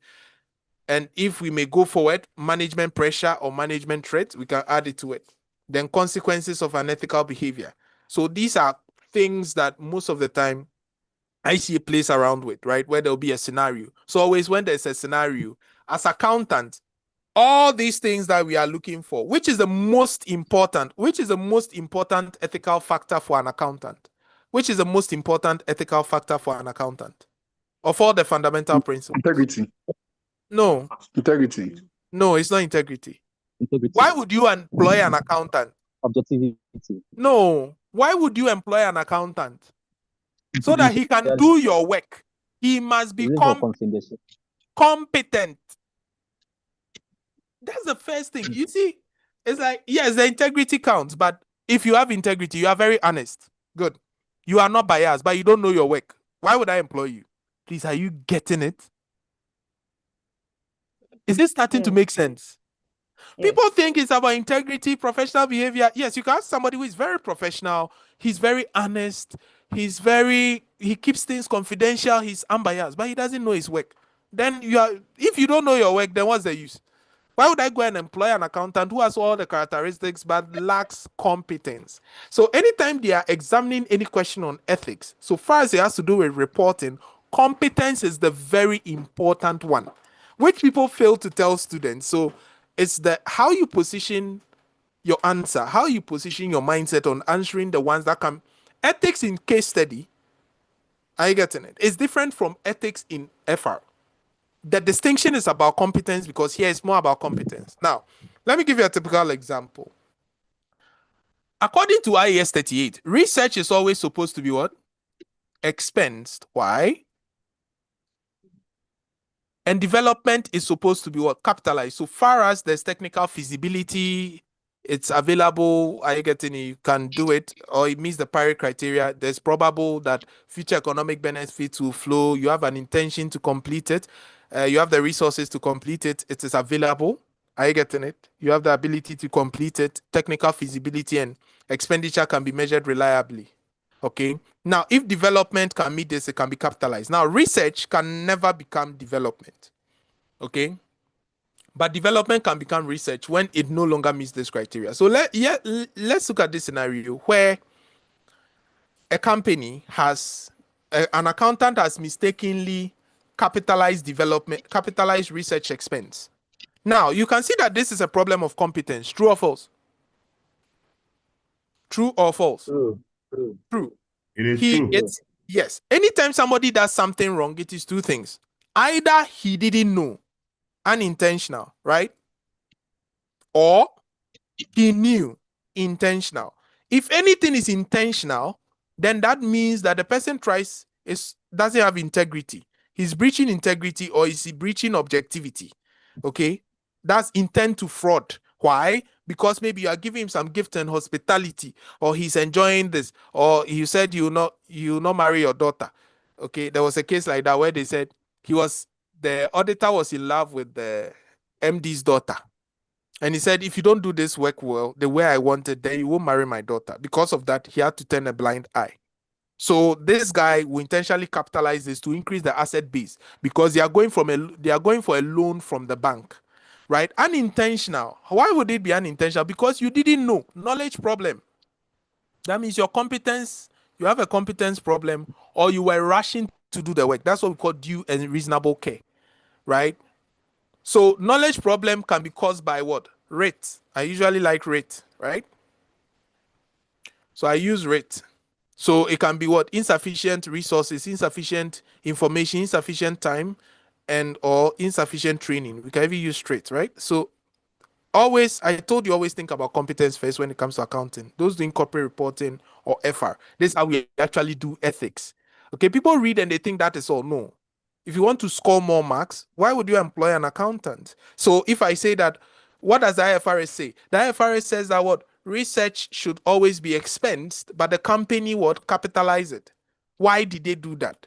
And if we may go forward, management pressure or management threat, we can add it to it. Then consequences of unethical behavior. So these are things that most of the time ICA plays around with, right? Where there'll be a scenario. So always when there's a scenario, as accountant, all these things that we are looking for, which is the most important ethical factor for an accountant? Which is the most important ethical factor for an accountant? Of all the fundamental principles? Integrity. No. Integrity. No, it's not integrity. Integrity. Why would you employ an accountant? Objectivity. No. Why would you employ an accountant? So that he can do your work. He must be competent. That's the first thing. You see, it's like, yes, the integrity counts, but if you have integrity, you are very honest. Good. You are not biased, but you don't know your work. Why would I employ you? Please, are you getting it? Is this starting to make sense? People think it's about integrity, professional behavior. Yes, you can ask somebody who is very professional. He's very honest. He keeps things confidential. He's unbiased, but he doesn't know his work. Then if you don't know your work, then what's the use? Why would I go and employ an accountant who has all the characteristics but lacks competence? So anytime they are examining any question on ethics, so far as it has to do with reporting, competence is the very important one, which people fail to tell students. So it's how you position your answer, how you position your mindset on answering the ones that come. Ethics in case study, are you getting it? It's different from ethics in FR. The distinction is about competence, because here it's more about competence. Now, let me give you a typical example. According to IAS 38, research is always supposed to be what? Expensed. Why? And development is supposed to be what? Capitalized. So far as there's technical feasibility, it's available, are you getting it? You can do it, or it meets the Paris criteria. There's probable that future economic benefits will flow. You have an intention to complete it. You have the resources to complete it. It is available. Are you getting it? You have the ability to complete it. Technical feasibility and expenditure can be measured reliably. Okay. Now, if development can meet this, it can be capitalized. Now, research can never become development. Okay. But development can become research when it no longer meets this criteria. So let's look at this scenario where a company has an accountant has mistakenly capitalized research expense. Now you can see that this is a problem of competence. True or false? True or false? True. It is true. Yes. Anytime somebody does something wrong, it is two things. Either he didn't know, unintentional, right? Or he knew, intentional. If anything is intentional, then that means that the person doesn't have integrity. He's breaching integrity, or is he breaching objectivity? Okay, that's intent to fraud. Why? Because maybe you are giving him some gift and hospitality, or he's enjoying this, or you said you not marry your daughter. Okay, there was a case like that where they said the auditor was in love with the MD's daughter. And he said, if you don't do this work well, the way I wanted, then you won't marry my daughter. Because of that, he had to turn a blind eye. So this guy will intentionally capitalize this to increase the asset base because they are going for a loan from the bank, right? Unintentional. Why would it be unintentional? Because you didn't know. Knowledge problem. That means you have a competence problem, or you were rushing to do the work. That's what we call due and reasonable care, right? So knowledge problem can be caused by what? Rate. I usually like rate, right? So I use rate. So it can be what? Insufficient resources, insufficient information, insufficient time, and or insufficient training. We can even use straight, right? So I told you always think about competence first when it comes to accounting. Those doing corporate reporting or FR. This is how we actually do ethics. Okay, people read and they think that is all. No. If you want to score more marks, why would you employ an accountant? So if I say that, what does the IFRS say? The IFRS says that what? Research should always be expensed, but the company would capitalize it. Why did they do that?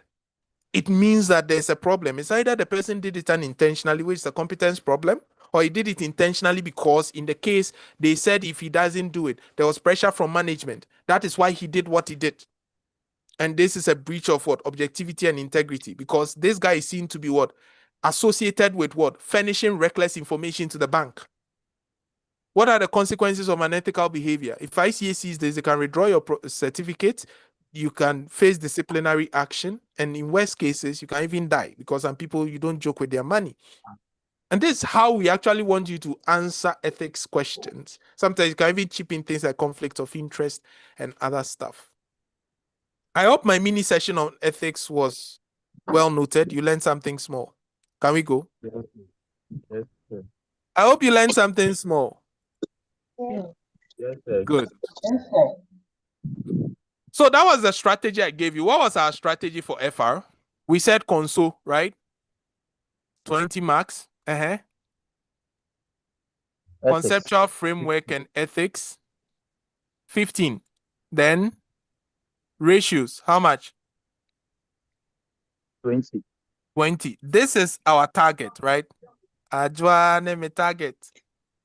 It means that there's a problem. It's either the person did it unintentionally, which is a competence problem, or he did it intentionally because in the case they said if he doesn't do it, there was pressure from management. That is why he did what he did. And this is a breach of what? Objectivity and integrity, because this guy is seen to be what? Associated with what? Furnishing reckless information to the bank. What are the consequences of unethical behavior? If ICA sees this, they can withdraw your certificate, you can face disciplinary action, and in worst cases, you can even die, because some people, you don't joke with their money. And this is how we actually want you to answer ethics questions. Sometimes you can even chip in things like conflict of interest and other stuff. I hope my mini session on ethics was well noted. You learned something small. Can we go? Yes, sir. I hope you learned something small. Yes, sir. Good. So that was the strategy I gave you. What was our strategy for FR? We said console, right? 20 marks. Ethics. Conceptual framework and ethics. 15. Then ratios. How much? 20. 20. This is our target, right? Ajwa me target.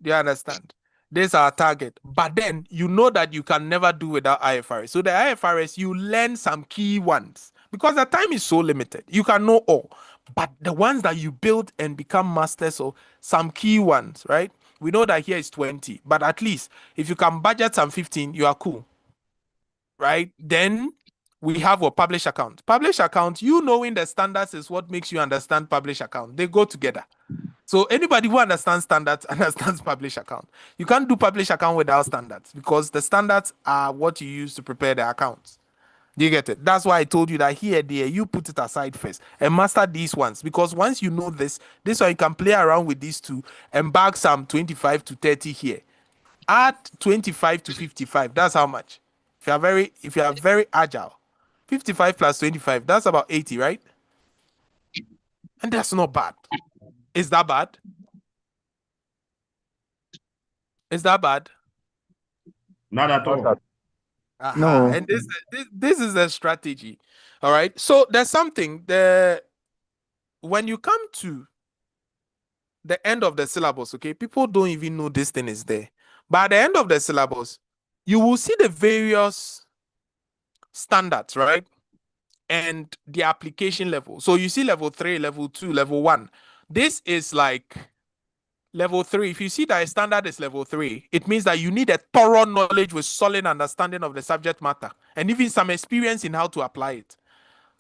Do you understand? This is our target. But then you know that you can never do without IFRS. So the IFRS, you learn some key ones because the time is so limited. You can know all. But the ones that you build and become masters of, some key ones, right? We know that here is 20. But at least if you can budget some 15, you are cool. Right? Then we have a publish account. Publish account, you knowing the standards is what makes you understand publish account. They go together. So anybody who understands standards understands publish account. You can't do publish account without standards because the standards are what you use to prepare the accounts. Do you get it? That's why I told you that here, there, you put it aside first and master these ones, because once you know this one you can play around with these two and bag some 25 to 30 here. Add 25 to 55. That's how much. If you are very agile, 55 plus 25, that's about 80, right? And that's not bad. Is that bad? Is that bad? Not at all. No. And this is a strategy. All right. So there's something there when you come to the end of the syllabus, okay, people don't even know this thing is there. But at the end of the syllabus, you will see the various standards, right? And the application level. So you see level 3, level 2, level 1. This is like level 3. If you see that a standard is level 3, it means that you need a thorough knowledge with solid understanding of the subject matter and even some experience in how to apply it.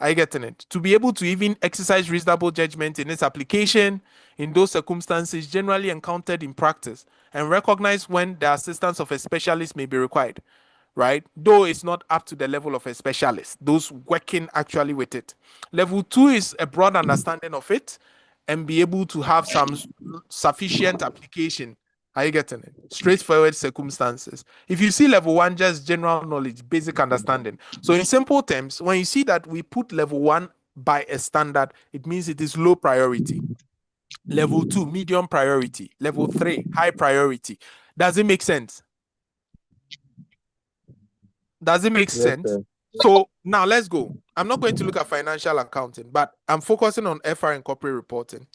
Are you getting it? To be able to even exercise reasonable judgment in its application in those circumstances generally encountered in practice and recognize when the assistance of a specialist may be required, right? Though it's not up to the level of a specialist, those working actually with it. Level 2 is a broad understanding of it and be able to have some sufficient application. Are you getting it? Straightforward circumstances. If you see level 1, just general knowledge, basic understanding. So in simple terms, when you see that we put level 1 by a standard, it means it is low priority. Level 2, medium priority. Level 3, high priority. Does it make sense? Does it make sense? Sir. So now let's go. I'm not going to look at financial accounting, but I'm focusing on FR and corporate reporting.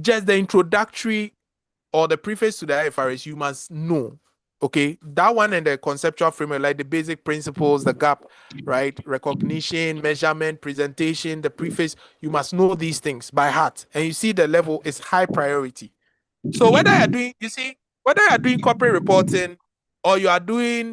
Just the introductory or the preface to the IFRS, you must know. Okay, that one and the conceptual framework, like the basic principles, the gap, right? Recognition, measurement, presentation, the preface, you must know these things by heart. And you see the level is high priority. So whether you're doing, you see, whether you're doing corporate reporting or you are doing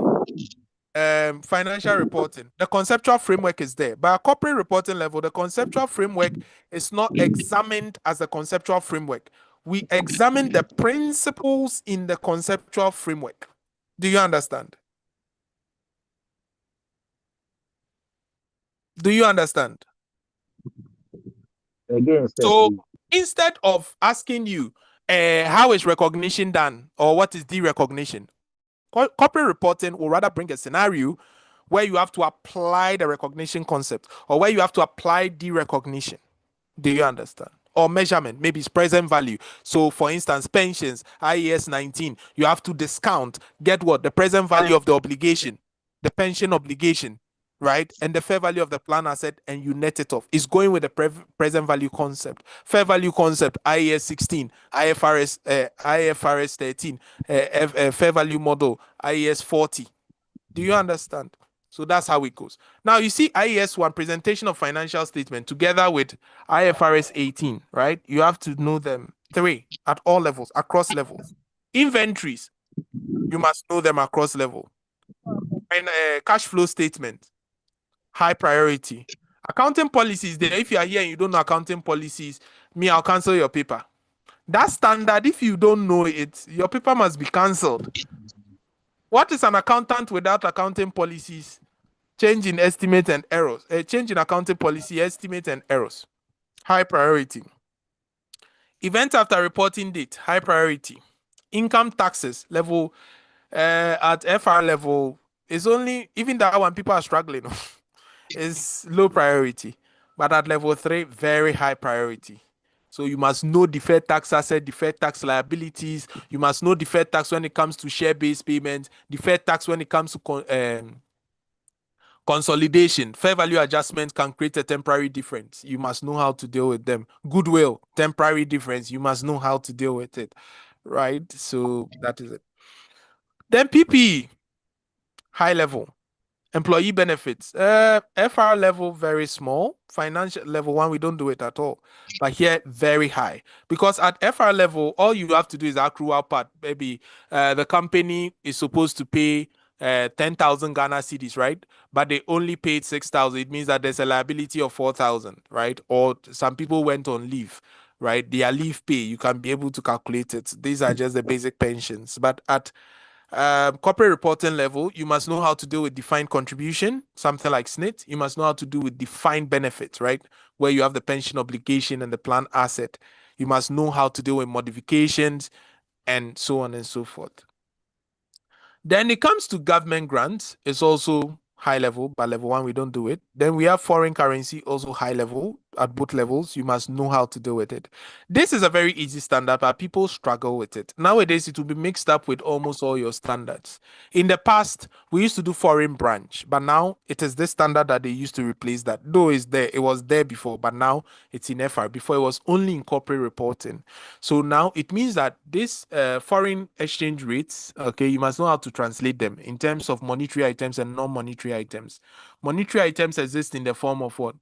financial reporting, the conceptual framework is there. But at corporate reporting level, the conceptual framework is not examined as a conceptual framework. We examine the principles in the conceptual framework. Do you understand? Do you understand? Again, sir, So please. instead of asking you, how is recognition done or what is derecognition, corporate reporting will rather bring a scenario where you have to apply the recognition concept or where you have to apply derecognition. Do you understand? Or measurement, maybe it's present value. So, for instance, pensions, IAS 19, you have to discount, get what? The present value of the obligation, the pension obligation, right? And the fair value of the plan asset, and you net it off. It's going with the present value concept. Fair value concept, IAS 16, IFRS 13, fair value model, IAS 40. Do you understand? So that's how it goes. Now you see IAS 1, presentation of financial statement, together with IFRS 18, right? You have to know them 3 at all levels, across levels. Inventories, you must know them across level. And cash flow statement, high priority. Accounting policies, there. If you are here and you don't know accounting policies, I'll cancel your paper. That standard, if you don't know it, your paper must be cancelled. What is an accountant without accounting policies? Change in estimate and errors. Change in accounting policy, estimate and errors. High priority. Event after reporting date, high priority. Income taxes level at FR level is only, even that one people are struggling, is low priority. But at level 3, very high priority. So you must know deferred tax asset, deferred tax liabilities. You must know deferred tax when it comes to share-based payments, deferred tax when it comes to consolidation. Fair value adjustment can create a temporary difference. You must know how to deal with them. Goodwill, temporary difference. You must know how to deal with it. Right? So that is it. Then PPE, high level. Employee benefits. FR level, very small. Financial level 1, we don't do it at all. But here, very high. Because at FR level, all you have to do is accrual part. Maybe the company is supposed to pay 10,000 Ghana cedis, right? But they only paid 6,000. It means that there's a liability of 4,000, right? Or some people went on leave, right? Their leave pay, you can be able to calculate it. These are just the basic pensions. But at corporate reporting level, you must know how to deal with defined contribution, something like SNIT. You must know how to do with defined benefits, right? Where you have the pension obligation and the plan asset. You must know how to deal with modifications and so on and so forth. Then it comes to government grants, it's also high level, but level 1, we don't do it. Then we have foreign currency, also high level, at both levels. You must know how to deal with it. This is a very easy standard, but people struggle with it. Nowadays, it will be mixed up with almost all your standards. In the past, we used to do foreign branch, but now it is this standard that they used to replace that. Though it's there, it was there before, but now it's in FR. Before it was only in corporate reporting. So now it means that this foreign exchange rates, okay, you must know how to translate them in terms of monetary items and non-monetary items. Monetary items exist in the form of what?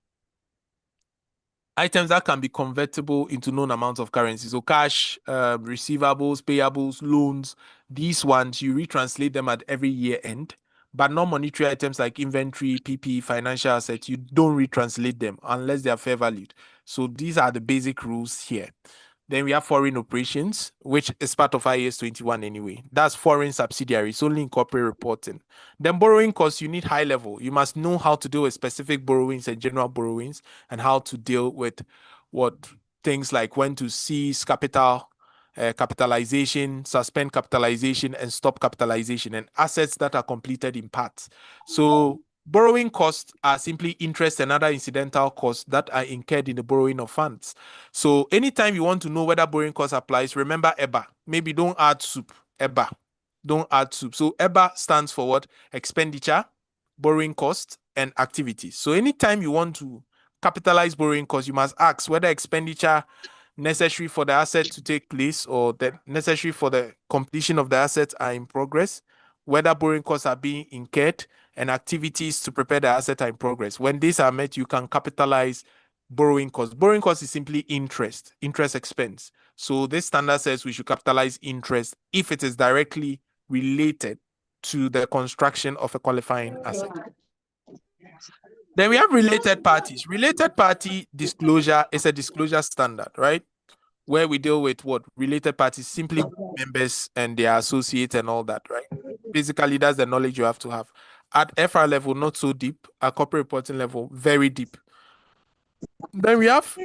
Items that can be convertible into known amounts of currency. So cash, receivables, payables, loans, these ones, you retranslate them at every year end. But non-monetary items like inventory, PP, financial assets, you don't retranslate them unless they are fair valued. So these are the basic rules here. Then we have foreign operations, which is part of IAS 21 anyway. That's foreign subsidiaries, only in corporate reporting. Then borrowing costs, you need high level. You must know how to deal with specific borrowings and general borrowings, and how to deal with what things like when to cease capital, capitalization, suspend capitalization, and stop capitalization, and assets that are completed in parts. So borrowing costs are simply interest and other incidental costs that are incurred in the borrowing of funds. So anytime you want to know whether borrowing cost applies, remember EBA. Maybe don't add soup. EBA. Don't add soup. So EBA stands for what? Expenditure, borrowing cost, and activities. So anytime you want to capitalize borrowing cost, you must ask whether expenditure necessary for the asset to take place or that necessary for the completion of the asset are in progress, whether borrowing costs are being incurred, and activities to prepare the asset are in progress. When these are met, you can capitalize borrowing costs. Borrowing costs is simply interest expense. So this standard says we should capitalize interest if it is directly related to the construction of a qualifying asset. Then we have related parties. Related party disclosure is a disclosure standard, right? Where we deal with what? Related parties, simply members and their associates and all that, right? Basically, that's the knowledge you have to have. At FR level, not so deep. At corporate reporting level, very deep. Then we have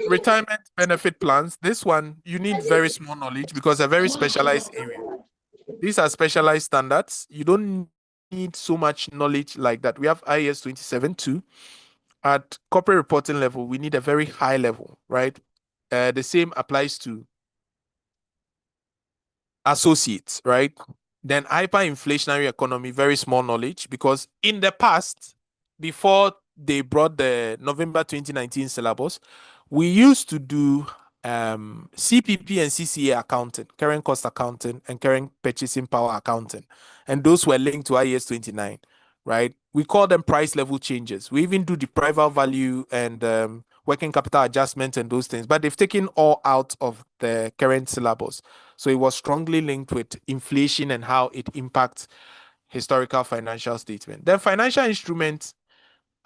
retirement benefit plans. This one, you need very small knowledge because a very specialized area. These are specialized standards. You don't need so much knowledge like that. We have IAS 27 too. At corporate reporting level, we need a very high level, right? The same applies to associates, right? Then hyperinflationary economy, very small knowledge, because in the past, before they brought the November 2019 syllabus, we used to do CPP and CCA accounting, current cost accounting, and current purchasing power accounting. And those were linked to IAS 29, right? We call them price level changes. We even do deprival value and working capital adjustment and those things, but they've taken all out of the current syllabus. So it was strongly linked with inflation and how it impacts historical financial statement. Then financial instruments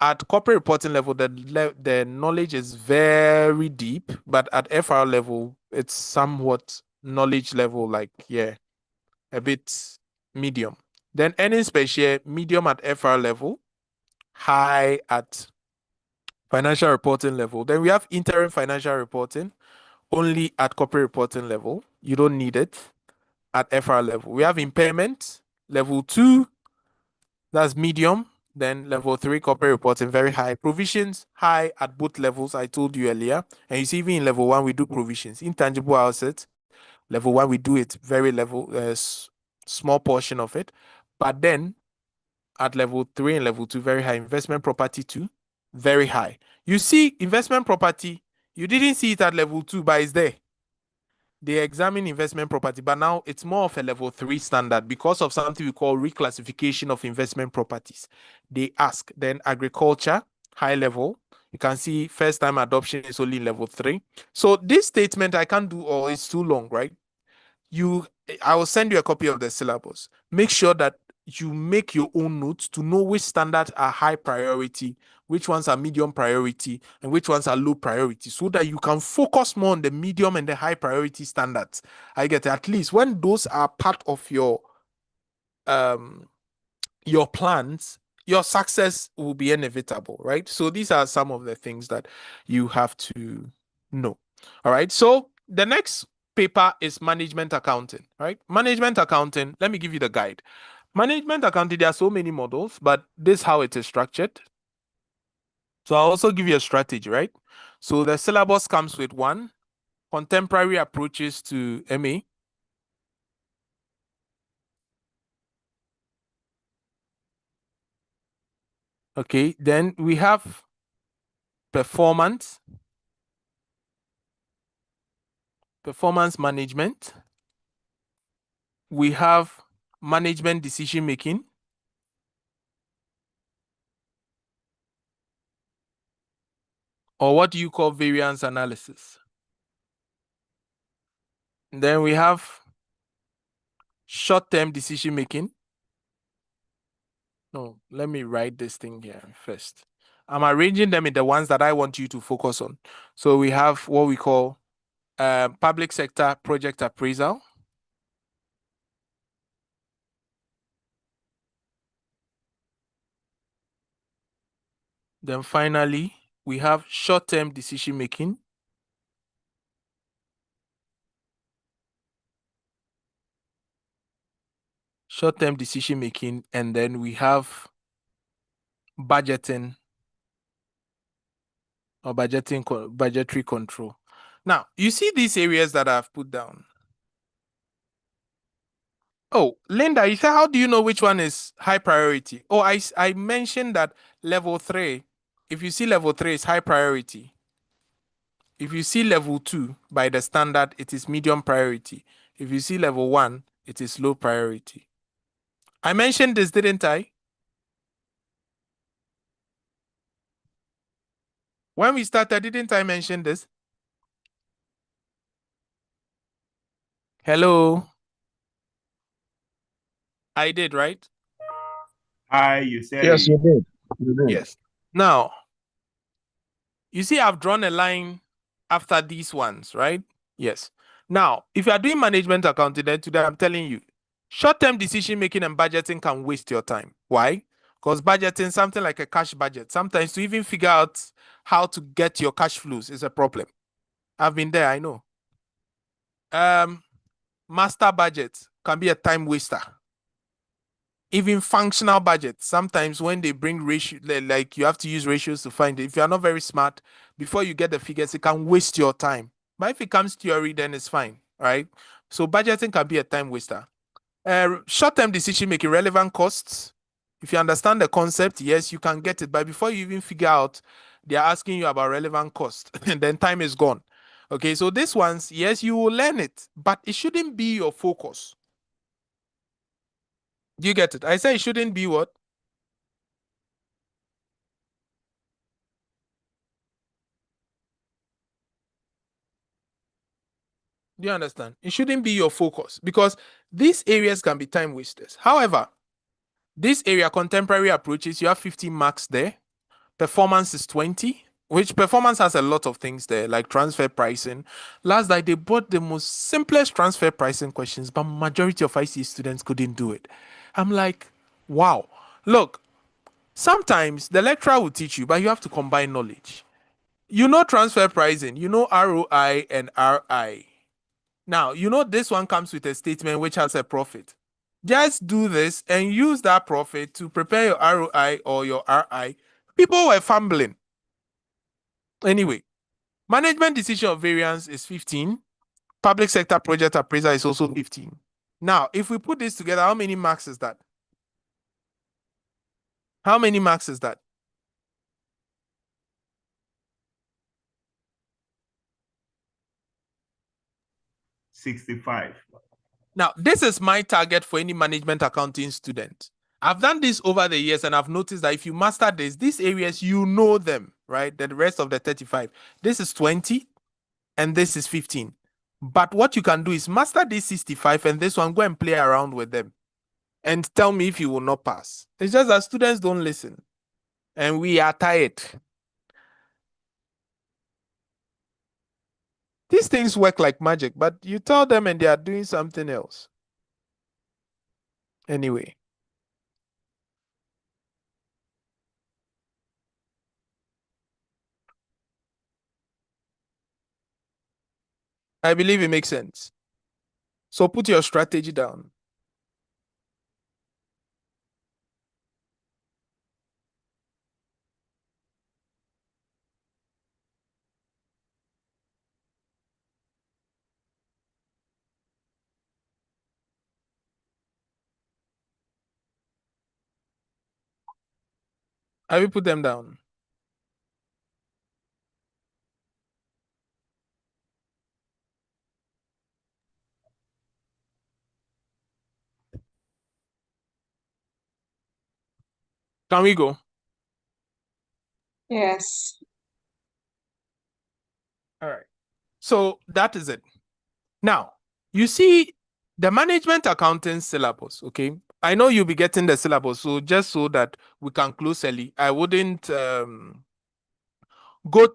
at corporate reporting level, the knowledge is very deep, but at FR level, it's somewhat knowledge level, like, yeah, a bit medium. Then earnings per share, medium at FR level, high at financial reporting level. Then we have interim financial reporting, only at corporate reporting level. You don't need it at FR level. We have impairment, level 2, that's medium. Then level 3, corporate reporting, very high. Provisions, high at both levels, I told you earlier. And you see, even in level 1, we do provisions. Intangible assets, level 1, we do it very level, small portion of it. But then at level 3 and level 2, very high. Investment property 2, very high. You see, investment property, you didn't see it at level 2, but it's there. They examine investment property, but now it's more of a level 3 standard because of something we call reclassification of investment properties. They ask. Then agriculture, high level. You can see first time adoption is only level 3. So this statement I can't do all, it's too long, right? I will send you a copy of the syllabus. Make sure that you make your own notes to know which standards are high priority, which ones are medium priority, and which ones are low priority, so that you can focus more on the medium and the high priority standards. I get it. At least when those are part of your plans, your success will be inevitable, right? So these are some of the things that you have to know. All right. So the next paper is management accounting, right? Management accounting, let me give you the guide. Management accounting, there are so many models, but this is how it is structured. So I'll also give you a strategy, right? So the syllabus comes with one, contemporary approaches to MA. Okay, then we have performance management. We have management decision making. Or what do you call variance analysis? Then we have short-term decision making. No, let me write this thing here first. I'm arranging them in the ones that I want you to focus on. So we have what we call public sector project appraisal. Then finally, we have short-term decision making. Short-term decision making, and then we have budgeting or budgetary control. Now, you see these areas that I've put down. Oh, Linda, you said, how do you know which one is high priority? Oh, I mentioned that level 3, if you see level 3 is high priority. If you see level 2, by the standard, it is medium priority. If you see level 1, it is low priority. I mentioned this, didn't I? When we started, didn't I mention this? Hello? I did, right? You said Yes, it. you did. You did. Yes. Now, you see, I've drawn a line after these ones, right? Yes. Now, if you are doing management accounting, then today I'm telling you, short-term decision making and budgeting can waste your time. Why? Because budgeting, something like a cash budget, sometimes to even figure out how to get your cash flows is a problem. I've been there, I know. Master budget can be a time waster. Even functional budget, sometimes when they bring ratio, like you have to use ratios to find it. If you're not very smart, before you get the figures, it can waste your time. But if it comes theory, then it's fine, right? So budgeting can be a time waster. Short-term decision making, relevant costs. If you understand the concept, yes, you can get it. But before you even figure out, they are asking you about relevant cost, and then time is gone. Okay, so these ones, yes, you will learn it, but it shouldn't be your focus. Do you get it? I say it shouldn't be what? Do you understand? It shouldn't be your focus because these areas can be time wasters. However, this area, contemporary approaches, you have 15 marks there. Performance is 20, which performance has a lot of things there, like transfer pricing. Last night, they bought the most simplest transfer pricing questions, but majority of IC students couldn't do it. I'm like, wow. Look, sometimes the lecturer will teach you, but you have to combine knowledge. You know transfer pricing, you know ROI and RI. Now, you know this one comes with a statement which has a profit. Just do this and use that profit to prepare your ROI or your RI. People were fumbling. Anyway, management decision of variance is 15. Public sector project appraiser is also 15. Now, if we put this together, how many marks is that? How many marks is that? $65. Now, this is my target for any management accounting student. I've done this over the years and I've noticed that if you master this, these areas, you know them, right? The rest of the 35. This is 20 and this is 15. But what you can do is master this 65 and this one, go and play around with them and tell me if you will not pass. It's just that students don't listen and we are tired. These things work like magic, but you tell them and they are doing something else. Anyway. I believe it makes sense. So put your strategy down. Have you put them down? Can we go? Yes. All right. So that is it. Now, you see the management accounting syllabus, okay? I know you'll be getting the syllabus, so just so that we can close early, I wouldn't go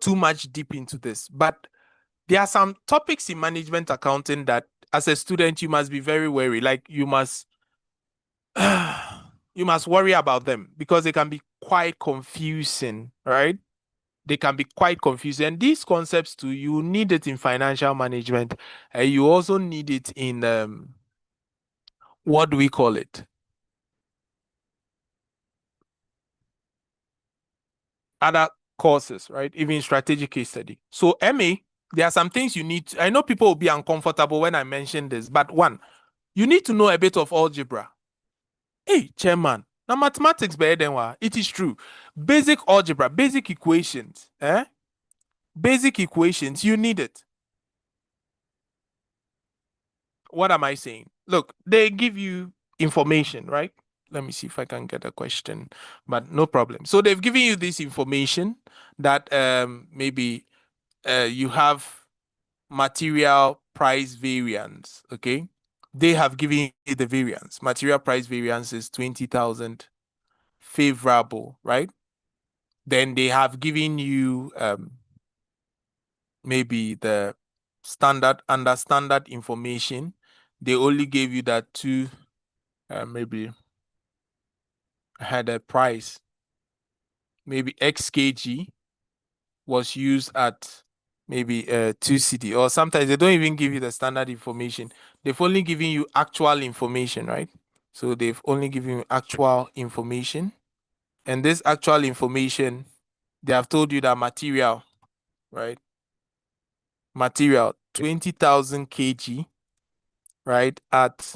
too much deep into this. But there are some topics in management accounting that, as a student, you must be very wary. Like you must worry about them because they can be quite confusing, right? They can be quite confusing. And these concepts too, you need it in financial management, and you also need it in what do we call it? Other courses, right? Even strategic case study. So MA, there are some things you need. I know people will be uncomfortable when I mention this, but one, you need to know a bit of algebra. Hey, chairman, now mathematics better than what? It is true. Basic algebra, basic equations, basic equations, you need it. What am I saying? Look, they give you information, right? Let me see if I can get a question, but no problem. So they've given you this information that maybe you have material price variance, okay? They have given you the variance. Material price variance is 20,000 favorable, right? Then they have given you maybe the standard under standard information. They only gave you that to maybe had a price. Maybe X kg was used at maybe 2 CD, or sometimes they don't even give you the standard information. They've only given you actual information, right? So they've only given you actual information. And this actual information, they have told you that material, right? Material 20,000 kg, right? At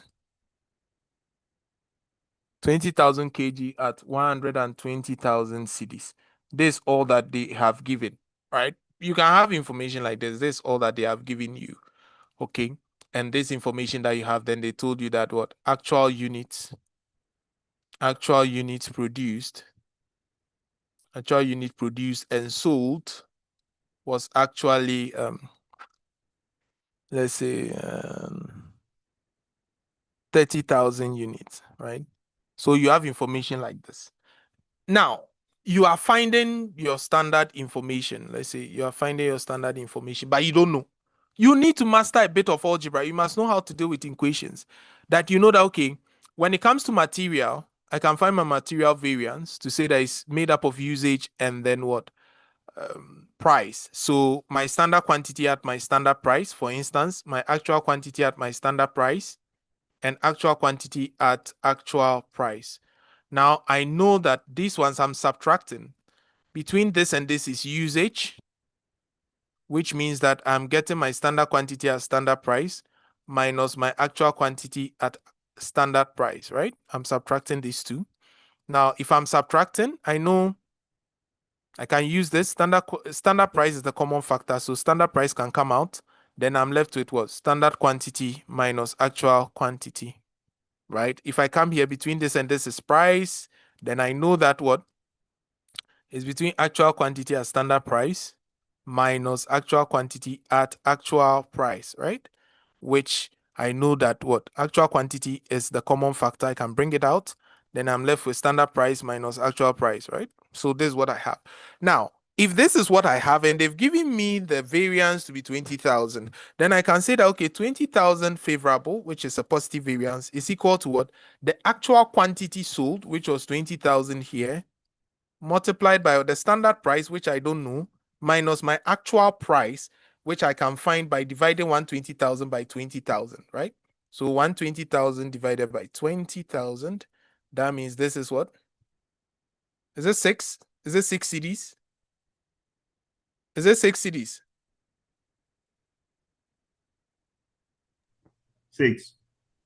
20,000 kg at 120,000 cedis. This is all that they have given, right? You can have information like this. This is all that they have given you, okay? And this information that you have, then they told you that what actual units produced and sold was actually let's say 30,000 units, right? So you have information like this. Now, you are finding your standard information. Let's say you are finding your standard information, but you don't know. You need to master a bit of algebra. You must know how to deal with equations. That you know that, okay, when it comes to material, I can find my material variance to say that it's made up of usage and then what? Price. So my standard quantity at my standard price, for instance, my actual quantity at my standard price, and actual quantity at actual price. Now I know that these ones I'm subtracting. Between this and this is usage, which means that I'm getting my standard quantity at standard price minus my actual quantity at standard price, right? I'm subtracting these two. Now, if I'm subtracting, I know I can use this. Standard price is the common factor, so standard price can come out. Then I'm left with what? Standard quantity minus actual quantity, right? If I come here between this and this is price, then I know that what is between actual quantity at standard price minus actual quantity at actual price, right? Which I know that what actual quantity is the common factor. I can bring it out. Then I'm left with standard price minus actual price, right? So this is what I have. Now, if this is what I have and they've given me the variance to be 20,000, then I can say that, okay, 20,000 favorable, which is a positive variance, is equal to what? The actual quantity sold, which was 20,000 here, multiplied by the standard price, which I don't know, minus my actual price, which I can find by dividing 120,000 by 20,000, right? So 120,000 divided by 20,000, that means this is what? Is it 6? Is it 6 CDs? Is it 6 CDs? 6.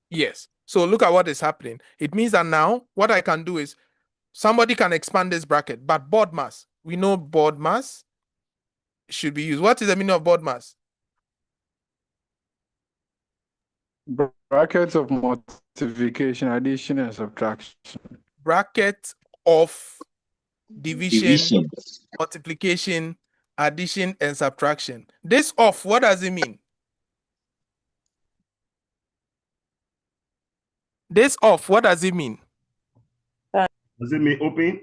Yes. So look at what is happening. It means that now what I can do is Somebody can expand this bracket, but board mass, we know board mass should be used. What is the meaning of board mass? Brackets of multiplication, addition, and subtraction. Bracket of division, Division. multiplication, addition, and subtraction. This of, what does it mean? This of, what does it mean? Does it mean open?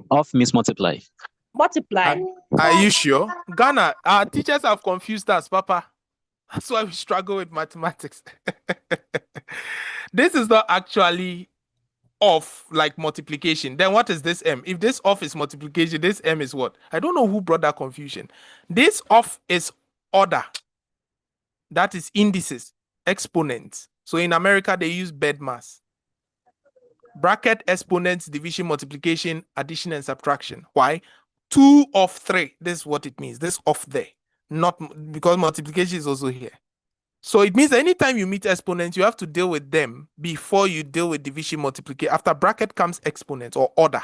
Off means multiply. Multiply. Are you sure? Ghana, our teachers have confused us, Papa. That's why we struggle with mathematics. This is not actually off like multiplication. Then what is this M? If this off is multiplication, this M is what? I don't know who brought that confusion. This off is order. That is indices, exponents. So in America, they use bed mass. Bracket, exponents, division, multiplication, addition, and subtraction. Why? 2 of 3. This is what it means. This off there. Not because multiplication is also here. So it means anytime you meet exponents, you have to deal with them before you deal with division, multiplication. After bracket comes exponents or order.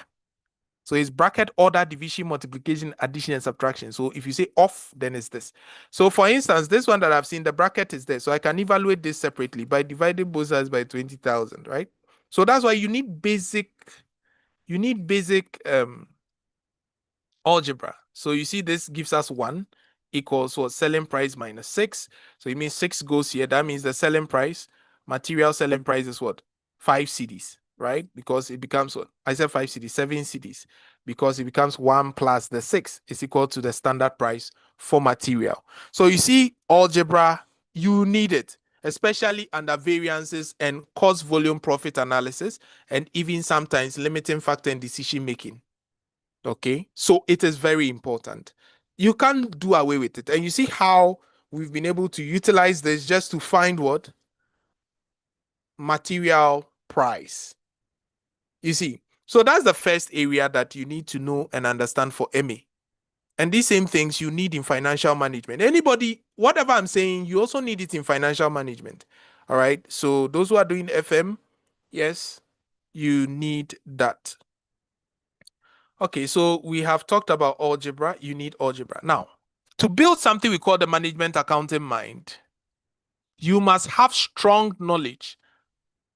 So it's bracket, order, division, multiplication, addition, and subtraction. So if you say off, then it's this. So for instance, this one that I've seen, the bracket is there. So I can evaluate this separately by dividing both sides by 20,000, right? So that's why you need basic algebra. So you see this gives us 1 equals what? Selling price minus 6. So it means 6 goes here. That means the selling price, material selling price is what? 5 cedis, right? Because it becomes what? I said 5 cedis, 7 cedis. Because it becomes 1 plus the 6 is equal to the standard price for material. So you see algebra, you need it, especially under variances and cost volume profit analysis, and even sometimes limiting factor and decision making. Okay, so it is very important. You can't do away with it. And you see how we've been able to utilize this just to find what? Material price. You see, so that's the first area that you need to know and understand for MA. And these same things you need in financial management. Anybody, whatever I'm saying, you also need it in financial management. All right, so those who are doing FM, yes, you need that. Okay, so we have talked about algebra. You need algebra. Now, to build something we call the management accounting mind, you must have strong knowledge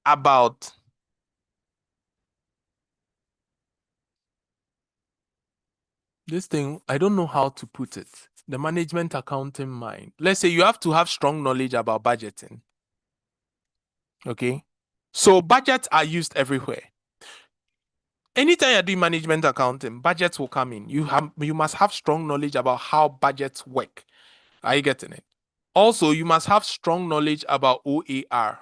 about this thing. I don't know how to put it. The management accounting mind. Let's say you have to have strong knowledge about budgeting. Okay, so budgets are used everywhere. Anytime you're doing management accounting, budgets will come in. You must have strong knowledge about how budgets work. Are you getting it? Also, you must have strong knowledge about OAR,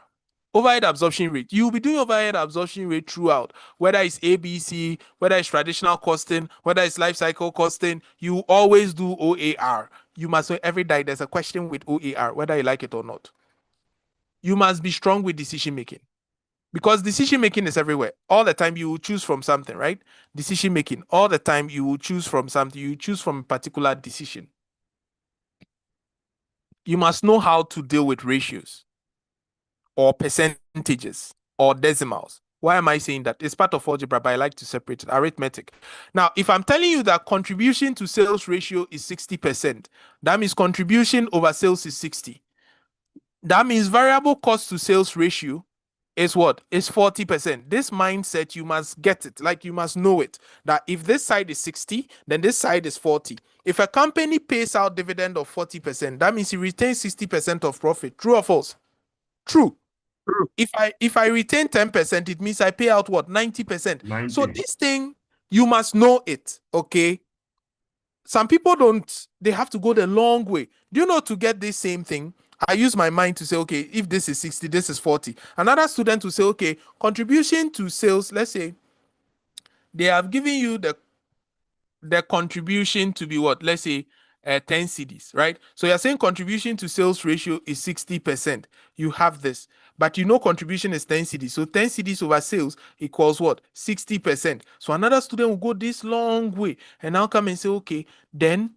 overhead absorption rate. You'll be doing overhead absorption rate throughout, whether it's ABC, whether it's traditional costing, whether it's life cycle costing. You always do OAR. You must know every day there's a question with OAR, whether you like it or not. You must be strong with decision making. Because decision making is everywhere. All the time you will choose from something, right? Decision making. All the time you will choose from something. You choose from a particular decision. You must know how to deal with ratios or percentages or decimals. Why am I saying that? It's part of algebra, but I like to separate it. Arithmetic. Now, if I'm telling you that contribution to sales ratio is 60%, that means contribution over sales is 60. That means variable cost to sales ratio is what? Is 40%. This mindset, you must get it. Like you must know it. That if this side is 60, then this side is 40. If a company pays out dividend of 40%, that means it retains 60% of profit. True or false? True. If I retain 10%, it means I pay out what? 90%. 90. So this thing, you must know it. Okay. Some people don't, they have to go the long way. Do you know, to get this same thing, I use my mind to say, okay, if this is 60, this is 40. Another student will say, okay, contribution to sales, let's say they have given you the contribution to be what? Let's say 10 cedis, right? So you're saying contribution to sales ratio is 60%. You have this, but you know contribution is 10 cedis. So 10 cedis over sales equals what? 60%. So another student will go this long way and now come and say, okay, then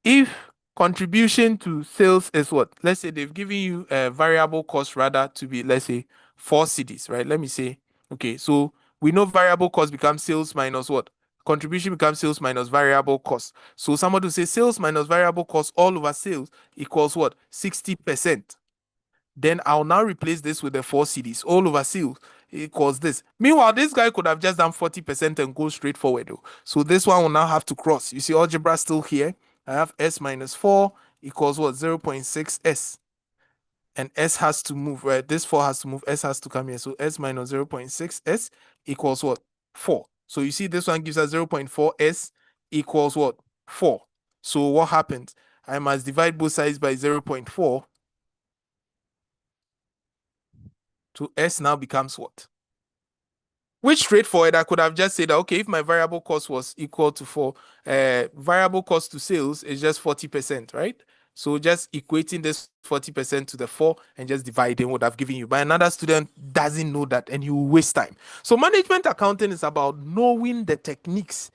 if contribution to sales is what? Let's say they've given you a variable cost rather to be, let's say, 4 cedis, right? Let me say Okay, so we know variable cost becomes sales minus what? Contribution becomes sales minus variable cost. So somebody will say sales minus variable cost all over sales equals what? 60%. Then I'll now replace this with the 4 CDs all over sales equals this. Meanwhile, this guy could have just done 40% and go straight forward though. So this one will now have to cross. You see algebra still here. I have S minus 4 equals what? 0.6 S. And S has to move, right? This 4 has to move, S has to come here. So S minus 0.6 S equals what? 4. So you see this one gives us 0.4 S equals what? 4. So what happens? I must divide both sides by 0.4. So S now becomes what? Which straightforward, I could have just said, okay, if my variable cost was equal to 4, variable cost to sales is just 40%, right? So just equating this 40% to the 4 and just dividing would have given you. But another student doesn't know that and you will waste time. So management accounting is about knowing the techniques.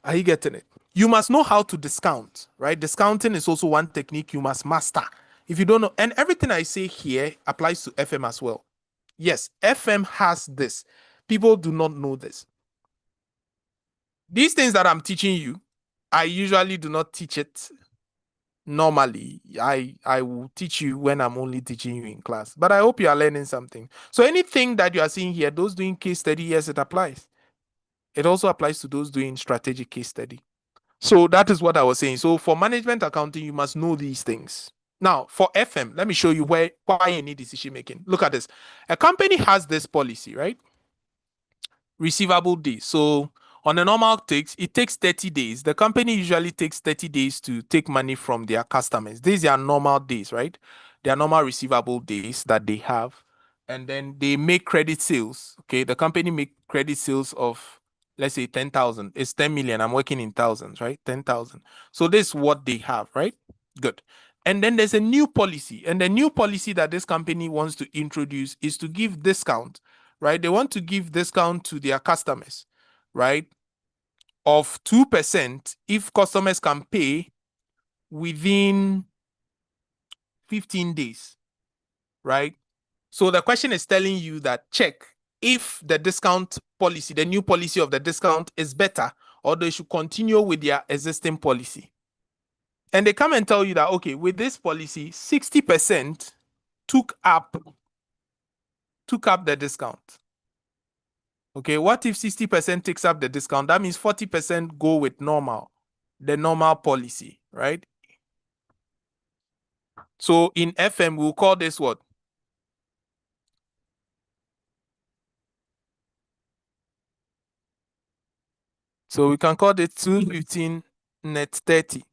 Are you getting it? You must know how to discount, right? Discounting is also one technique you must master. If you don't know, and everything I say here applies to FM as well. Yes, FM has this. People do not know this. These things that I'm teaching you, I usually do not teach it normally. I will teach you when I'm only teaching you in class. But I hope you are learning something. So anything that you are seeing here, those doing case study, yes, it applies. It also applies to those doing strategic case study. So that is what I was saying. So for management accounting, you must know these things. Now, for FM, let me show you why you need decision making. Look at this. A company has this policy, right? Receivable days. So on a normal it takes 30 days. The company usually takes 30 days to take money from their customers. These are normal days, right? They are normal receivable days that they have. And then they make credit sales. Okay, the company make credit sales of, let's say 10,000. It's 10 million. I'm working in thousands, right? 10,000. So this is what they have, right? Good. And then there's a new policy. And the new policy that this company wants to introduce is to give discount, right? They want to give discount to their customers, right? Of 2% if customers can pay within 15 days, right? So the question is telling you that check if the discount policy, the new policy of the discount is better, or they should continue with their existing policy. And they come and tell you that, okay, with this policy, 60% took up the discount. Okay, what if 60% takes up the discount? That means 40% go with the normal policy, right? So in FM, we'll call this what? So we can call it 215 net 30.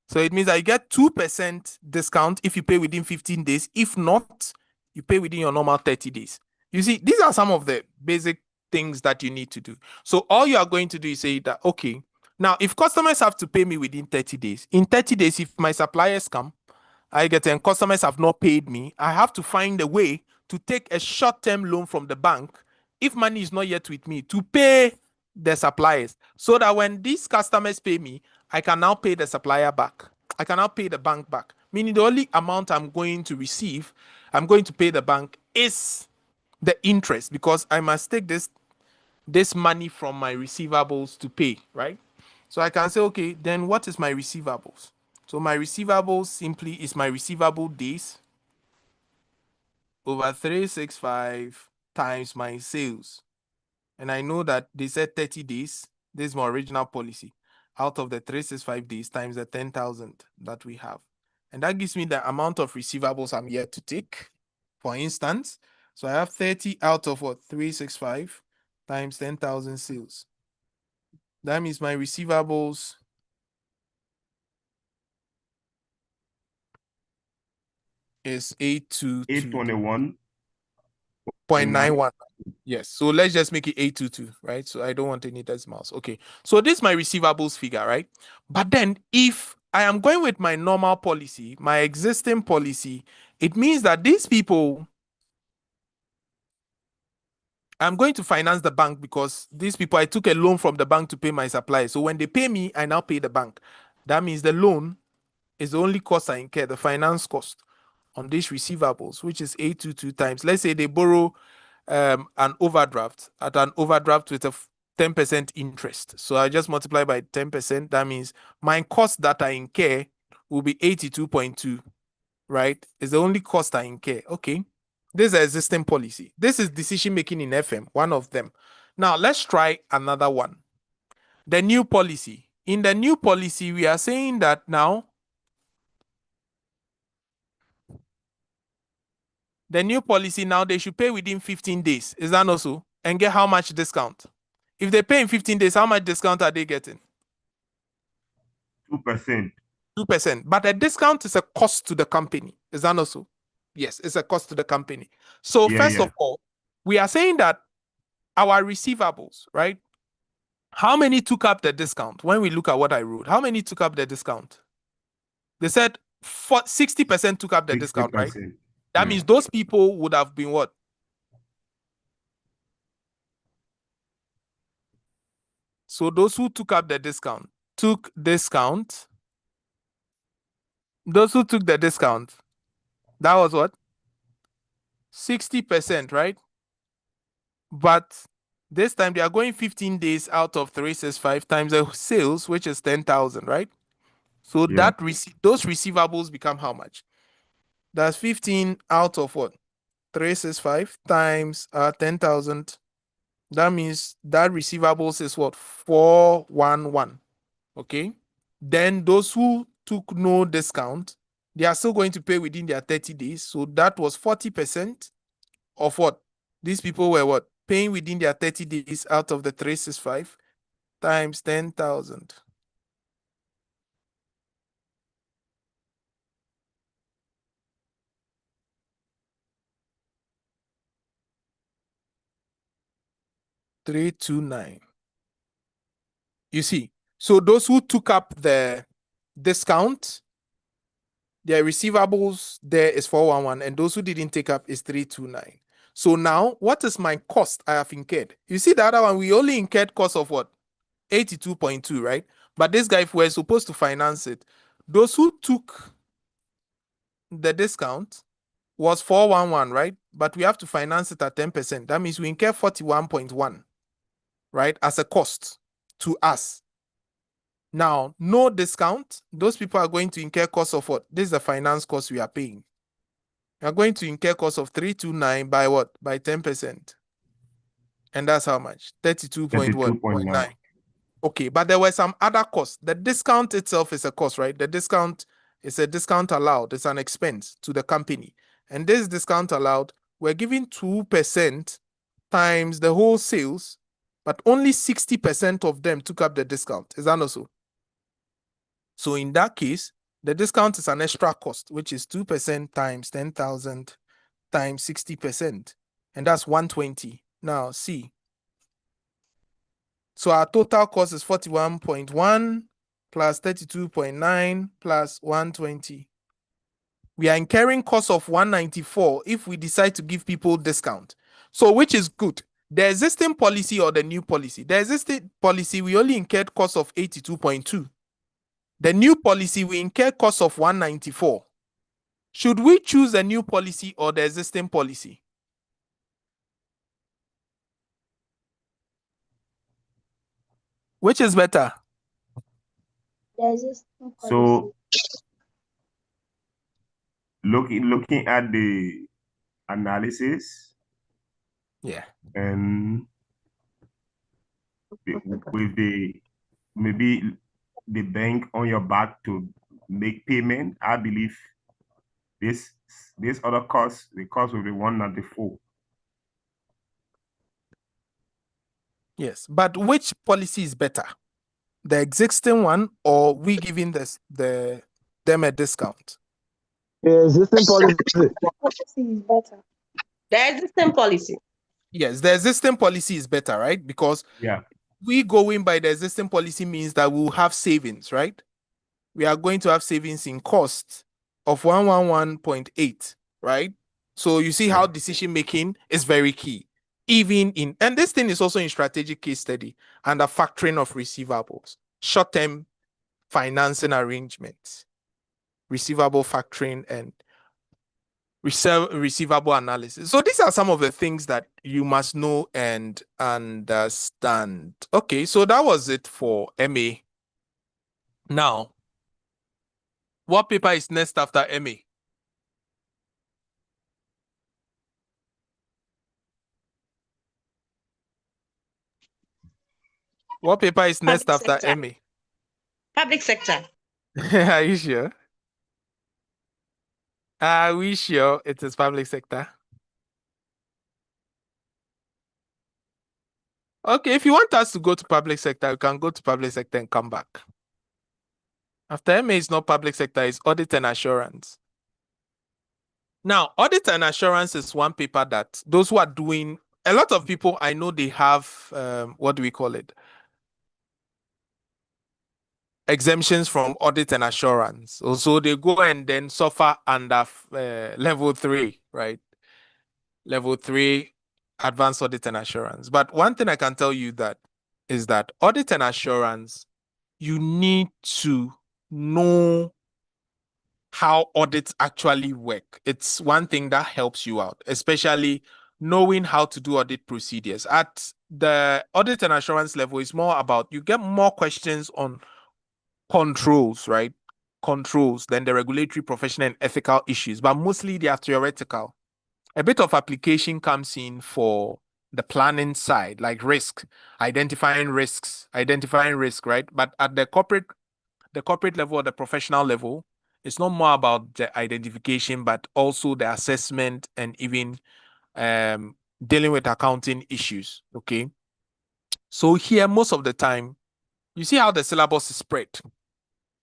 So it means I get 2% discount if you pay within 15 days. If not, you pay within your normal 30 days. You see, these are some of the basic things that you need to do. So all you are going to do is say that, okay, now if customers have to pay me within 30 days, in 30 days, if my suppliers come, and customers have not paid me, I have to find a way to take a short-term loan from the bank, if money is not yet with me, to pay the suppliers, so that when these customers pay me, I can now pay the supplier back. I can now pay the bank back. Meaning the only amount I'm going to receive, I'm going to pay the bank is the interest, because I must take this money from my receivables to pay, right? So I can say, okay, then what is my receivables? So my receivables simply is my receivable days over 365 times my sales. And I know that they said 30 days. This is my original policy. Out of the 365 days times the 10,000 that we have. And that gives me the amount of receivables I'm yet to take, for instance. So I have 30 out of what? 365 times 10,000 sales. That means my receivables is 821.91. Yes. So let's just make it 822, right? So I don't want any decimals. Okay. So this is my receivables figure, right? But then if I am going with my normal policy, my existing policy, it means that these people, I'm going to finance the bank, because these people, I took a loan from the bank to pay my suppliers. So when they pay me, I now pay the bank. That means the loan is the only cost I incur, the finance cost on these receivables, which is 822 times. Let's say they borrow an overdraft with a 10% interest. So I just multiply by 10%. That means my cost that I incur will be 82.2, right? It's the only cost I incur. Okay. This is existing policy. This is decision making in FM, one of them. Now let's try another one. The new policy. In the new policy, we are saying that now the new policy now they should pay within 15 days. Is that not so? And get how much discount? If they pay in 15 days, how much discount are they getting? 2%. 2%. But a discount is a cost to the company. Is that not so? Yes, it's a cost to the company. So first of all, we are saying that our receivables, right? How many took up the discount? When we look at what I wrote, how many took up the discount? They said 60% took up the 60%. Discount, right? That means those people would have been what? So those who took up the discount, those who took the discount, that was what? 60%, right? But this time they are going 15 days out of 365 times the sales, which is 10,000, right? So that those receivables become how much? That's 15 out of what? 365 times 10,000. That means that receivables is what? 411. Okay. Then those who took no discount, they are still going to pay within their 30 days. So that was 40% of what? These people were what? Paying within their 30 days out of the 365 times 10,000. $329. You see, so those who took up the discount, their receivables there is 411, and those who didn't take up is 329. So now, what is my cost I have incurred? You see the other one, we only incurred cost of what? 82.2, right? But this guy, if we're supposed to finance it, those who took the discount was 411, right? But we have to finance it at 10%. That means we incur 41.1, right? As a cost to us. Now, no discount. Those people are going to incur cost of what? This is the finance cost we are paying. We are going to incur cost of 329 by what? By 10%. And that's how much? 32.9. Okay, but there were some other costs. The discount itself is a cost, right? The discount is a discount allowed. It's an expense to the company. And this discount allowed, we're giving 2% times the whole sales, but only 60% of them took up the discount. Is that also? So in that case, the discount is an extra cost, which is 2% times 10,000 times 60%. And that's 120. Now, see. So our total cost is 41.1 plus 32.9 plus 120. We are incurring cost of 194 if we decide to give people discount. So which is good? The existing policy or the new policy? The existing policy, we only incurred cost of 82.2. The new policy, we incur cost of 194. Should we choose a new policy or the existing policy? Which is better? So looking at the analysis, and with the maybe the bank on your back to make payment, I believe this other cost, the cost will be 194. Yes, but which policy is better? The existing one or we giving them a discount? The existing policy. Is better. The existing policy. Yes, the existing policy is better, right? Because we going by the existing policy means that we'll have savings, right? We are going to have savings in cost of 111.8, right? So you see how decision making is very key. Even in, and this thing is also in strategic case study and the factoring of receivables, short-term financing arrangements, receivable factoring and receivable analysis. So these are some of the things that you must know and understand. Okay, so that was it for MA. Now, what paper is next after MA? What paper is next Public after sector. MA? Public sector. Are you sure? Are we sure it is public sector? Okay, if you want us to go to public sector, we can go to public sector and come back. After MA is not public sector, it's audit and assurance. Now, audit and assurance is one paper that those who are doing, a lot of people I know they have, what do we call it? Exemptions from audit and assurance. Also, they go and then suffer under level 3, right? Level 3 advanced audit and assurance. But one thing I can tell you that is that audit and assurance, you need to know how audits actually work. It's one thing that helps you out, especially knowing how to do audit procedures. At the audit and assurance level, it's more about, you get more questions on controls, right? Controls than the regulatory, professional, and ethical issues, but mostly they are theoretical. A bit of application comes in for the planning side, like risk, identifying risks, right? But at the corporate level or the professional level, it's not more about the identification, but also the assessment and even dealing with accounting issues. Okay. So here, most of the time, you see how the syllabus is spread.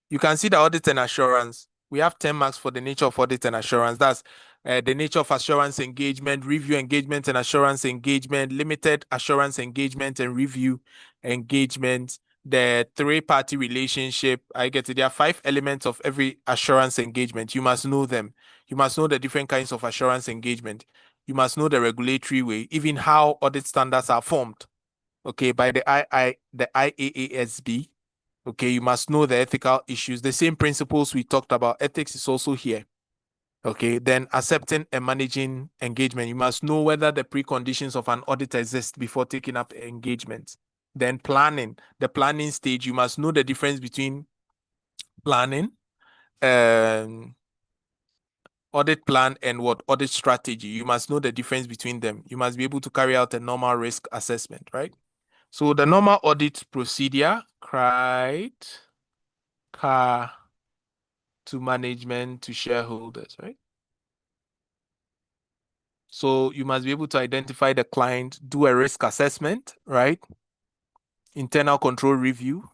You can see the audit and assurance. We have 10 marks for the nature of audit and assurance. That's the nature of assurance engagement, review engagement and assurance engagement, limited assurance engagement and review engagement, the three-party relationship. I get it. There are 5 elements of every assurance engagement. You must know them. You must know the different kinds of assurance engagement. You must know the regulatory way, even how audit standards are formed. Okay, by the IAASB. Okay, you must know the ethical issues. The same principles we talked about, ethics is also here. Okay, then accepting and managing engagement. You must know whether the preconditions of an audit exist before taking up engagement. Then planning, the planning stage. You must know the difference between planning, audit plan, and what audit strategy. You must know the difference between them. You must be able to carry out a normal risk assessment, right? So the normal audit procedure, right? To management, to shareholders, right? So you must be able to identify the client, do a risk assessment, right? Internal control review.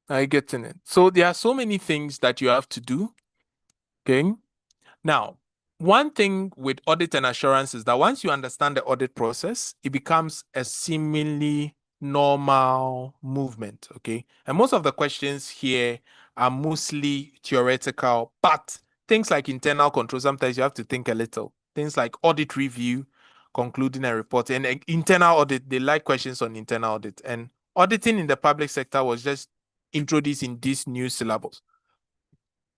Are you getting it? So there are so many things that you have to do. Okay. Now, one thing with audit and assurance is that once you understand the audit process, it becomes a seemingly normal movement. Okay. And most of the questions here are mostly theoretical, but things like internal control, sometimes you have to think a little. Things like audit review, concluding a report, and internal audit, they like questions on internal audit. And auditing in the public sector was just introduced in this new syllabus.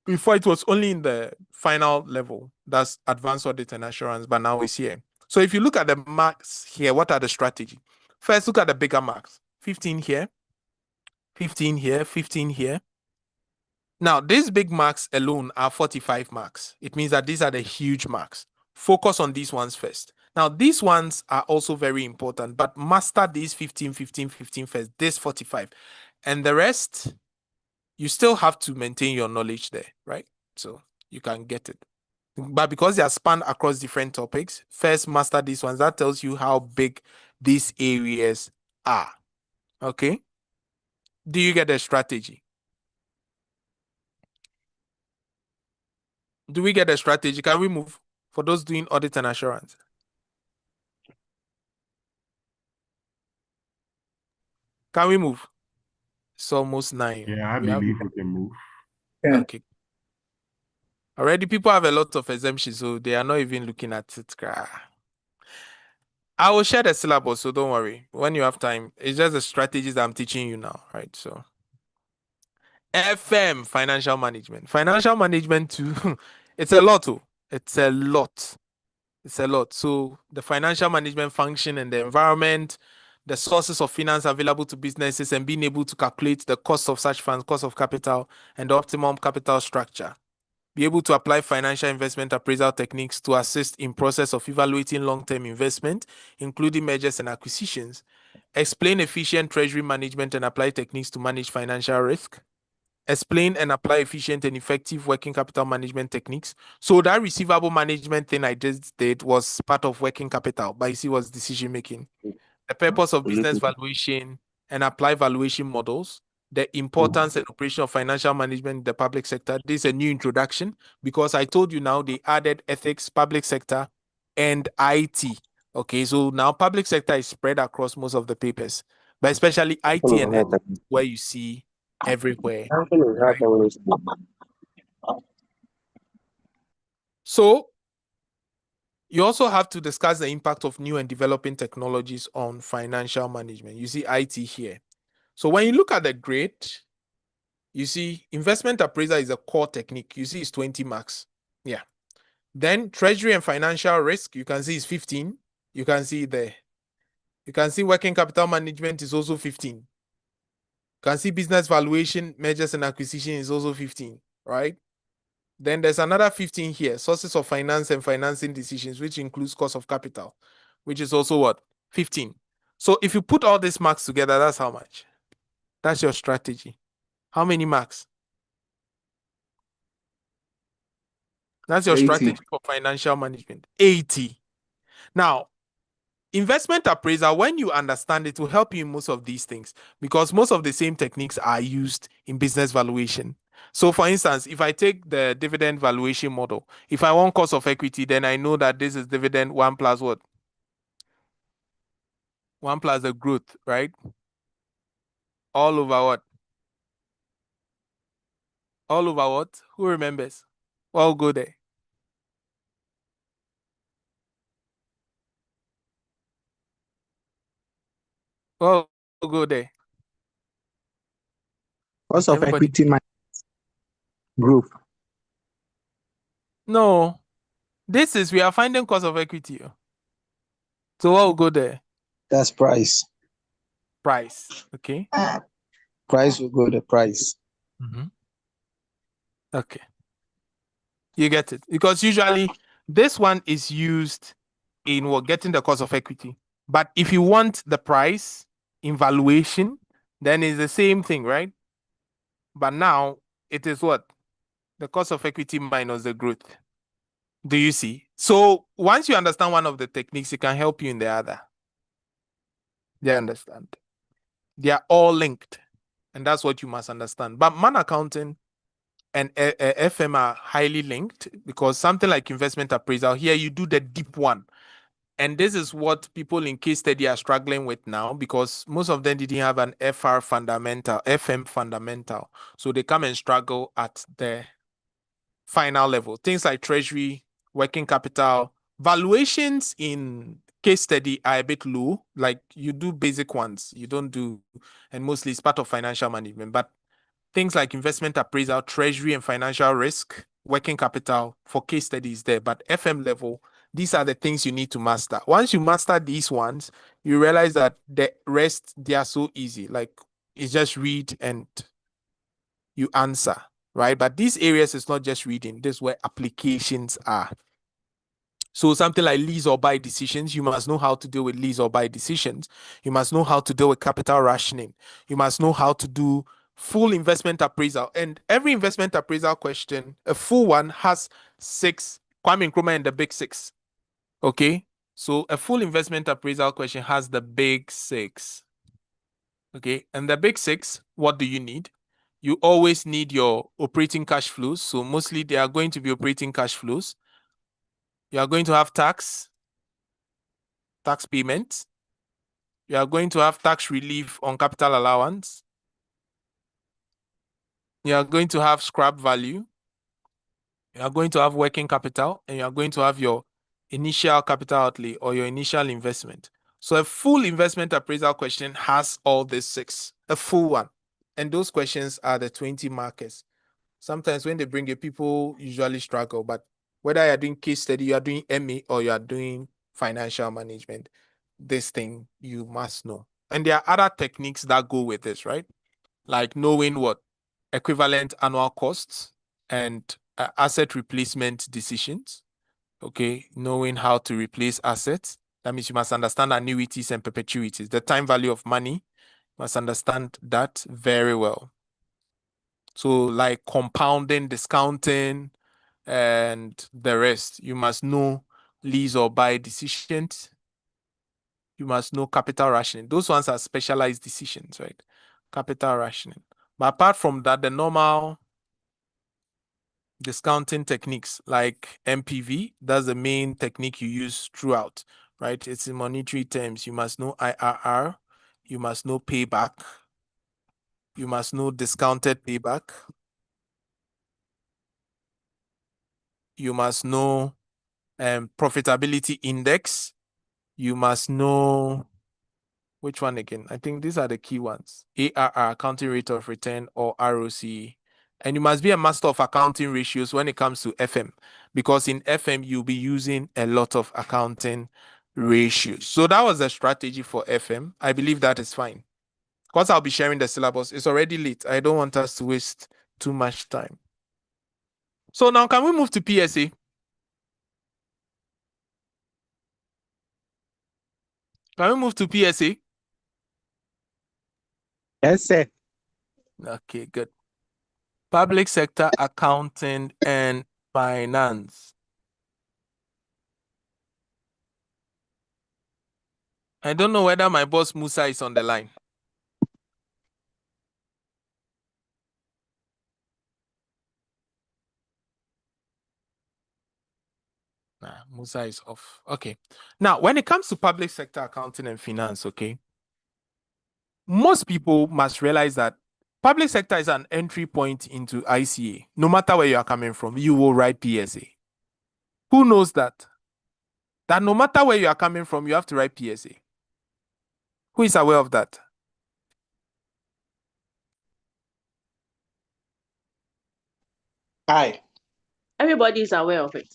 Before, it was only in the final level, that's advanced audit and assurance, but now it's here. So if you look at the marks here, what are the strategy? First, look at the bigger marks. 15 here, 15 here, 15 here. Now, these big marks alone are 45 marks. It means that these are the huge marks. Focus on these ones first. Now, these ones are also very important, but master these 15, 15, 15 first, this 45. And the rest, you still have to maintain your knowledge there, right? So you can get it. But because they are spanned across different topics, first master these ones. That tells you how big these areas are. Okay? Do you get the strategy? Do we get a strategy? Can we move for those doing audit and assurance? Can we move? It's almost 9. Yeah, I believe we can move. Yeah. Okay. Already people have a lot of exemptions, so they are not even looking at it. I will share the syllabus, so don't worry. When you have time, it's just the strategies that I'm teaching you now, right? So FM, financial management. Financial management too, it's a lot too. It's a lot. It's a lot. So the financial management function and the environment, the sources of finance available to businesses, and being able to calculate the cost of such funds, cost of capital, and the optimum capital structure. Be able to apply financial investment appraisal techniques to assist in process of evaluating long-term investment, including mergers and acquisitions. Explain efficient treasury management and apply techniques to manage financial risk. Explain and apply efficient and effective working capital management techniques. So that receivable management thing I just did was part of working capital, but you see what's decision making. The purpose of business valuation and apply valuation models, the importance and operation of financial management in the public sector. This is a new introduction because I told you now they added ethics, public sector, and IT. Okay, so now public sector is spread across most of the papers, but especially IT and ethics, where you see everywhere. Right? So you also have to discuss the impact of new and developing technologies on financial management. You see IT here. So when you look at the grade, you see investment appraiser is a core technique. You see it's 20 marks. Yeah. Then treasury and financial risk, you can see is 15. You can see there. You can see working capital management is also 15. You can see business valuation, mergers and acquisition is also 15, right? Then there's another 15 here, sources of finance and financing decisions, which includes cost of capital, which is also what? 15. So if you put all these marks together, that's how much? That's your strategy. How many marks? That's your 80. strategy for financial management. 80. Now, investment appraisal, when you understand it, will help you in most of these things because most of the same techniques are used in business valuation. So, for instance, if I take the dividend valuation model, if I want cost of equity, then I know that this is dividend 1 plus what? 1 plus the growth, right? All over what? All over what? Who remembers? Well, go there. Well, go there. Cost of Everybody. equity group. No, this is we are finding cost of equity. So what will go there? That's price. Price. Okay. Price will go the price. Okay. You get it. Because usually this one is used in what getting the cost of equity. But if you want the price in valuation, then it's the same thing, right? But now it is what? The cost of equity minus the growth. Do you see? So once you understand one of the techniques, it can help you in the other. They understand. They are all linked. And that's what you must understand. But man accounting and FM are highly linked because something like investment appraisal, here you do the deep one. And this is what people in case study are struggling with now because most of them didn't have an FR fundamental, FM fundamental. So they come and struggle at the final level. Things like treasury, working capital, valuations in case study are a bit low. Like you do basic ones, you don't do, and mostly it's part of financial management. But things like investment appraisal, treasury and financial risk, working capital for case studies there. But FM level, these are the things you need to master. Once you master these ones, you realize that the rest, they are so easy. Like it's just read and you answer, right? But these areas is not just reading. This is where applications are. So something like lease or buy decisions, you must know how to deal with lease or buy decisions. You must know how to deal with capital rationing. You must know how to do full investment appraisal. And every investment appraisal question, a full one, has 6, Kwame Nkrumah and the big 6. Okay? So a full investment appraisal question has the big 6. Okay? And the big 6, what do you need? You always need your operating cash flows. So mostly they are going to be operating cash flows. You are going to have tax payments. You are going to have tax relief on capital allowance. You are going to have scrap value. You are going to have working capital, and you are going to have your initial capital outlay or your initial investment. So a full investment appraisal question has all these 6, a full one. And those questions are the 20 markers. Sometimes when they bring it, people usually struggle, but whether you're doing case study, you are doing MA, or you are doing financial management, this thing you must know. And there are other techniques that go with this, right? Like knowing what equivalent annual costs and asset replacement decisions. Okay, knowing how to replace assets. That means you must understand annuities and perpetuities, the time value of money. You must understand that very well. So like compounding, discounting, and the rest. You must know lease or buy decisions. You must know capital rationing. Those ones are specialized decisions, right? Capital rationing. But apart from that, the normal discounting techniques like MPV, that's the main technique you use throughout, right? It's in monetary terms. You must know IRR. You must know payback. You must know discounted payback. You must know profitability index. You must know, which one again? I think these are the key ones. ARR, accounting rate of return, or ROC. And you must be a master of accounting ratios when it comes to FM, because in FM, you'll be using a lot of accounting ratios. So that was the strategy for FM. I believe that is fine. Because I'll be sharing the syllabus. It's already late. I don't want us to waste too much time. So now can we move to PSA? Can we move to PSA? Yes, sir. Okay, good. Public sector accounting and finance. I don't know whether my boss Musa is on the line. Nah, Musa is off. Okay. Now, when it comes to public sector accounting and finance, okay, most people must realize that public sector is an entry point into ICA. No matter where you are coming from, you will write PSA. Who knows that? That no matter where you are coming from, you have to write PSA. Who is aware of that? Aye. Everybody is aware of it.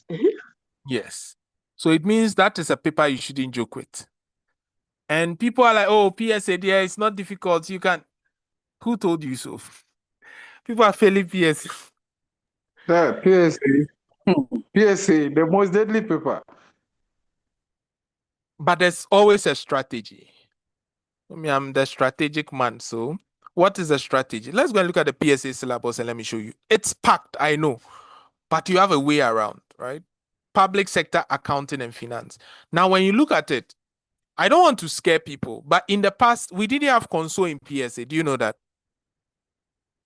Yes. So it means that is a paper you shouldn't joke with. And people are like, oh, PSA, yeah, it's not difficult. You can. Who told you so? People are failing PSA. Yeah, PSA, the most deadly paper. But there's always a strategy. I mean, I'm the strategic man. So, what is the strategy? Let's go and look at the PSA syllabus and let me show you. It's packed, I know, but you have a way around, right? Public sector accounting and finance. Now, when you look at it, I don't want to scare people, but in the past, we didn't have console in PSA. Do you know that?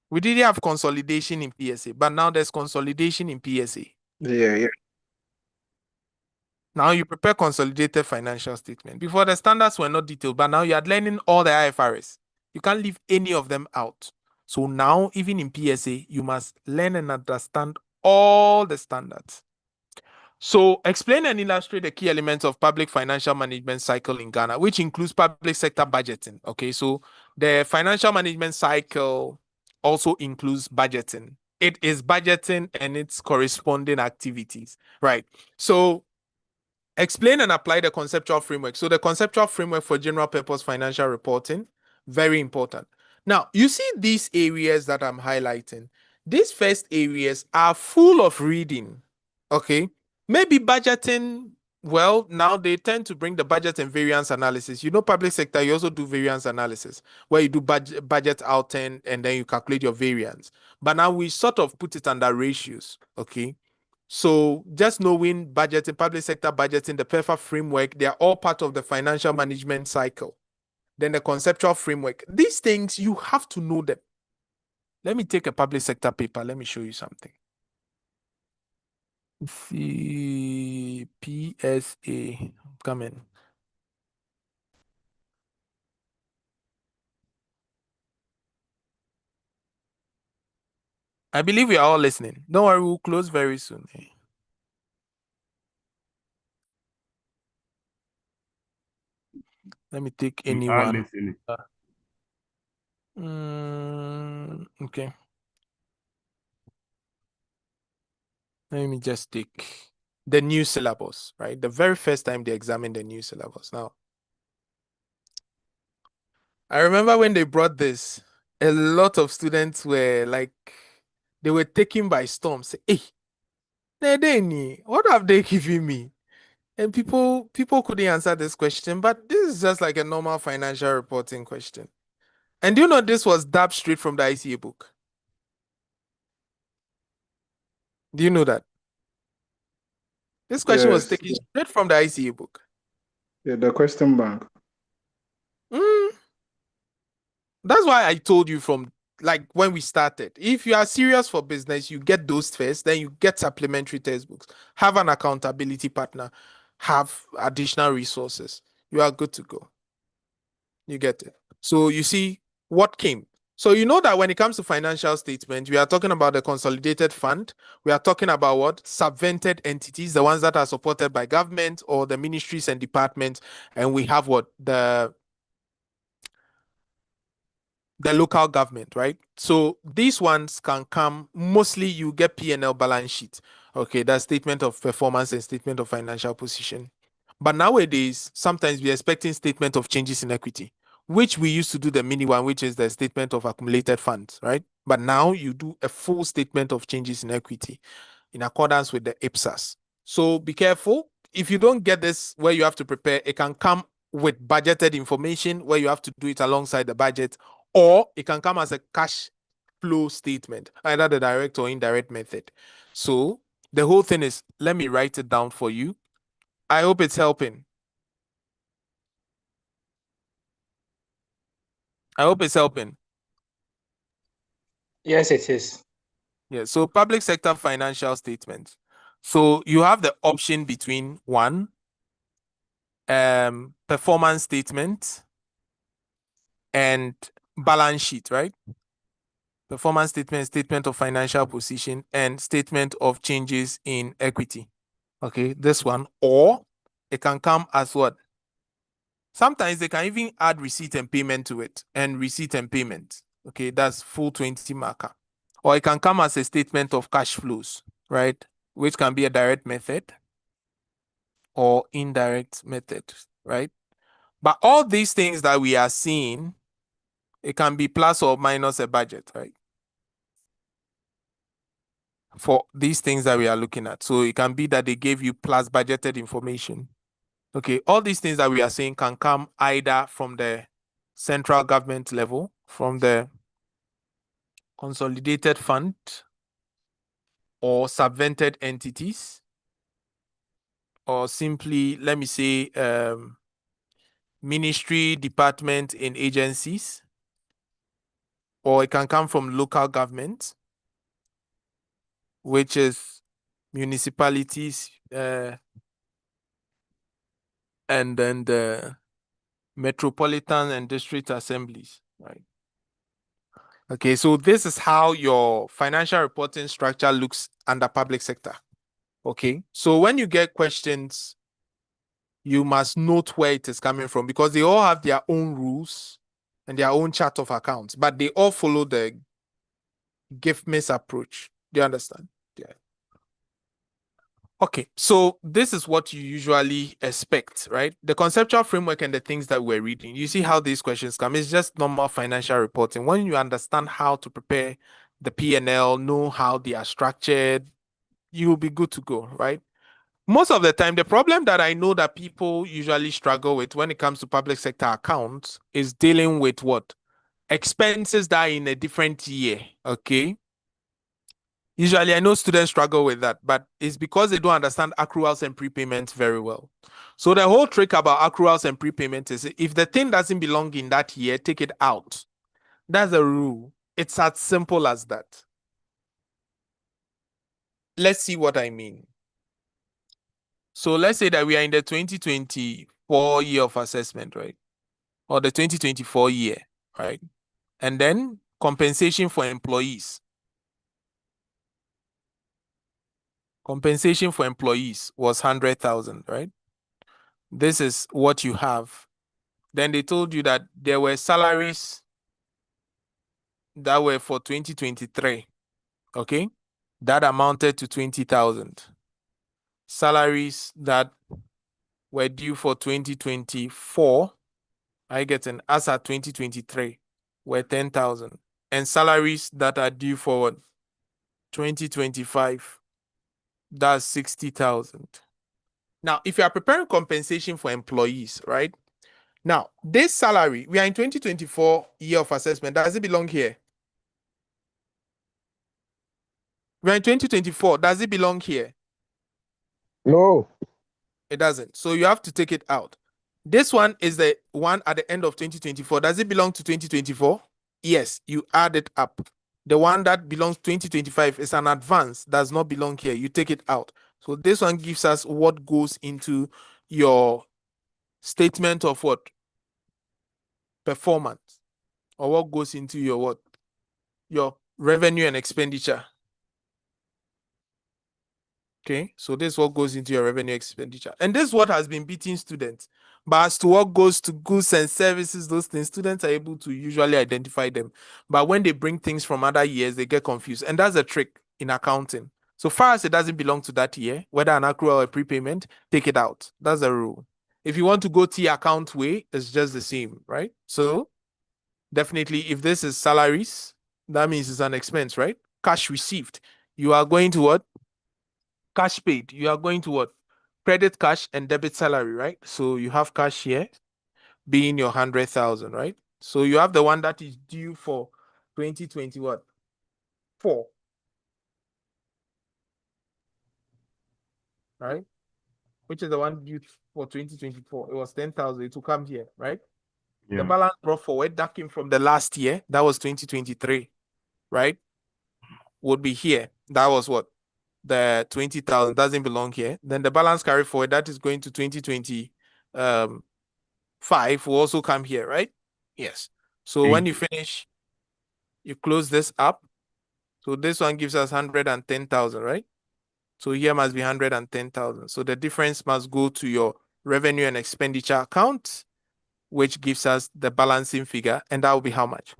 We didn't have consolidation in PSA, but now there's consolidation in PSA. Yeah. Now you prepare consolidated financial statement. Before, the standards were not detailed, but now you are learning all the IFRS. You can't leave any of them out. So now, even in PSA, you must learn and understand all the standards. So explain and illustrate the key elements of public financial management cycle in Ghana, which includes public sector budgeting. Okay, so the financial management cycle also includes budgeting. It is budgeting and its corresponding activities, right? So explain and apply the conceptual framework. So the conceptual framework for general purpose financial reporting, very important. Now, you see these areas that I'm highlighting. These first areas are full of reading, okay? Maybe budgeting, well, now they tend to bring the budget and variance analysis. You know, public sector, you also do variance analysis, where you do budget out and then you calculate your variance. But now we sort of put it under ratios, okay? So just knowing budgeting, public sector budgeting, the PEFA framework, they are all part of the financial management cycle. Then the conceptual framework. These things, you have to know them. Let me take a public sector paper. Let me show you something. Let's see, PSA, come in. I believe we are all listening. Don't worry, we'll close very soon. Let me take We are anyone. listening. Okay. Let me just take the new syllabus, right? The very first time they examined the new syllabus. Now, I remember when they brought this, a lot of students were like, they were taken by storm. Say, hey, Nedeni, what have they given me? And people couldn't answer this question, but this is just like a normal financial reporting question. And do you know this was dubbed straight from the ICA book? Do you know that? This question was Yes. taken straight from the ICA book. Yeah, the question bank. That's why I told you from like when we started, if you are serious for business, you get those first, then you get supplementary textbooks, have an accountability partner, have additional resources. You are good to go. You get it. So you see what came. So you know that when it comes to financial statement, we are talking about the consolidated fund. We are talking about what? Subvented entities, the ones that are supported by government or the ministries and departments. And we have what? The local government, right? So these ones can come, mostly you get P&L balance sheet. Okay, that's statement of performance and statement of financial position. But nowadays, sometimes we're expecting statement of changes in equity, which we used to do the mini one, which is the statement of accumulated funds, right? But now you do a full statement of changes in equity in accordance with the IPSAS. So be careful. If you don't get this where you have to prepare, it can come with budgeted information where you have to do it alongside the budget, or it can come as a cash flow statement, either the direct or indirect method. So the whole thing is, let me write it down for you. I hope it's helping. I hope it's helping. Yes, it is. Yeah, so public sector financial statements. So you have the option between one, performance statement and balance sheet, right? Performance statement, statement of financial position, and statement of changes in equity. Okay, this one. Or it can come as what? Sometimes they can even add receipt and payment to it, and receipt and payment. Okay, that's full 20 marker. Or it can come as a statement of cash flows, right? Which can be a direct method or indirect method, right? But all these things that we are seeing, it can be plus or minus a budget, right? For these things that we are looking at. So it can be that they gave you plus budgeted information. Okay, all these things that we are saying can come either from the central government level, from the consolidated fund, or subvented entities, or simply, let me say, ministry, department, and agencies, or it can come from local government, which is municipalities, and then the metropolitan and district assemblies, right? Okay, so this is how your financial reporting structure looks under public sector. Okay, so when you get questions, you must note where it is coming from, because they all have their own rules and their own chart of accounts, but they all follow the gift-miss approach. Do you understand? Yeah. Okay, so this is what you usually expect, right? The conceptual framework and the things that we're reading. You see how these questions come. It's just normal financial reporting. When you understand how to prepare the P&L, know how they are structured, you'll be good to go, right? Most of the time, the problem that I know that people usually struggle with when it comes to public sector accounts is dealing with what? Expenses that are in a different year, okay? Usually, I know students struggle with that, but it's because they don't understand accruals and prepayments very well. So the whole trick about accruals and prepayment is if the thing doesn't belong in that year, take it out. That's a rule. It's as simple as that. Let's see what I mean. So let's say that we are in the 2024 year of assessment, right? Or the 2024 year, right? And then compensation for employees. Compensation for employees was 100,000, right? This is what you have. Then they told you that there were salaries that were for 2023, okay? That amounted to 20,000. salaries that were due for 2024, I get an as at 2023 were 10,000, and salaries that are due for 2025, that's 60,000. Now, if you are preparing compensation for employees, right? Now, this salary, we are in 2024 year of assessment. Does it belong here? We are in 2024. Does it belong here? No. It doesn't. So you have to take it out. This one is the one at the end of 2024. Does it belong to 2024? Yes, you add it up. The one that belongs to 2025 is an advance, does not belong here. You take it out. So this one gives us what goes into your statement of what? Performance. Or what goes into your what? Your revenue and expenditure. Okay, so this is what goes into your revenue expenditure. And this is what has been beating students. But as to what goes to goods and services, those things, students are able to usually identify them. But when they bring things from other years, they get confused. And that's a trick in accounting. So far as it doesn't belong to that year, whether an accrual or a prepayment, take it out. That's the rule. If you want to go T account way, it's just the same, right? So definitely, if this is salaries, that means it's an expense, right? Cash received. You are going to what? Cash paid. You are going to what? Credit cash and debit salary, right? So you have cash here being your 100,000, right? So you have the one that is due for 2020 what? 4. Right? Which is the one due for 2024. It was 10,000. It will come here, right? Yeah. The balance brought forward that came from the last year. That was 2023, right? Would be here. That was what? The 20,000 doesn't belong here. Then the balance carry forward that is going to 2025 will also come here, right? Yes. So when you finish, you close this up. So this one gives us 110,000, right? So here must be 110,000. So the difference must go to your revenue and expenditure account, which gives us the balancing figure. And that will be how much?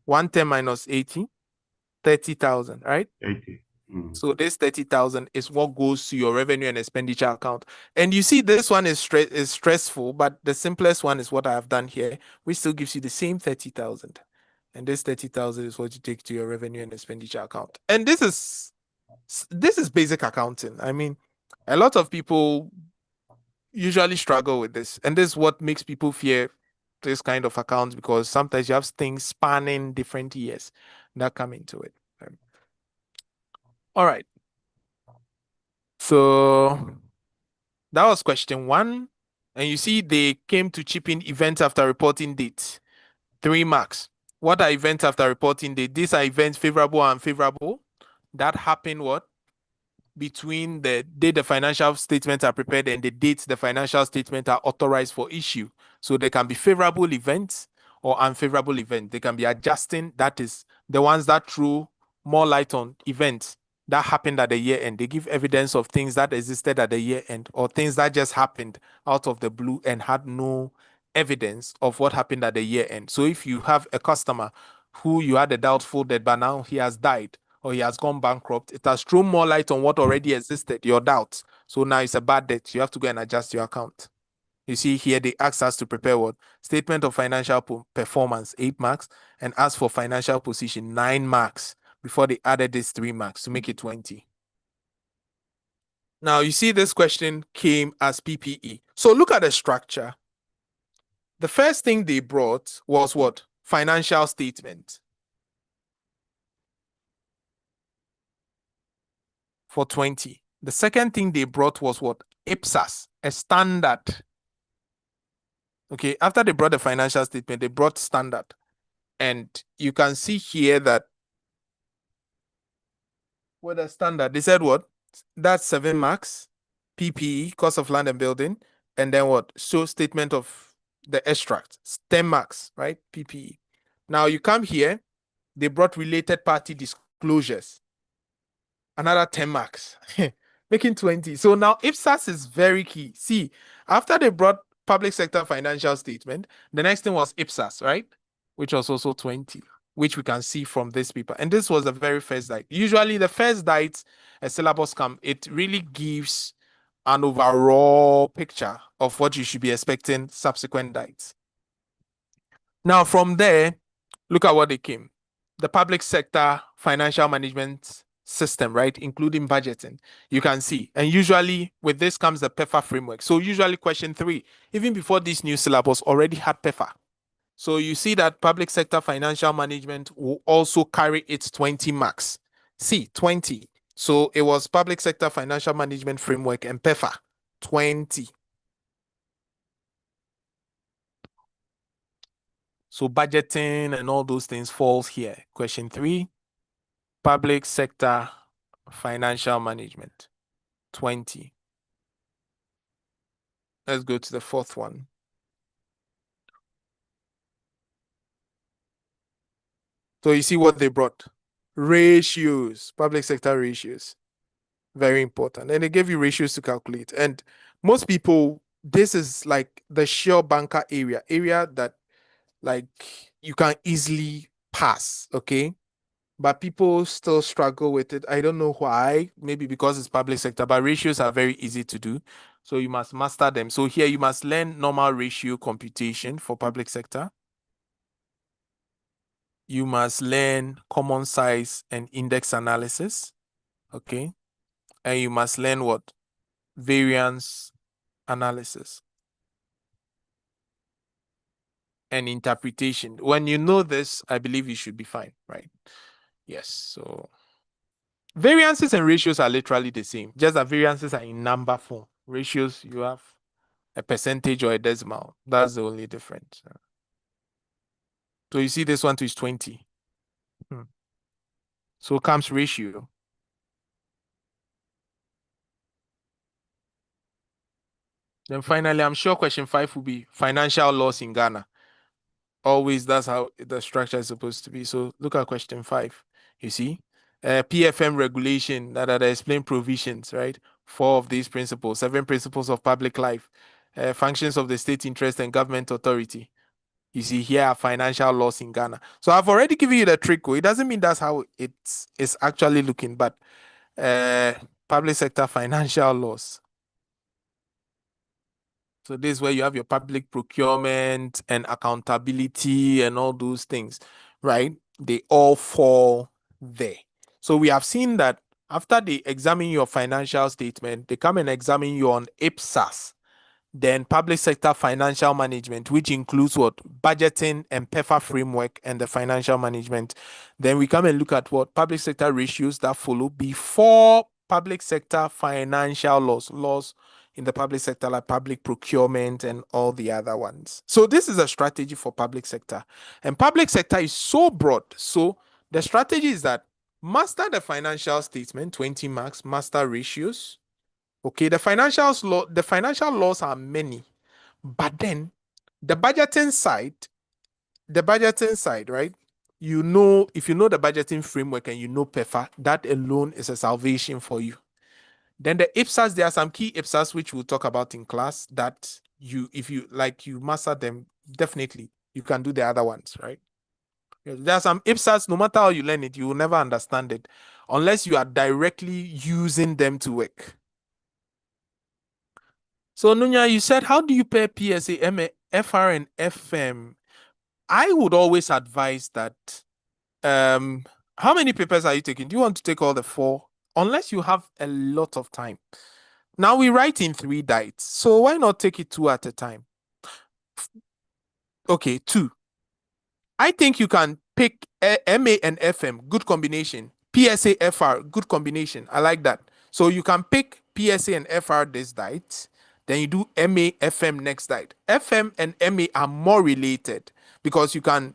110 minus 80, 30,000, right? 80. So this 30,000 is what goes to your revenue and expenditure account. And you see this one is stressful, but the simplest one is what I have done here, which still gives you the same 30,000. And this 30,000 is what you take to your revenue and expenditure account. And this is basic accounting. I mean, a lot of people usually struggle with this. And this is what makes people fear this kind of accounts, because sometimes you have things spanning different years that come into it. All right. So that was question 1. And you see they came to chip in events after reporting date. 3 marks. What are events after reporting date? These are events favorable and unfavorable that happen what? Between the date the financial statements are prepared and the date the financial statements are authorized for issue. So they can be favorable events or unfavorable events. They can be adjusting. That is the ones that throw more light on events that happened at the year end. They give evidence of things that existed at the year end or things that just happened out of the blue and had no evidence of what happened at the year end. So if you have a customer who you had a doubtful debt, but now he has died or he has gone bankrupt, it has thrown more light on what already existed, your doubts. So now it's a bad debt. You have to go and adjust your account. You see here, they asked us to prepare what? Statement of financial performance, 8 marks, and ask for financial position, 9 marks, before they added these 3 marks to make it 20. Now, you see this question came as PPE. So look at the structure. The first thing they brought was what? Financial statement. For 20. The second thing they brought was what? IPSAS, a standard. Okay, after they brought the financial statement, they brought standard. And you can see here that with a standard, they said what? That's 7 marks, PPE, cost of land and building, and then what? Show statement of the extract, 10 marks, right? PPE. Now you come here, they brought related party disclosures, another 10 marks, making 20. So now IPSAS is very key. See, after they brought public sector financial statement, the next thing was IPSAS, right? Which was also 20, which we can see from this paper. And this was the very first diet. Usually the first diet a syllabus come, it really gives an overall picture of what you should be expecting subsequent dates. Now, from there, look at what they came. The public sector financial management system, right? Including budgeting, you can see. And usually with this comes the PEFA framework. So usually question 3, even before this new syllabus already had PEFA. So you see that public sector financial management will also carry its 20 marks. See, 20. So it was public sector financial management framework and PEFA, 20. So budgeting and all those things falls here. Question 3, public sector financial management, 20. Let's go to the 4th one. So you see what they brought. Ratios, public sector ratios. Very important. And they gave you ratios to calculate. And most people, this is like the sheer banker area that like you can easily pass, okay? But people still struggle with it. I don't know why. Maybe because it's public sector, but ratios are very easy to do. So you must master them. So here you must learn normal ratio computation for public sector. You must learn common size and index analysis, okay? And you must learn what? Variance analysis and interpretation. When you know this, I believe you should be fine, right? Yes, so variances and ratios are literally the same, just that variances are in number form. Ratios, you have a percentage or a decimal. That's the only difference. So you see this one too is 20. So comes ratio. Then finally, I'm sure question 5 will be financial loss in Ghana. Always, that's how the structure is supposed to be. So look at question 5. You see, PFM regulation that explain provisions, right? 4 of these principles, 7 principles of public life, functions of the state interest and government authority. You see here financial loss in Ghana. So I've already given you the trick. It doesn't mean that's how it's actually looking, but public sector financial loss. So this is where you have your public procurement and accountability and all those things, right? They all fall there. So we have seen that after they examine your financial statement, they come and examine you on IPSAS, then public sector financial management, which includes what? Budgeting and PEFA framework and the financial management. Then we come and look at what? Public sector ratios that follow before public sector financial laws in the public sector, like public procurement and all the other ones. So this is a strategy for public sector. And public sector is so broad. So the strategy is that master the financial statement, 20 marks, master ratios. Okay, the financial laws are many, but then the budgeting side, right? You know, if you know the budgeting framework and you know PEFA, that alone is a salvation for you. Then the IPSAS, there are some key IPSAS which we'll talk about in class that if you master them, definitely you can do the other ones, right? There are some IPSAS, no matter how you learn it, you will never understand it unless you are directly using them to work. So Nunya, you said, how do you pair PSA, MA, FR, and FM? I would always advise that, how many papers are you taking? Do you want to take all the 4? Unless you have a lot of time. Now we write in 3 dates, so why not take it 2 at a time? Okay, 2. I think you can pick MA and FM, good combination. PSA, FR, good combination. I like that. So you can pick PSA and FR this date. Then you do MA, FM next date. FM and MA are more related because you can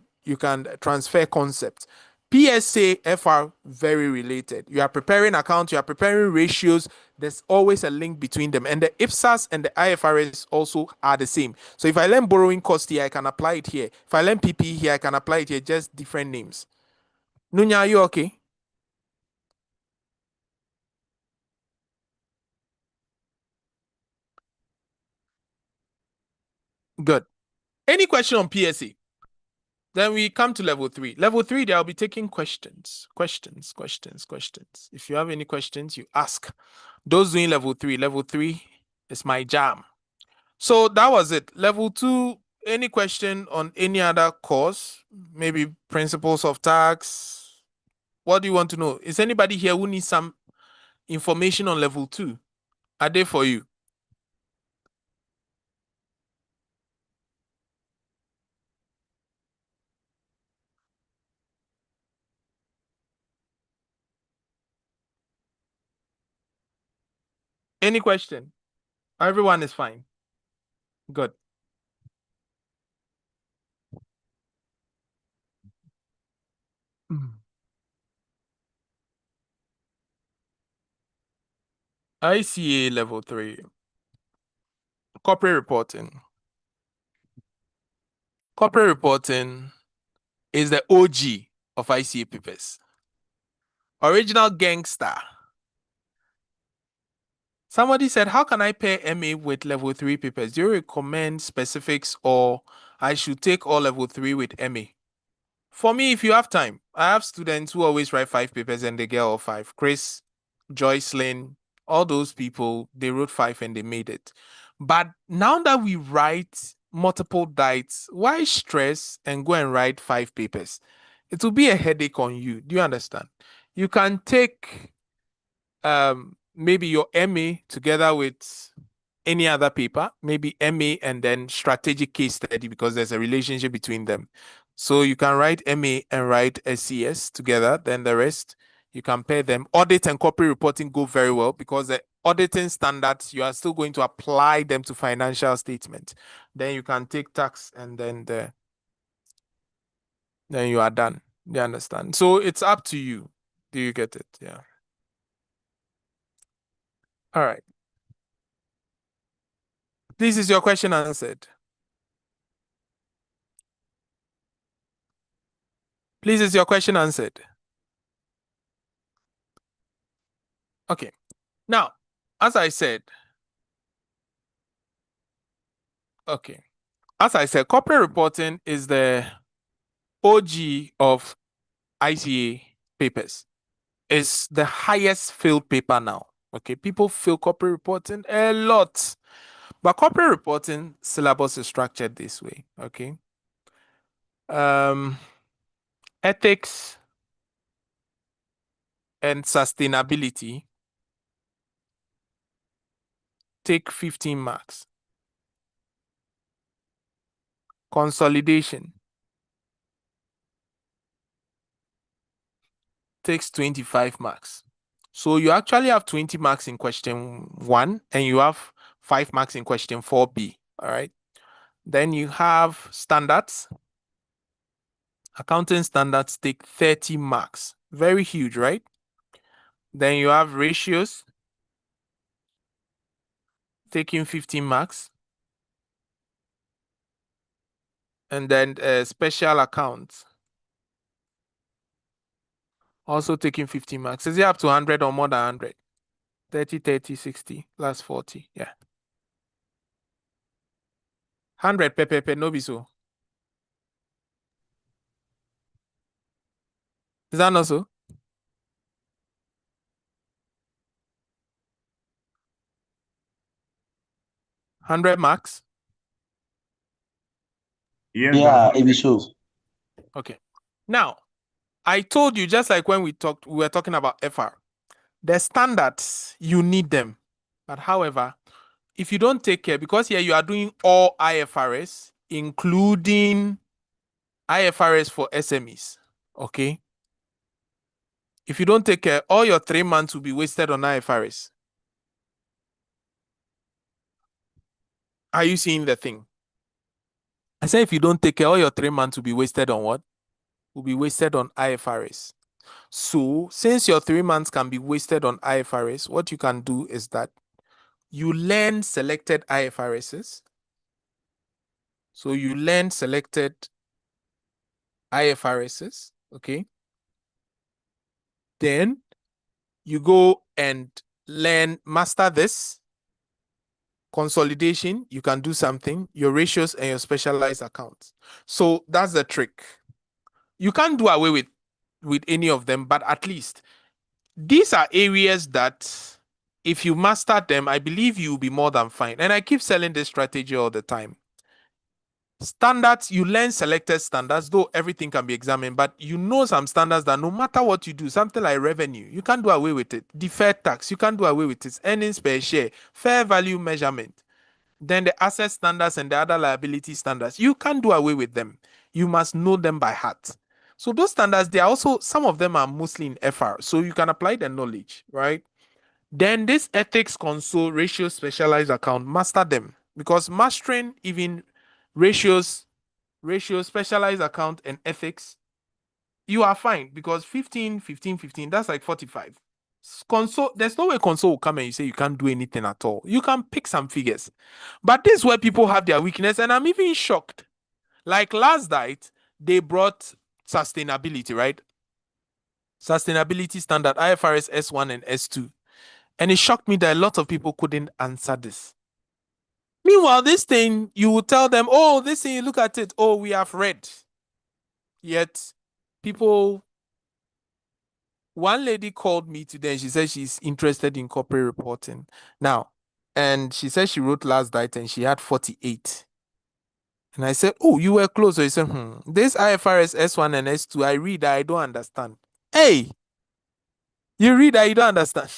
transfer concepts. PSA, FR, very related. You are preparing accounts, you are preparing ratios. There's always a link between them. And the IPSAS and the IFRS also are the same. So if I learn borrowing cost here, I can apply it here. If I learn PP here, I can apply it here, just different names. Nunya, are you okay? Good. Any question on PSA? Then we come to level 3. Level 3, they'll be taking questions. If you have any questions, you ask. Those doing level 3, It's my jam. So that was it. Level 2, any question on any other course? Maybe principles of tax. What do you want to know? Is anybody here who needs some information on level 2? Are they for you? Any question? Everyone is fine. Good. ICA level 3. Corporate reporting. Corporate reporting is the OG of ICA papers. Original gangster. Somebody said, how can I pair MA with level 3 papers? Do you recommend specifics or I should take all level 3 with MA? For me, if you have time, I have students who always write 5 papers and they get all 5. Chris, Joycelyn, all those people, they wrote 5 and they made it. But now that we write multiple diets, why stress and go and write 5 papers? It will be a headache on you. Do you understand? You can take maybe your MA together with any other paper, maybe MA and then strategic case study because there's a relationship between them. So you can write MA and write SCS together, then the rest you can pair them. Audit and corporate reporting go very well because the auditing standards, you are still going to apply them to financial statement. Then you can take tax and then you are done. You understand? So it's up to you. Do you get it? Yeah. All right. This is your question answered. Please, is your question answered? Okay. Now, as I said, corporate reporting is the OG of ICA papers. It's the highest filled paper now. Okay, people fill corporate reporting a lot. But corporate reporting syllabus is structured this way. Okay. Ethics and sustainability take 15 marks. Consolidation takes 25 marks. So you actually have 20 marks in question 1 and you have 5 marks in question 4B. All right. Then you have standards. Accounting standards take 30 marks. Very huge, right? Then you have ratios taking 15 marks. And then special accounts also taking 15 marks. Is it up to 100 or more than 100? 30, 30, 60, plus 40. Yeah. 100 per no be so. Is that not so? 100 marks? Yes, Yeah, it is so. Okay. Now, I told you, just like when we were talking about FR, the standards, you need them. But however, if you don't take care, because here you are doing all IFRS, including IFRS for SMEs, okay? If you don't take care, all your 3 months will be wasted on IFRS. Are you seeing the thing? I say if you don't take care, all your 3 months will be wasted on what? Will be wasted on IFRS. So since your 3 months can be wasted on IFRS, what you can do is that you learn selected IFRSs. So you learn selected IFRSs, okay? Then you go and master this. Consolidation, you can do something, your ratios and your specialized accounts. So that's the trick. You can't do away with any of them, but at least these are areas that if you master them, I believe you'll be more than fine. And I keep selling this strategy all the time. Standards, you learn selected standards, though everything can be examined, but you know some standards that no matter what you do, something like revenue, you can't do away with it. Deferred tax, you can't do away with it. Earnings per share, fair value measurement. Then the asset standards and the other liability standards, you can't do away with them. You must know them by heart. So those standards, they are also, some of them are mostly in FR, so you can apply the knowledge, right? Then this ethics console ratio specialized account, master them, because mastering even ratios, specialized account, and ethics, you are fine, because 15, 15, 15, that's like 45. Console, there's no way console will come and you say you can't do anything at all. You can pick some figures. But this is where people have their weakness, and I'm even shocked. Like last night, they brought sustainability, right? Sustainability standard, IFRS S1 and S2. And it shocked me that a lot of people couldn't answer this. Meanwhile, this thing, you will tell them, oh, this thing, you look at it, oh, we have read. Yet, people, one lady called me today and she said she's interested in corporate reporting. Now, and she said she wrote last night and she had 48. And I said, oh, you were close. So he said, this IFRS S1 and S2, I read, I don't understand. Hey, you read, I don't understand.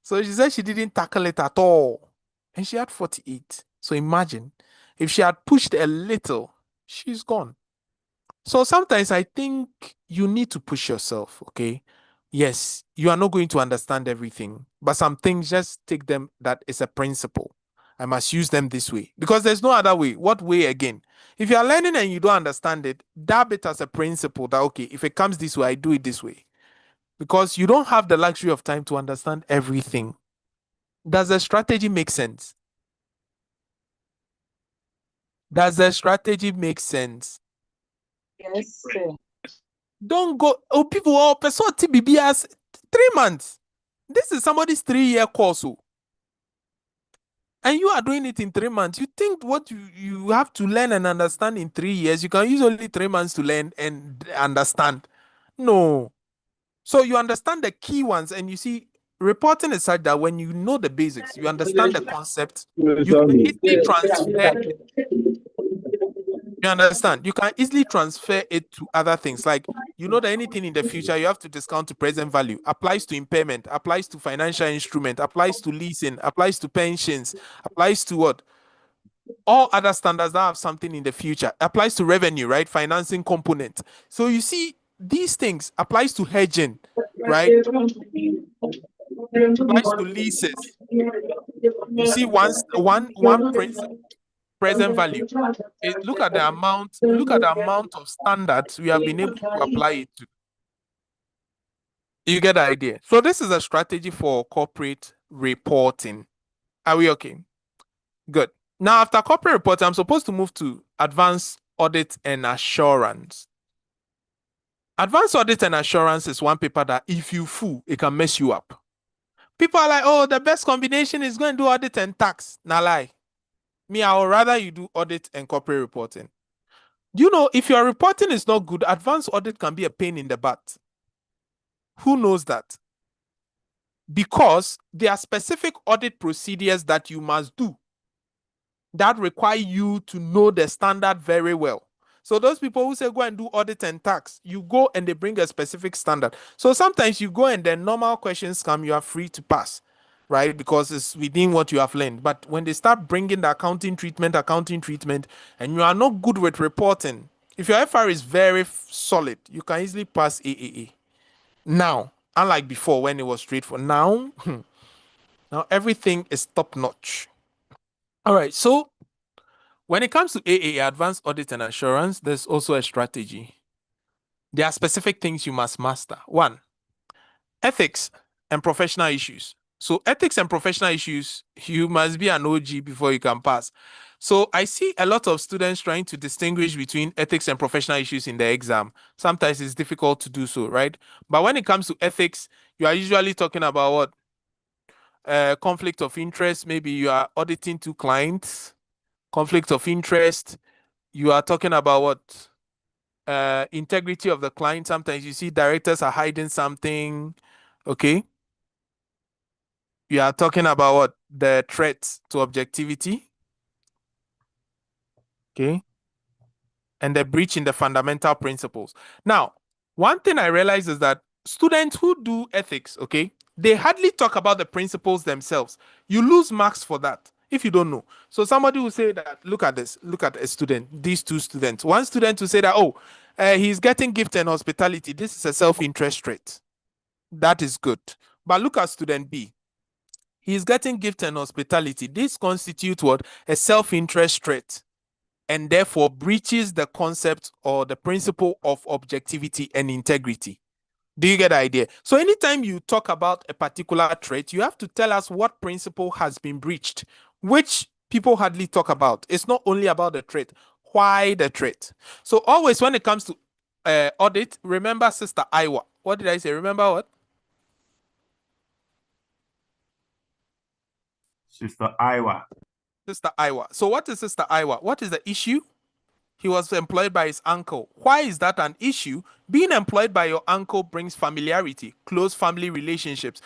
So she said she didn't tackle it at all. And she had 48. So imagine if she had pushed a little, she's gone. So sometimes I think you need to push yourself, okay? Yes, you are not going to understand everything, but some things, just take them that is a principle. I must use them this way because there's no other way. What way again? If you are learning and you don't understand it, dab it as a principle that, okay, if it comes this way, I do it this way. Because you don't have the luxury of time to understand everything. Does the strategy make sense? Does the strategy make sense? Yes, sir. Don't go. Oh, people, oh, person TBBS 3 months. This is somebody's 3-year course. Oh. And you are doing it in 3 months. You think what you have to learn and understand in 3 years, you can use only 3 months to learn and understand. No. So you understand the key ones, and you see, reporting is such that when you know the basics, you understand the concept, you can easily transfer. You understand? You can easily transfer it to other things. Like, you know that anything in the future, you have to discount to present value. Applies to impairment, applies to financial instrument, applies to leasing, applies to pensions, applies to what? All other standards that have something in the future. Applies to revenue, right? Financing component. So you see, these things applies to hedging, right? Applies to leases. You see, one principle, present value. Look at the amount of standards we have been able to apply it to. You get the idea. So this is a strategy for corporate reporting. Are we okay? Good. Now, after corporate reporting, I'm supposed to move to advanced audit and assurance. Advanced audit and assurance is one paper that if you fool, it can mess you up. People are like, oh, the best combination is going to do audit and tax. Nah, lie. Me, I would rather you do audit and corporate reporting. Do you know, if your reporting is not good, advanced audit can be a pain in the butt. Who knows that? Because there are specific audit procedures that you must do that require you to know the standard very well. So those people who say go and do audit and tax, you go and they bring a specific standard. So sometimes you go and then normal questions come, you are free to pass, right? Because it's within what you have learned. But when they start bringing the accounting treatment, and you are not good with reporting, if your FR is very solid, you can easily pass AAA. Now, unlike before when it was straightforward, now everything is top notch. All right, so when it comes to AAA, Advanced Audit and Assurance, there's also a strategy. There are specific things you must master. 1, ethics and professional issues. So ethics and professional issues, you must be an OG before you can pass. So I see a lot of students trying to distinguish between ethics and professional issues in the exam. Sometimes it's difficult to do so, right? But when it comes to ethics, you are usually talking about what? Conflict of interest. Maybe you are auditing 2 clients. Conflict of interest. You are talking about what? Integrity of the client. Sometimes you see directors are hiding something. Okay. you are talking about what? The threats to objectivity. Okay. And the breach in the fundamental principles. Now, one thing I realize is that students who do ethics, okay, they hardly talk about the principles themselves. You lose marks for that if you don't know. So somebody will say that, look at this, look at a student, these two students. One student will say that, oh, he's getting gift and hospitality. This is a self-interest trait. That is good. But look at student B. He's getting gift and hospitality. This constitutes what? A self-interest trait, and therefore breaches the concept or the principle of objectivity and integrity. Do you get the idea? So anytime you talk about a particular trait, you have to tell us what principle has been breached, which people hardly talk about. It's not only about the trait, why the trait. So always when it comes to audit, remember Sister Iwa. What did I say? Remember what? Sister Iwa. Sister Iwa. So what is Sister Iwa? What is the issue? He was employed by his uncle. Why is that an issue? Being employed by your uncle brings familiarity, close family relationships.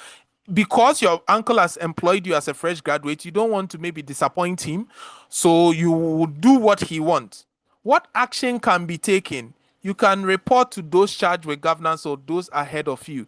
Because your uncle has employed you as a fresh graduate, you don't want to maybe disappoint him, so you will do what he wants. What action can be taken? You can report to those charged with governance or those ahead of you,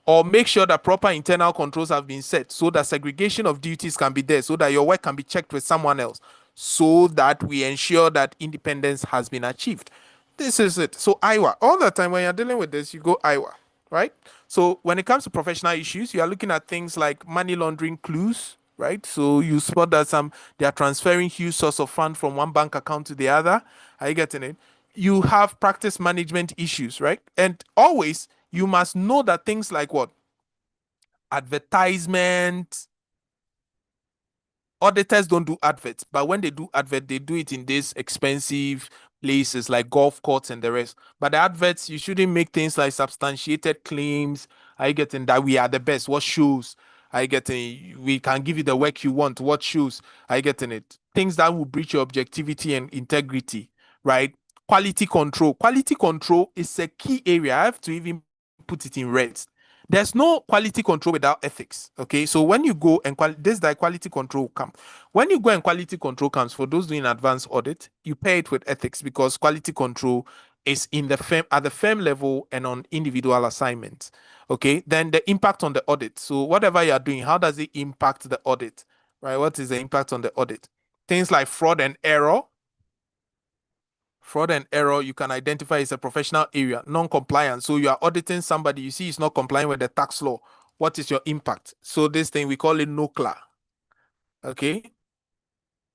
or make sure that proper internal controls have been set so that segregation of duties can be there, so that your work can be checked with someone else, so that we ensure that independence has been achieved. This is it. So Iowa, all the time when you're dealing with this, you go Iowa, right? So when it comes to professional issues, you are looking at things like money laundering clues, right? So you spot that they are transferring huge source of fund from one bank account to the other. Are you getting it? You have practice management issues, right? And always you must know that things like what? Advertisement. Auditors don't do adverts, but when they do advert, they do it in these expensive places like golf courts and the rest. But the adverts, you shouldn't make things like substantiated claims. Are you getting that we are the best? What shoes? Are you getting? We can give you the work you want. What shoes? Are you getting it? Things that will breach your objectivity and integrity, right? Quality control. Quality control is a key area. I have to even put it in red. There's no quality control without ethics. Okay, so when you go and this is the quality control camp. When you go and quality control camps, for those doing advanced audit, you pair it with ethics, because quality control is in the firm at the firm level and on individual assignments. Okay, then the impact on the audit. So whatever you are doing, how does it impact the audit? Right? What is the impact on the audit? Things like fraud and error. Fraud and error, you can identify as a professional area. Non-compliance, so you are auditing somebody, you see he's not complying with the tax law. What is your impact? So this thing, we call it NOCLA. Okay.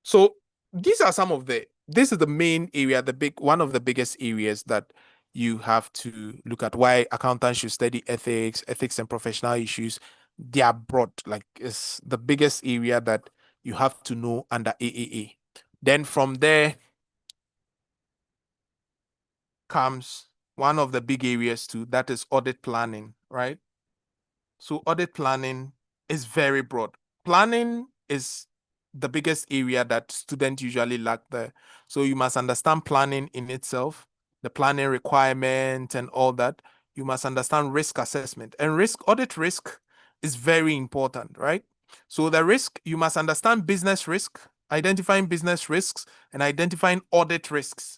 So these are some of this is the main area, one of the biggest areas that you have to look at. Why accountants should study ethics and professional issues. They are broad, like it's the biggest area that you have to know under AAA. Then from there comes one of the big areas too, that is audit planning, right? So audit planning is very broad. Planning is the biggest area that students usually lack there. So you must understand planning in itself, the planning requirement and all that. You must understand risk assessment, and audit risk is very important, right? So the risk, you must understand business risk, identifying business risks and identifying audit risks.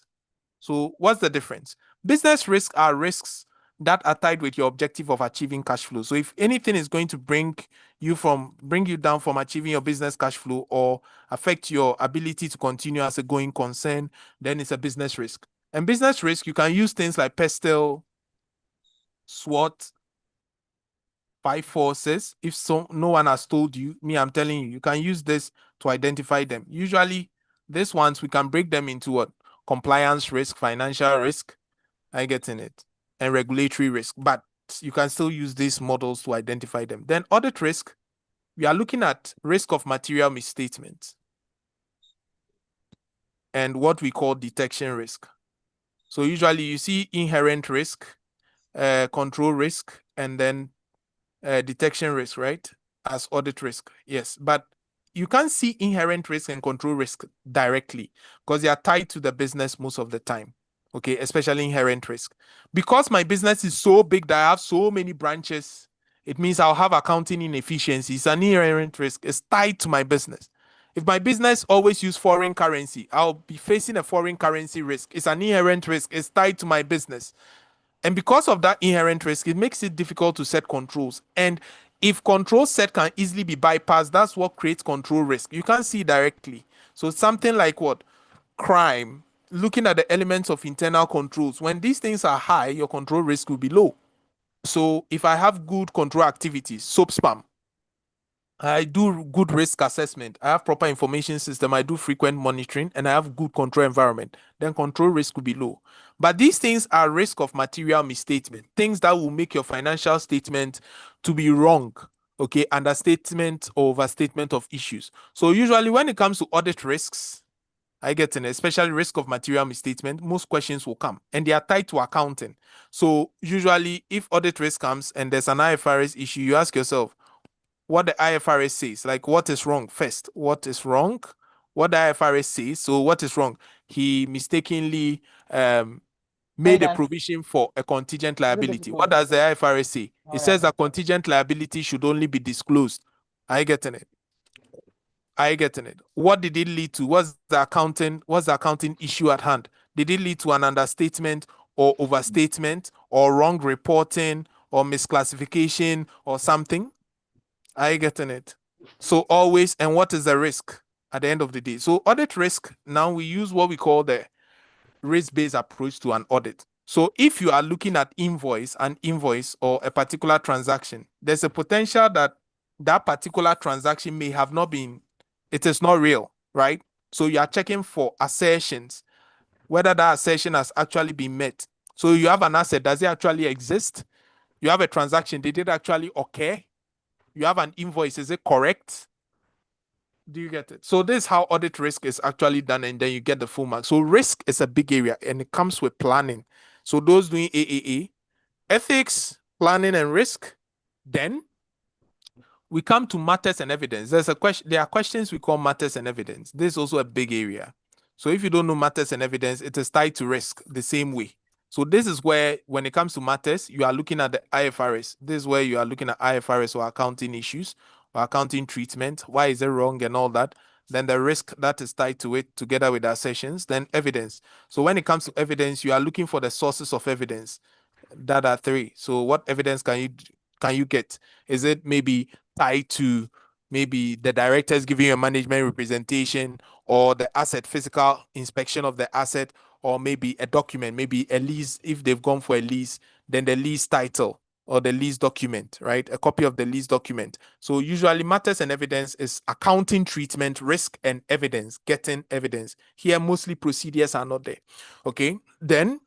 So what's the difference? Business risks are risks that are tied with your objective of achieving cash flow. So if anything is going to bring you down from achieving your business cash flow or affect your ability to continue as a going concern, then it's a business risk. And business risk, you can use things like PESTEL, SWOT, 5 forces. If no one has told you, I'm telling you, you can use this to identify them. Usually, these ones, we can break them into what? Compliance risk, financial risk, I get in it, and regulatory risk. But you can still use these models to identify them. Then audit risk, we are looking at risk of material misstatements and what we call detection risk. So usually you see inherent risk, control risk, and then detection risk, right? As audit risk, yes. But you can't see inherent risk and control risk directly because they are tied to the business most of the time. Okay, especially inherent risk. Because my business is so big that I have so many branches It means I'll have accounting inefficiencies. An inherent risk. It's tied to my business. If my business always use foreign currency, I'll be facing a foreign currency risk. It's an inherent risk. It's tied to my business. And because of that inherent risk, it makes it difficult to set controls. And if control set can easily be bypassed, that's what creates control risk. You can't see directly. So something like what? Crime, looking at the elements of internal controls. When these things are high, your control risk will be low. So if I have good control activities, soap spam, I do good risk assessment, I have proper information system, I do frequent monitoring, and I have good control environment, then control risk will be low. But these things are risk of material misstatement, things that will make your financial statement to be wrong, okay, understatement or overstatement of issues. So usually when it comes to audit risks, I get in, especially risk of material misstatement, most questions will come and they are tied to accounting. So usually if audit risk comes and there's an IFRS issue, you ask yourself what the IFRS says, like what is wrong first, what is wrong, what the IFRS says. So what is wrong? He mistakenly made a provision for a contingent liability. What does the IFRS say? It says that contingent liability should only be disclosed. Are you getting it? Are you getting it? What did it lead to? What's the accounting issue at hand? Did it lead to an understatement or overstatement or wrong reporting or misclassification or something? Are you getting it? So always, and what is the risk at the end of the day? So audit risk, now we use what we call the risk-based approach to an audit. So if you are looking at an invoice or a particular transaction, there's a potential that that particular transaction may have not been, it is not real, right? So you are checking for assertions, whether that assertion has actually been met. So you have an asset, does it actually exist? You have a transaction, did it actually occur? You have an invoice, is it correct? Do you get it? So this is how audit risk is actually done, and then you get the full mark. So risk is a big area, and it comes with planning. So those doing AAA, ethics, planning, and risk. Then we come to matters and evidence. There's a question. There are questions we call matters and evidence. This is also a big area. So if you don't know matters and evidence, it is tied to risk the same way. So this is where, when it comes to matters, you are looking at the IFRS. This is where you are looking at IFRS or accounting issues or accounting treatment. Why is it wrong and all that? Then the risk that is tied to it together with the assertions. Then evidence. So when it comes to evidence, you are looking for the sources of evidence. That are three. So what evidence can you get? Is it maybe tied to maybe the directors giving you a management representation, or the asset physical inspection of the asset, or maybe a document, maybe a lease? If they've gone for a lease, then the lease title or the lease document, right? A copy of the lease document. So usually matters and evidence is accounting treatment, risk, and evidence, getting evidence. Here, mostly procedures are not there. Okay. Then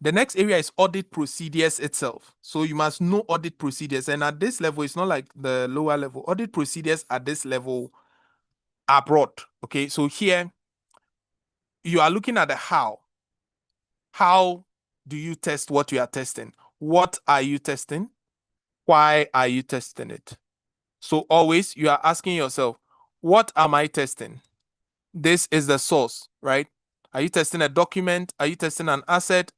the next area is audit procedures itself. So you must know audit procedures. And at this level, it's not like the lower level. Audit procedures at this level are broad. Okay. So here you are looking at the how. How do you test what you are testing? What are you testing? Why are you testing it? So always you are asking yourself, what am I testing? This is the source, right? Are you testing a document? Are you testing an asset?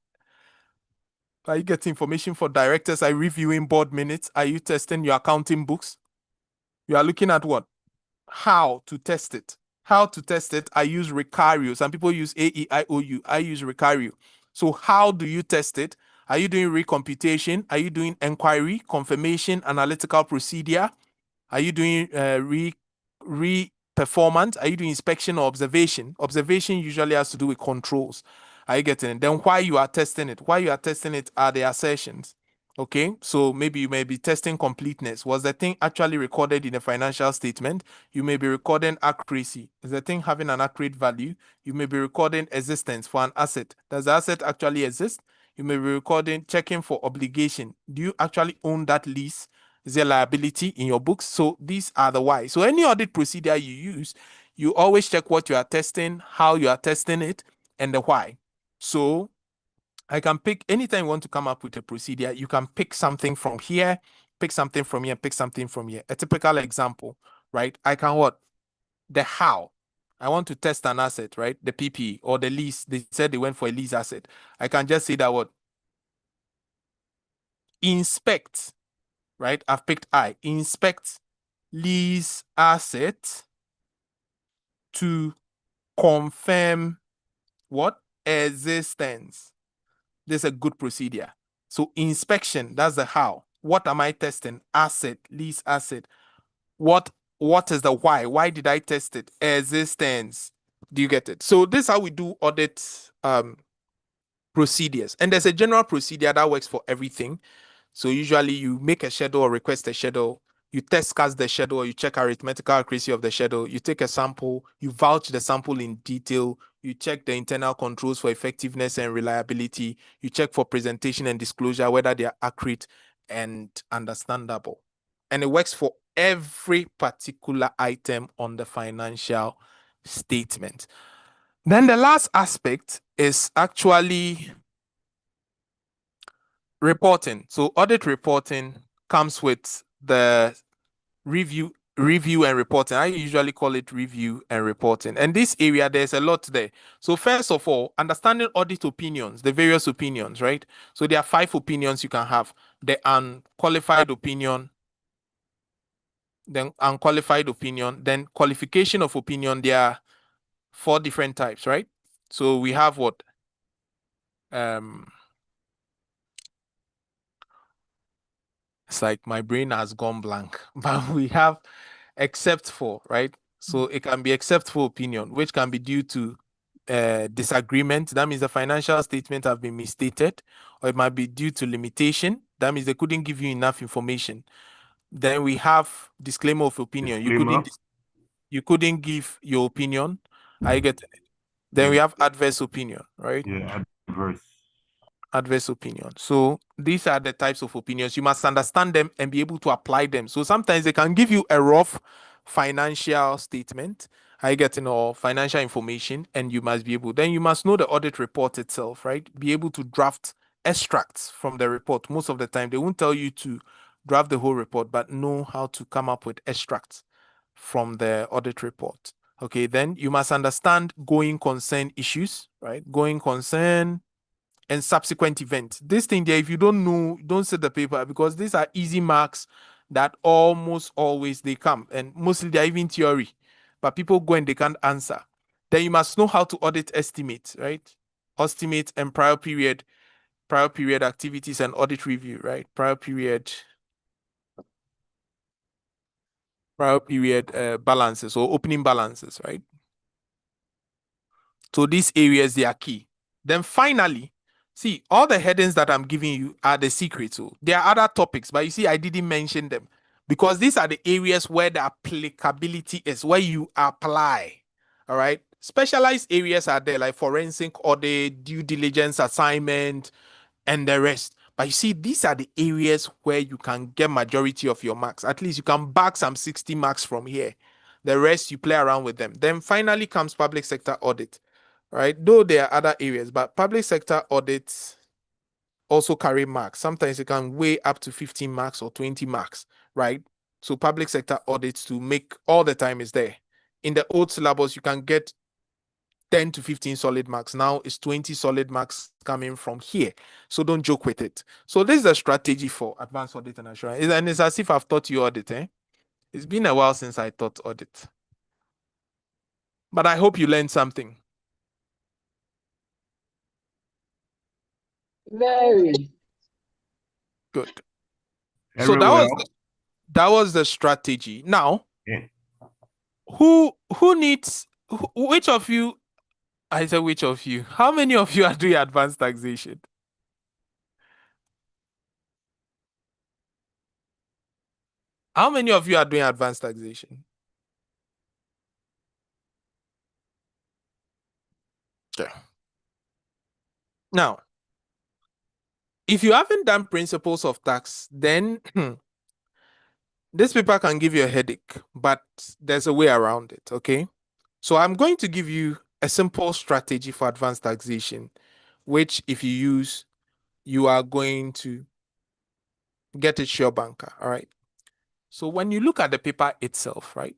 Are you getting information for directors? Are you reviewing board minutes? Are you testing your accounting books? You are looking at what? How to test it. How to test it. I use Recario. Some people use AEIOU. I use Recario. So how do you test it? Are you doing recomputation? Are you doing inquiry, confirmation, analytical procedure? Are you doing re-performance? Are you doing inspection or observation? Observation usually has to do with controls. Are you getting it? Then why you are testing it? Why you are testing it are the assertions. Okay, so maybe you may be testing completeness. Was the thing actually recorded in a financial statement? You may be recording accuracy. Is the thing having an accurate value? You may be recording existence for an asset. Does the asset actually exist? You may be recording, checking for obligation. Do you actually own that lease? Is there liability in your books? So these are the why. So any audit procedure you use, you always check what you are testing, how you are testing it, and the why. So I can pick, anytime you want to come up with a procedure, you can pick something from here, pick something from here, pick something from here. A typical example, right? I can what? The how. I want to test an asset, right? The PPE or the lease. They said they went for a lease asset. I can just say that what? Inspect right? I've picked I. Inspect lease asset to confirm what? Existence. This is a good procedure. So inspection, that's the how. What am I testing? Asset, lease asset. What is the why? Why did I test it? Existence. Do you get it? So this is how we do audit procedures. And there's a general procedure that works for everything. So usually you make a schedule or request a schedule, you test cast the schedule, you check arithmetical accuracy of the schedule, you take a sample, you vouch the sample in detail, you check the internal controls for effectiveness and reliability, you check for presentation and disclosure, whether they are accurate and understandable. And it works for every particular item on the financial statement. Then the last aspect is actually reporting. So audit reporting comes with the review and reporting. I usually call it review and reporting. And this area, there's a lot there. So first of all, understanding audit opinions, the various opinions, right? So there are 5 opinions you can have. The unqualified opinion, then unqualified opinion, then qualification of opinion. There are 4 different types, right? So we have what? It's like my brain has gone blank, but we have except for, right? So it can be except for opinion, which can be due to disagreement. That means the financial statement have been misstated, or it might be due to limitation. That means they couldn't give you enough information. Then we have disclaimer of opinion. Disclaimer. You couldn't give your opinion. I get it. Then we have adverse opinion, right? Yeah, Adverse opinion. So these are the types of opinions. You must understand them and be able to apply them. So sometimes they can give you a rough financial statement, I get or financial information, and you must be able, then you must know the audit report itself, right? Be able to draft extracts from the report. Most of the time, they won't tell you to draft the whole report, but know how to come up with extracts from the audit report. Okay, then you must understand going concern issues, right? Going concern and subsequent events. This thing there, if you don't know, don't set the paper, because these are easy marks that almost always they come, and mostly they're even theory, but people go and they can't answer. Then you must know how to audit estimate, right? Estimate and prior period activities and audit review, right? Prior period balances or opening balances, right? So these areas, they are key. Then finally, see, all the headings that I'm giving you are the secrets. So there are other topics, but you see, I didn't mention them because these are the areas where the applicability is, where you apply. All right. Specialized areas are there, like forensic audit, due diligence assignment, and the rest. But you see, these are the areas where you can get majority of your marks. At least you can bag some 60 marks from here. The rest, you play around with them. Then finally comes public sector audit, right? Though there are other areas, but public sector audits also carry marks. Sometimes it can weigh up to 15 marks or 20 marks, right? So public sector audits to make all the time is there. In the old syllabus, you can get 10 to 15 solid marks. Now it's 20 solid marks coming from here. So don't joke with it. So this is a strategy for advanced audit and assurance. And it's as if I've taught you audit. It's been a while since I taught audit. But I hope you learned something. Very good. Very So well. that was the strategy. Now, yeah. who needs which of you? I said which of you? How many of you are doing advanced taxation? How many of you are doing advanced taxation? Okay. Now, if you haven't done principles of tax, then this paper can give you a headache, but there's a way around it, okay? So I'm going to give you a simple strategy for advanced taxation, which if you use, you are going to get it sure banker, all right? So when you look at the paper itself, right?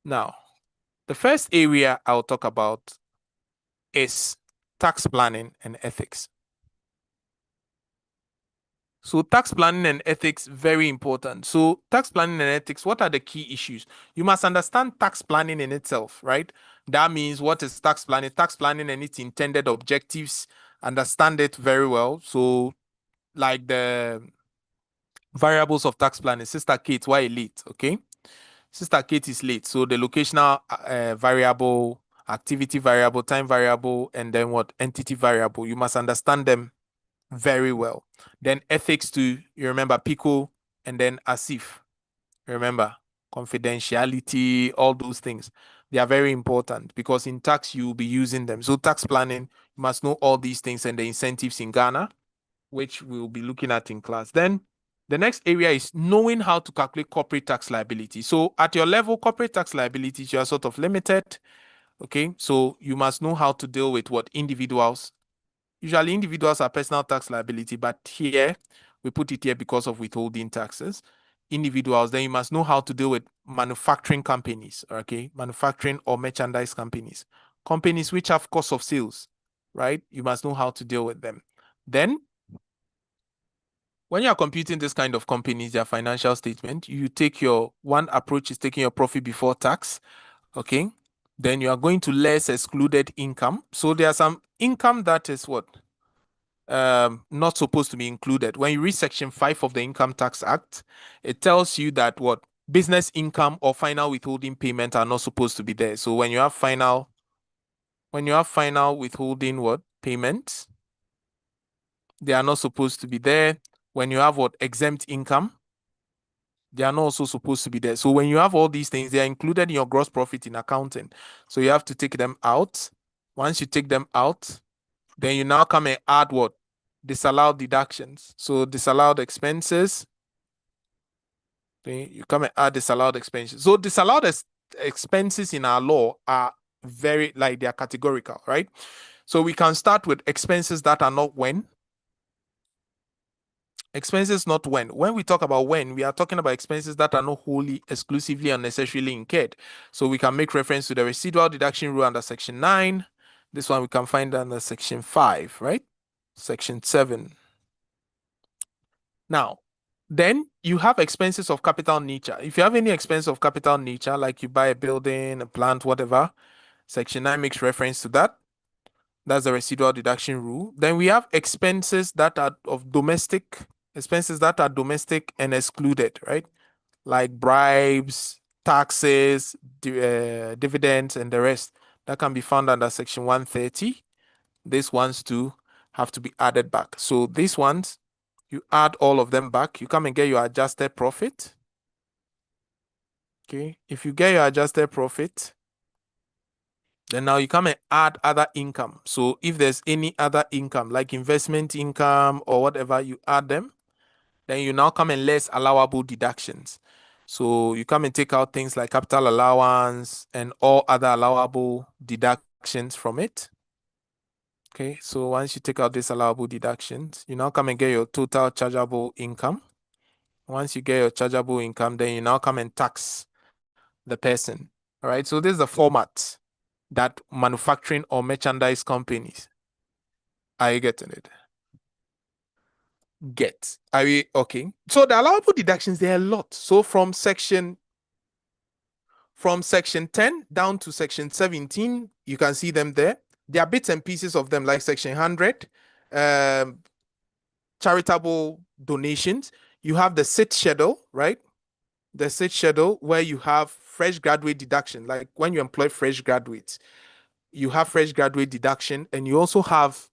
Now, the first area I'll talk about is tax planning and ethics. So tax planning and ethics, very important. So tax planning and ethics, what are the key issues? You must understand tax planning in itself, right? That means what is tax planning? Tax planning and its intended objectives, understand it very well. So like the variables of tax planning, Sister Kate, why late? Okay. Sister Kate is late. So the locational variable, activity variable, time variable, and then what? Entity variable. You must understand them very well. Then ethics too, you remember PICO and then ASIF. Remember, confidentiality, all those things. They are very important because in tax you will be using them. So tax planning, you must know all these things and the incentives in Ghana, which we'll be looking at in class. Then the next area is knowing how to calculate corporate tax liability. So at your level, corporate tax liabilities, you are sort of limited. Okay, so you must know how to deal with what individuals. Usually individuals are personal tax liability, but here we put it here because of withholding taxes. Individuals, then you must know how to deal with manufacturing companies, okay? Manufacturing or merchandise companies. Companies which have cost of sales, right? You must know how to deal with them. Then, when you are computing this kind of companies, their financial statement, you take your, one approach is taking your profit before tax, okay? Then you are going to less excluded income. So there are some income that is what? Not supposed to be included. When you read section 5 of the Income Tax Act, it tells you that what business income or final withholding payment are not supposed to be there. So when you have final withholding what payments, they are not supposed to be there. When you have what exempt income, they are not also supposed to be there. So when you have all these things, they are included in your gross profit in accounting. So you have to take them out. Once you take them out, then you now come and add what? Disallowed deductions. So disallowed expenses. Then you come and add disallowed expenses. So disallowed expenses in our law are very, like, they are categorical, right? So we can start with expenses that are not when. Expenses not when. When we talk about when, we are talking about expenses that are not wholly, exclusively, unnecessarily incurred. So we can make reference to the residual deduction rule under section 9. This one we can find under section 5, right? Section 7. Now, then you have expenses of capital nature. If you have any expense of capital nature, like you buy a building, a plant, whatever, section 9 makes reference to that. That's the residual deduction rule. Then we have expenses that are domestic and excluded, right? Like bribes, taxes, dividends, and the rest. That can be found under section 130. These ones too have to be added back. So these ones, you add all of them back. You come and get your adjusted profit. Okay. If you get your adjusted profit, then now you come and add other income. So if there's any other income, like investment income or whatever, you add them. Then you now come and less allowable deductions. So you come and take out things like capital allowance and all other allowable deductions from it. Okay, so once you take out these allowable deductions, you now come and get your total chargeable income. Once you get your chargeable income, then you now come and tax the person. All right, so this is the format that manufacturing or merchandise companies. Are you getting it? Are we okay? So the allowable deductions, there are a lot. So from section 10 down to section 17, you can see them there. There are bits and pieces of them, like section 100, charitable donations. You have the SIT schedule, right? The SIT schedule where you have fresh graduate deduction, like when you employ fresh graduates, you have fresh graduate deduction, and you also have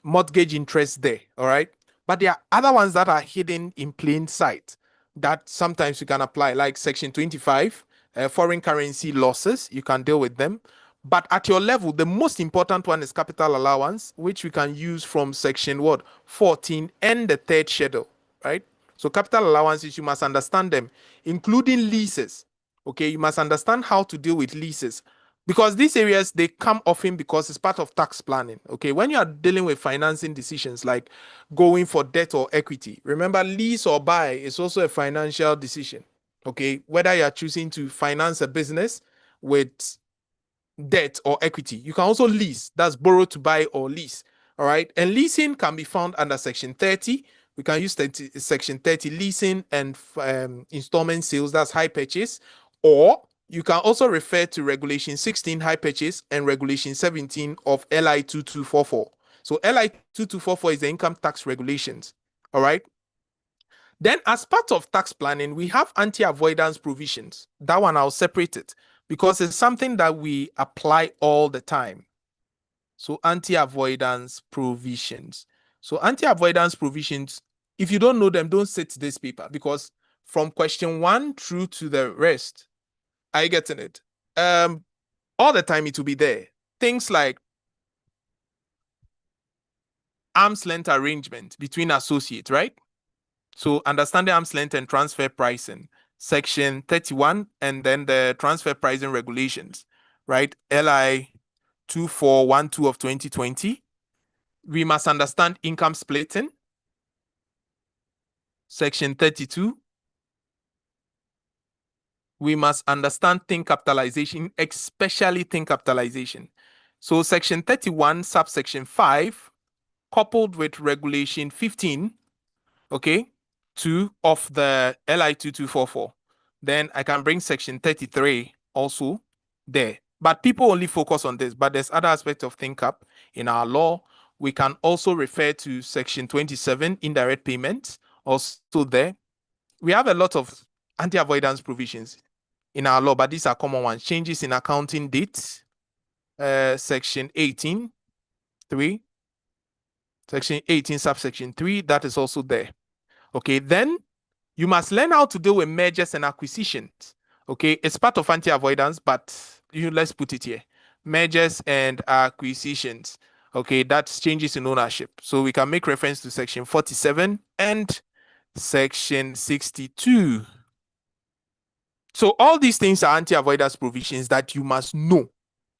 mortgage interest there, all right? But there are other ones that are hidden in plain sight that sometimes you can apply, like section 25, foreign currency losses, you can deal with them. But at your level, the most important one is capital allowance, which we can use from section 14 and the third schedule, right? So capital allowances, you must understand them, including leases. Okay, you must understand how to deal with leases, because these areas, they come often because it's part of tax planning. Okay, when you are dealing with financing decisions like going for debt or equity, remember, lease or buy is also a financial decision. Okay, whether you are choosing to finance a business with debt or equity, you can also lease. That's borrow to buy or lease. All right, and leasing can be found under section 30, We can use section 30 leasing and installment sales, that's high purchase, or you can also refer to regulation 16 high purchase and regulation 17 of LI 2244. So LI 2244 is the income tax regulations. All right. Then as part of tax planning, we have anti-avoidance provisions. That one I'll separate it because it's something that we apply all the time. So anti-avoidance provisions. So anti-avoidance provisions, if you don't know them, don't sit this paper because from question 1 through to the rest, are you getting it? All the time it will be there. Things like arm's length arrangement between associates, right? So understanding arm's length and transfer pricing, section 31, and then the transfer pricing regulations, right? LI 2412 of 2020. We must understand income splitting, section 32. We must understand thing capitalization, especially thing capitalization. So section 31, subsection 5, coupled with regulation 15, okay, 2 of the LI 2244. Then I can bring section 33 also there. But people only focus on this, but there's other aspects of thing cap in our law. We can also refer to section 27, indirect payments, also there. We have a lot of anti-avoidance provisions in our law, but these are common ones. Changes in accounting dates, section 18, 3, section 18, subsection 3, that is also there. Okay, then you must learn how to deal with mergers and acquisitions. Okay, it's part of anti-avoidance, but let's put it here. Mergers and acquisitions. Okay, that's changes in ownership. So we can make reference to section 47 and section 62. So all these things are anti-avoidance provisions that you must know.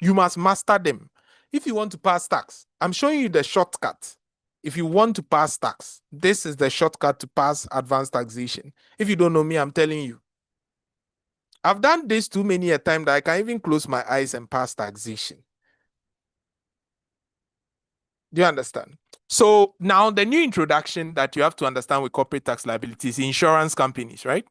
You must master them. If you want to pass tax, I'm showing you the shortcut. If you want to pass tax, this is the shortcut to pass advanced taxation. If you don't know me, I'm telling you. I've done this too many a time that I can even close my eyes and pass taxation. Do you understand? So now the new introduction that you have to understand with corporate tax liabilities, insurance companies, right?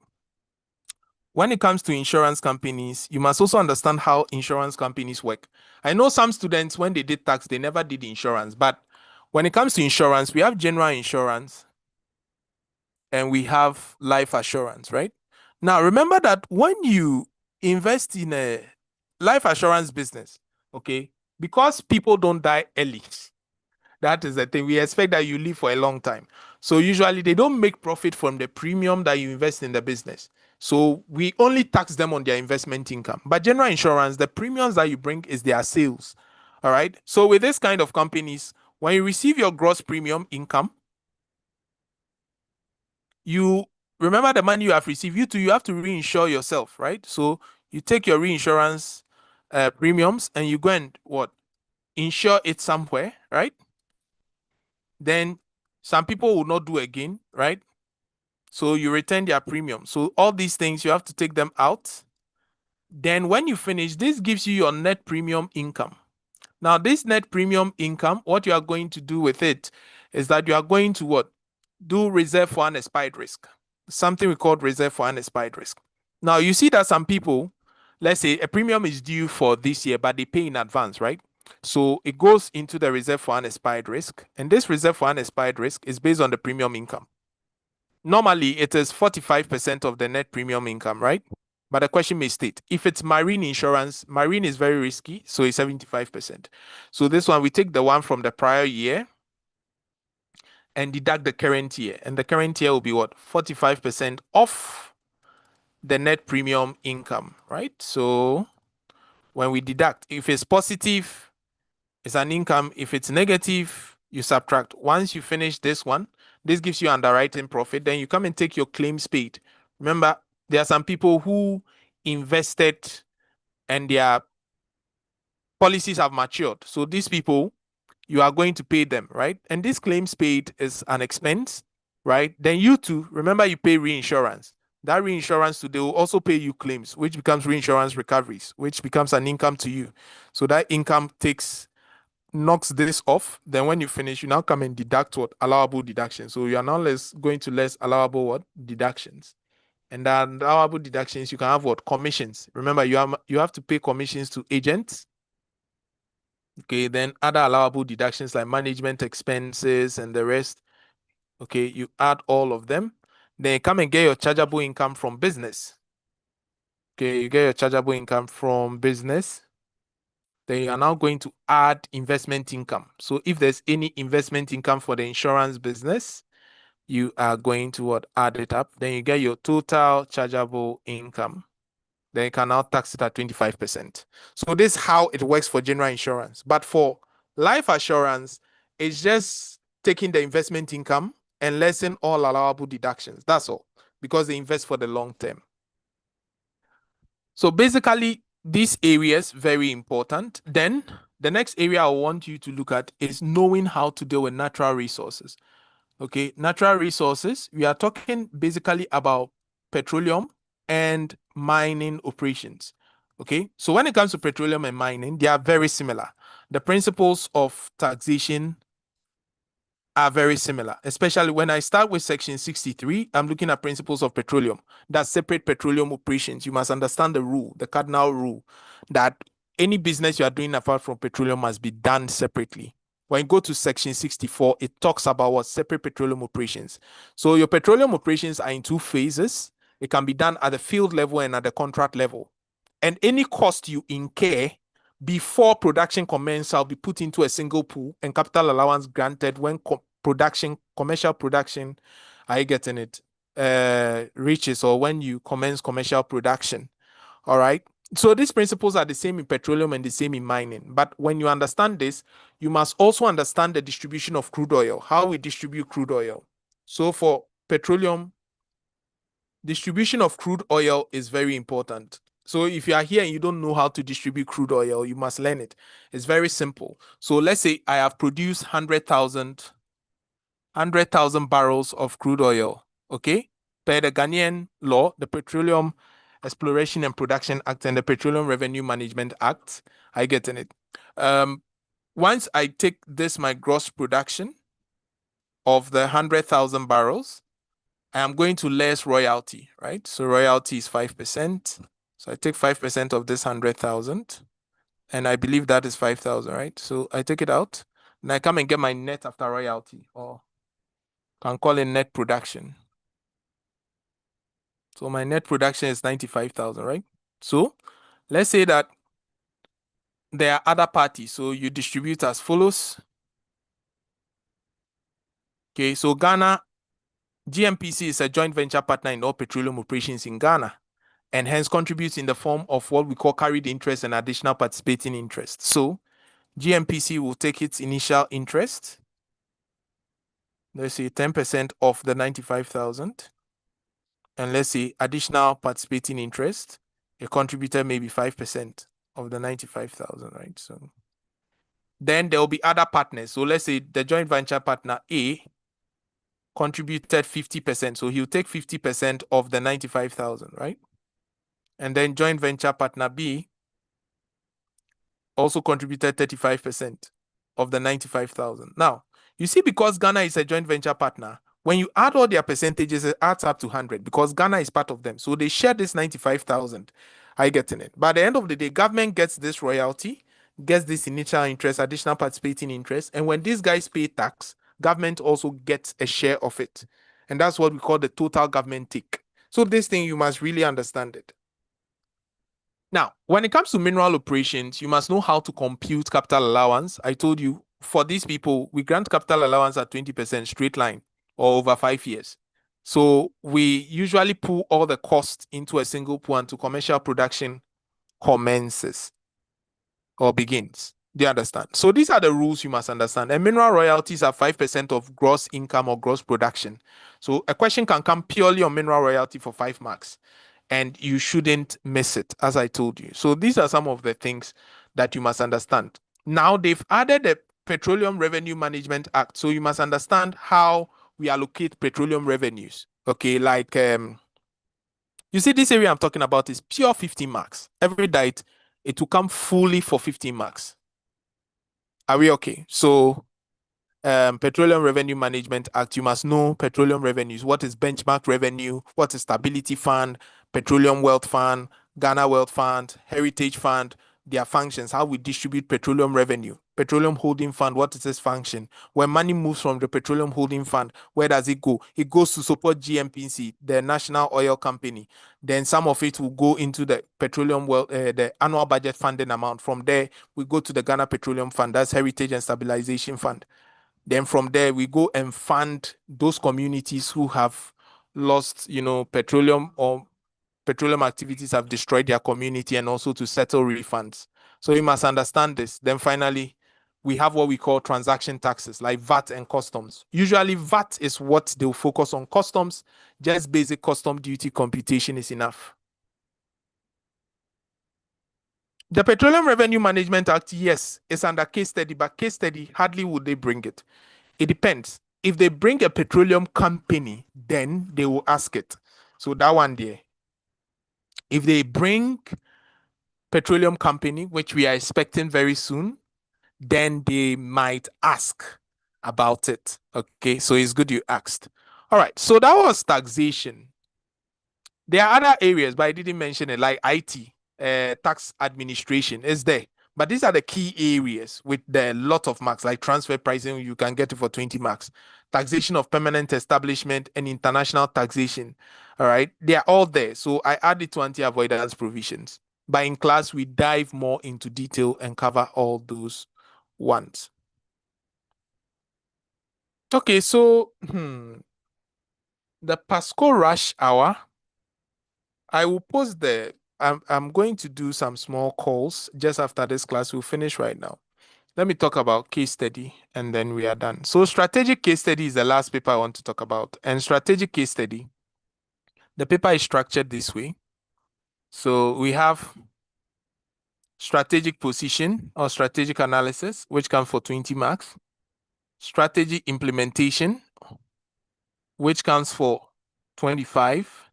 When it comes to insurance companies, you must also understand how insurance companies work. I know some students, when they did tax, they never did insurance. But when it comes to insurance, we have general insurance and we have life assurance, right? Now, remember that when you invest in a life assurance business, okay, because people don't die early, that is the thing. We expect that you live for a long time. So usually they don't make profit from the premium that you invest in the business. So we only tax them on their investment income. But general insurance, the premiums that you bring is their sales. All right. So with this kind of companies, when you receive your gross premium income, you remember the money you have received. You have to reinsure yourself, right? So you take your reinsurance premiums and you go and insure it somewhere, right? Then some people will not do again, right? So you return their premium. So all these things, you have to take them out. Then when you finish, this gives you your net premium income. Now, this net premium income, what you are going to do with it is that you are going to do reserve for unexpired risk. Something we call reserve for unexpired risk. Now, you see that some people, let's say a premium is due for this year, but they pay in advance, right? So it goes into the reserve for unexpired risk. And this reserve for unexpired risk is based on the premium income. Normally, it is 45% of the net premium income, right? But the question may state, if it's marine insurance, marine is very risky, so it's 75%. So this one, we take the one from the prior year and deduct the current year. And the current year will be 45% off the net premium income, right? So when we deduct, if it's positive, it's an income. If it's negative, you subtract. Once you finish this one, this gives you underwriting profit. Then you come and take your claims paid. Remember, there are some people who invested and their policies have matured. So these people, you are going to pay them, right? And this claims paid is an expense, right? Then you too, remember you pay reinsurance. That reinsurance, they will also pay you claims, which becomes reinsurance recoveries, which becomes an income to you. So that income takes knocks this off, then when you finish, you now come and deduct what? Allowable deductions. So you are now going to less allowable what? Deductions. And then allowable deductions, you can have what? Commissions. Remember, you have to pay commissions to agents. Okay, then other allowable deductions like management expenses and the rest. Okay, you add all of them. Then you come and get your chargeable income from business. Okay, you get your chargeable income from business. Then you are now going to add investment income. So if there's any investment income for the insurance business, you are going to what? Add it up. Then you get your total chargeable income. Then you can now tax it at 25%. So this is how it works for general insurance. But for life assurance, it's just taking the investment income and lessen all allowable deductions. That's all, because they invest for the long term. So basically, these areas very important. Then the next area I want you to look at is knowing how to deal with natural resources. Okay, natural resources, we are talking basically about petroleum and mining operations. Okay, so when it comes to petroleum and mining, they are very similar. The principles of taxation are very similar, especially when I start with section 63, I'm looking at principles of petroleum. That's separate petroleum operations. You must understand the rule, the cardinal rule, that any business you are doing apart from petroleum must be done separately. When you go to section 64, it talks about what? Separate petroleum operations. So your petroleum operations are in two phases. It can be done at the field level and at the contract level. And any cost you incur before production commence shall be put into a single pool and capital allowance granted when commercial production, are you getting it, reaches, or when you commence commercial production. All right. So these principles are the same in petroleum and the same in mining. But when you understand this, you must also understand the distribution of crude oil, how we distribute crude oil. So for petroleum, distribution of crude oil is very important. So if you are here and you don't know how to distribute crude oil, you must learn it. It's very simple. So let's say I have produced 100,000 barrels of crude oil, okay? Per the Ghanaian law, the Petroleum Exploration and Production Act and the Petroleum Revenue Management Act, I get in it. Once I take this, my gross production of the 100,000 barrels, I am going to less royalty, right? So royalty is 5%. So I take 5% of this 100,000, and I believe that is 5,000, right? So I take it out, and I come and get my net after royalty, or can call it net production. So my net production is 95,000, right? So let's say that there are other parties. So you distribute as follows. Okay, so Ghana, GMPC is a joint venture partner in all petroleum operations in Ghana, and hence contributes in the form of what we call carried interest and additional participating interest. So GMPC will take its initial interest, let's say 10% of the 95,000, and let's say additional participating interest, it contributed maybe 5% of the 95,000, right? So then there will be other partners. So let's say the joint venture partner A contributed 50%. So he'll take 50% of the 95,000, right? And then joint venture partner B also contributed 35% of the 95,000. Now, you see, because Ghana is a joint venture partner, when you add all their percentages, it adds up to 100 because Ghana is part of them. So they share this 95,000. Are you getting it? By the end of the day, government gets this royalty, gets this initial interest, additional participating interest. And when these guys pay tax, government also gets a share of it. And that's what we call the total government take. So this thing, you must really understand it. Now, when it comes to mineral operations, you must know how to compute capital allowance. I told you, for these people, we grant capital allowance at 20% straight line or over 5 years. So we usually pull all the costs into a single pool until commercial production commences or begins. Do you understand? So these are the rules you must understand. And mineral royalties are 5% of gross income or gross production. So a question can come purely on mineral royalty for 5 marks. And you shouldn't miss it, as I told you. So these are some of the things that you must understand. Now they've added the Petroleum Revenue Management Act. So you must understand how we allocate petroleum revenues. Okay, like you see, this area I'm talking about is pure 15 marks. Every diet, it will come fully for 15 marks. Are we okay? So Petroleum Revenue Management Act, you must know petroleum revenues. What is benchmark revenue? What is stability fund, petroleum wealth fund, Ghana wealth fund, heritage fund, their functions, how we distribute petroleum revenue. Petroleum holding fund, what is its function? When money moves from the petroleum holding fund, where does it go? It goes to support GMPC, the national oil company. Then some of it will go into the petroleum the annual budget funding amount. From there, we go to the Ghana Petroleum Fund, that's Heritage and Stabilization Fund. Then from there, we go and fund those communities who have lost, petroleum, or petroleum activities have destroyed their community, and also to settle refunds. So you must understand this. Then finally, we have what we call transaction taxes, like VAT and customs. Usually VAT is what they'll focus on. Customs, just basic custom duty computation is enough. The Petroleum Revenue Management Act, yes, is under case study, but case study, hardly would they bring it. It depends. If they bring a petroleum company, then they will ask it. So that one there. If they bring petroleum company, which we are expecting very soon, then they might ask about it. Okay, so it's good you asked. All right, so that was taxation. There are other areas, but I didn't mention it, like IT, tax administration is there. But these are the key areas with the lot of marks, like transfer pricing, you can get it for 20 marks. Taxation of permanent establishment and international taxation. All right, they are all there. So I added to anti-avoidance provisions. But in class, we dive more into detail and cover all those ones. Okay, so the Pasco rush hour, I will post the, I'm going to do some small calls just after this class. We'll finish right now. Let me talk about case study and then we are done. So strategic case study is the last paper I want to talk about. And strategic case study, the paper is structured this way. So we have strategic position or strategic analysis, which comes for 20 marks. Strategy implementation, which counts for 25.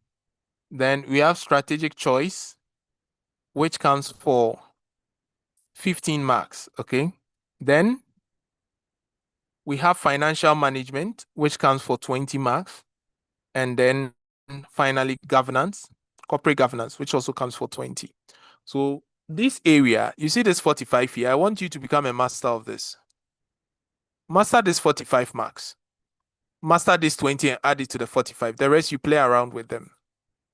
Then we have strategic choice, which counts for 15 marks, okay? Then we have financial management, which counts for 20 marks. And then finally, governance, corporate governance, which also comes for 20. So this area, you see this 45 here, I want you to become a master of this. Master this 45 marks. Master this 20 and add it to the 45. The rest, you play around with them.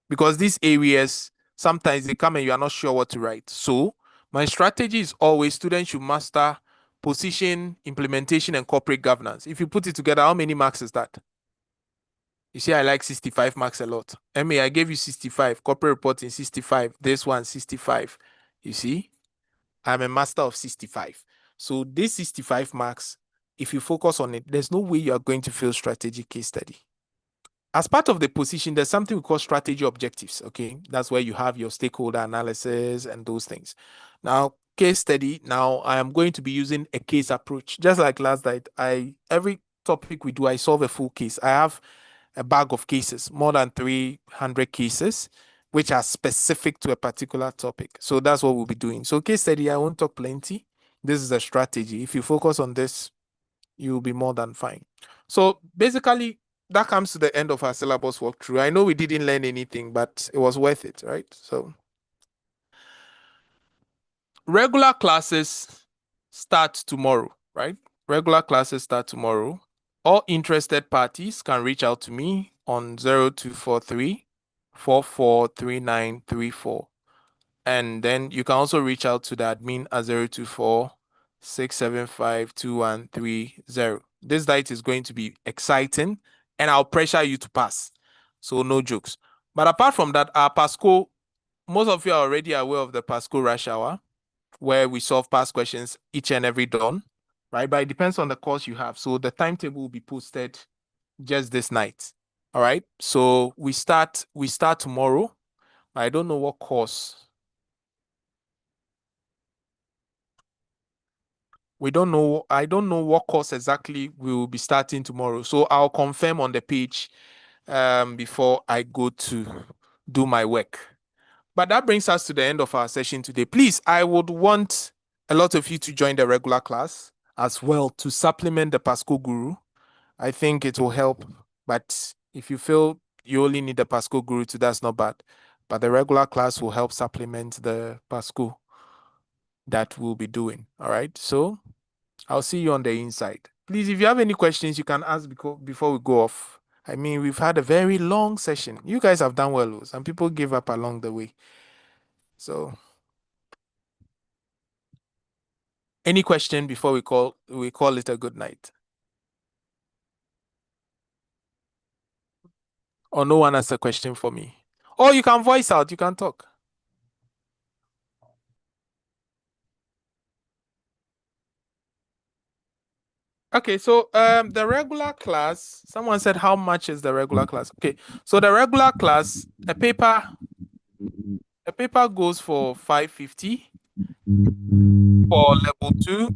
Because these areas, sometimes they come and you are not sure what to write. So my strategy is always students should master position, implementation, and corporate governance. If you put it together, how many marks is that? You see, I like 65 marks a lot. MA, I gave you 65. Corporate reporting, 65. This one, 65. You see, I'm a master of 65. So this 65 marks, if you focus on it, there's no way you are going to fail strategic case study. As part of the position, there's something we call strategy objectives, okay? That's where you have your stakeholder analysis and those things. Now, case study, now I am going to be using a case approach. Just like last night, every topic we do, I solve a full case. I have a bag of cases, more than 300 cases, which are specific to a particular topic. So that's what we'll be doing. So case study, I won't talk plenty. This is a strategy. If you focus on this, you'll be more than fine. So basically, that comes to the end of our syllabus walkthrough. I know we didn't learn anything, but it was worth it, right? So regular classes start tomorrow, right? Regular classes start tomorrow. All interested parties can reach out to me on 0243 443934. And then you can also reach out to the admin at 024 675 2130. This diet is going to be exciting and I'll pressure you to pass. So no jokes. But apart from that, our Pasco, most of you are already aware of the Pasco rush hour, where we solve past questions each and every dawn, right? But it depends on the course you have. So the timetable will be posted just this night. All right. So we start tomorrow. I don't know what course. I don't know what course exactly we will be starting tomorrow. So I'll confirm on the page before I go to do my work. But that brings us to the end of our session today. Please, I would want a lot of you to join the regular class. as well to supplement the Pasco Guru, I think it will help. But if you feel you only need the Pasco Guru too, that's not bad. But the regular class will help supplement the Pasco that we'll be doing. All right. So I'll see you on the inside. Please, if you have any questions, you can ask before we go off. I mean, we've had a very long session. You guys have done well. Some people gave up along the way. So any question before we call it a good night? Or no one has a question for me? Or you can voice out, you can talk. Okay, so the regular class, someone said how much is the regular class? Okay, so the regular class, a paper goes for 550 for level 2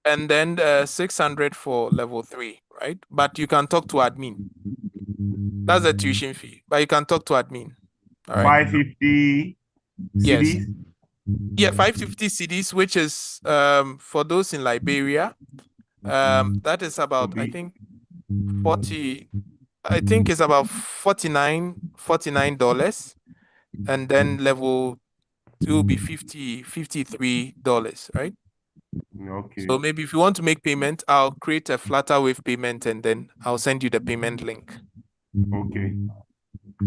and then 600 for level 3, right? But you can talk to admin. That's the tuition fee, but you can talk to admin. All right. 550 Yes. CDs. Yeah, 550 CDs, which is for those in Liberia, that is about, I think 40, I think it's about $49, and then level 2 will be $53, right? Okay. So maybe if you want to make payment, I'll create a flatter wave payment and then I'll send you the payment link. Okay.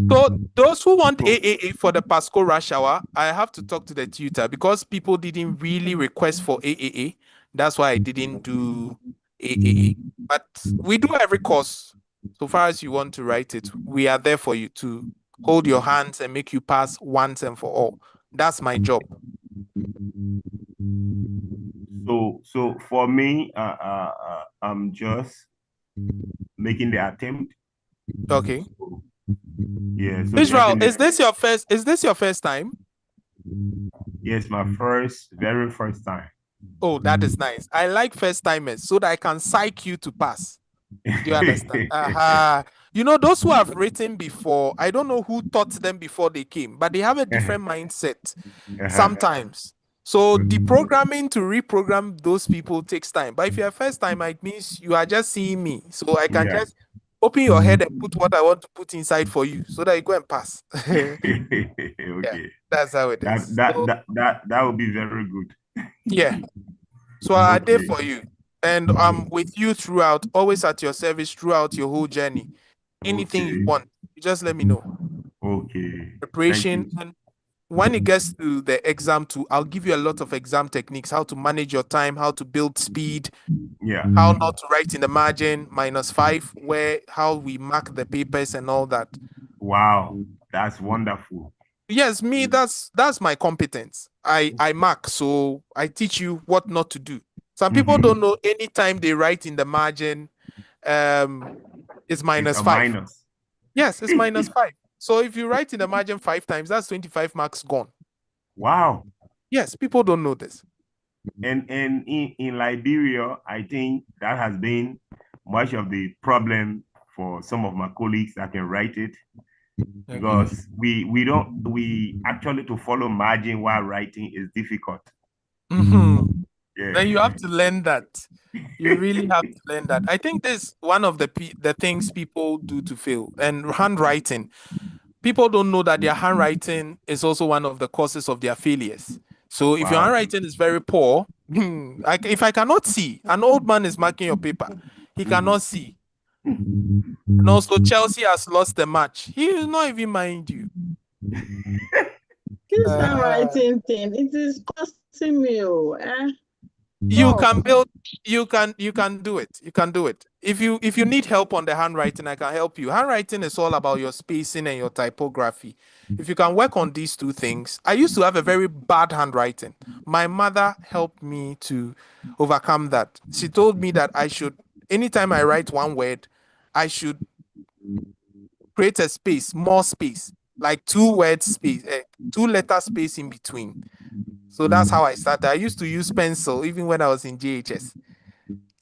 So those who want AAA for the Pasco rush hour, I have to talk to the tutor because people didn't really request for AAA. That's why I didn't do AAA. But we do every course. So far as you want to write it, we are there for you to hold your hands and make you pass once and for all. That's my job. So for me, I'm just making the attempt. Okay. Yeah. So Israel, is this your first time? Yes, my very first time. Oh, that is nice. I like first timers so that I can psych you to pass. Do you understand? You know, those who have written before, I don't know who taught them before they came, but they have a different mindset sometimes. So deprogramming to reprogram those people takes time. But if you're first time, it means you are just seeing me. So I can just open your head and put what I want to put inside for you so that you go and pass. Okay. Yeah, that's how it is. That would be very good. Yeah. So I did for you. And I'm with you throughout, always at your service throughout your whole journey. Anything you want, you just let me know. Okay. Preparation. And when it gets to the exam too, I'll give you a lot of exam techniques, how to manage your time, how to build speed, how not to write in the margin, -5, how we mark the papers and all that. Wow, that's wonderful. Yes, me, that's my competence. I mark, so I teach you what not to do. Some people don't know anytime they write in the margin, it's -5. Minus. Yes, it's -5. So if you write in the margin 5 times, that's 25 marks gone. Wow. Yes, people don't know this. And in Liberia, I think that has been much of the problem for some of my colleagues that can write it. Because we actually to follow margin while writing is difficult. Yeah. Then you have to learn that. You really have to learn that. I think this is one of the things people do to fail. And handwriting, people don't know that their handwriting is also one of the causes of their failures. So if your handwriting is very poor, if I cannot see, an old man is marking your paper, he cannot see. And also Chelsea has lost the match. He will not even mind you. This handwriting thing, it is costing me. You can build, you can do it. You can do it. If you need help on the handwriting, I can help you. Handwriting is all about your spacing and your typography. If you can work on these two things, I used to have a very bad handwriting. My mother helped me to overcome that. She told me that I should, anytime I write one word, I should create a space, more space, like 2 word space, 2 letter space in between. So that's how I started. I used to use pencil even when I was in JHS.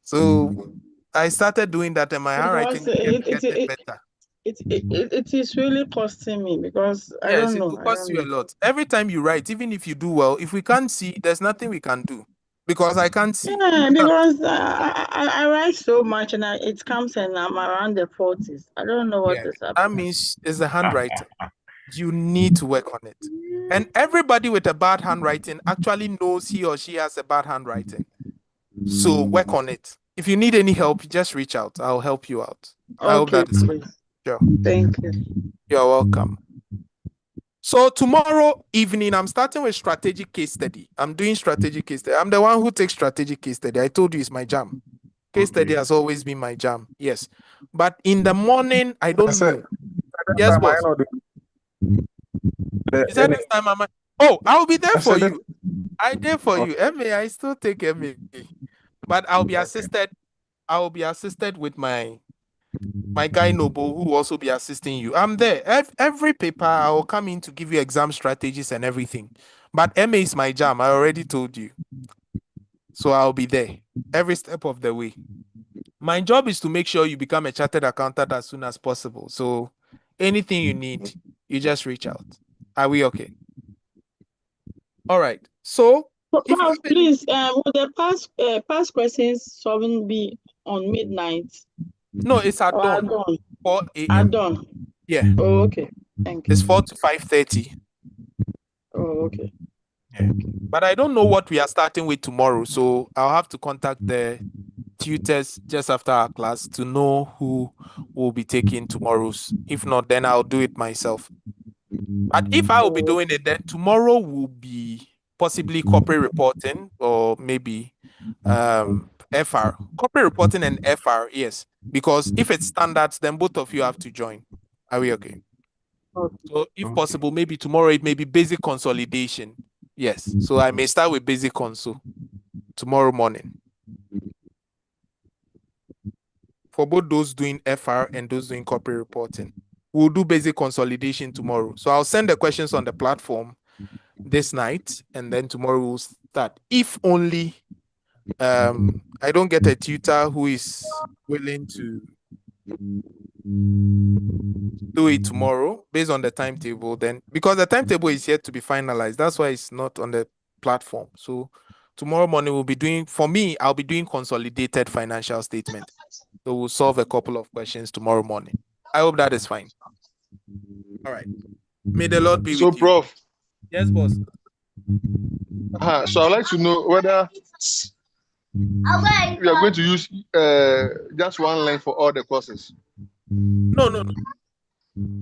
So I started doing that, and my handwriting kept getting better. It is really costing me because I don't know. It will cost you a lot. Every time you write, even if you do well, if we can't see, there's nothing we can do. Because I can't see. Yeah, because I write so much and it comes and I'm around the 40s. I don't know what Yeah, is that happening. means it's the handwriting. You need to work on it. And everybody with a bad handwriting actually knows he or she has a bad handwriting. So work on it. If you need any help, just reach out. I'll help you out. I hope Okay, that is please. sure. Thank you. You're welcome. So tomorrow evening, I'm starting with strategic case study. I'm doing strategic case study. I'm the one who takes strategic case study. I told you it's my jam. Case study has always been my jam. Yes. But in the morning, I don't know. Yes, boss. Is that next time I'm oh, I'll be there for you. I there for you. MA, I still take MA. But I'll be assisted. I will be assisted with my guy Noble, who will also be assisting you. I'm there. Every paper I will come in to give you exam strategies and everything. But MA is my jam. I already told you. So I'll be there every step of the way. My job is to make sure you become a chartered accountant as soon as possible. So anything you need, you just reach out. Are we okay? All right. So if you Prof, have any- please, will the past questions solving be on midnight? no, it's at Or dawn. dawn? 4 At a.m. dawn. Yeah. Oh, okay. Thank you. It's 4 to 5:30. Oh, okay. Yeah. But I don't know what we are starting with tomorrow. So I'll have to contact the tutors just after our class to know who will be taking tomorrow's. If not, then I'll do it myself. But if I will be doing it, then tomorrow will be possibly corporate reporting or maybe FR. Corporate reporting and FR, yes. Because if it's standards, then both of you have to join. Are we okay? So if possible, maybe tomorrow it may be basic consolidation. Yes. So I may start with basic console tomorrow morning. For both those doing FR and those doing corporate reporting. We'll do basic consolidation tomorrow. So I'll send the questions on the platform this night, and then tomorrow we'll start. If only I don't get a tutor who is willing to do it tomorrow based on the timetable, then because the timetable is yet to be finalized, that's why it's not on the platform. So tomorrow morning we'll be doing, for me, I'll be doing consolidated financial statement. So we'll solve a couple of questions tomorrow morning. I hope that is fine. All right. May the Lord be with you. So, Prof. Yes, boss. So I'd like to know whether we are going to use just one link for all the courses. No.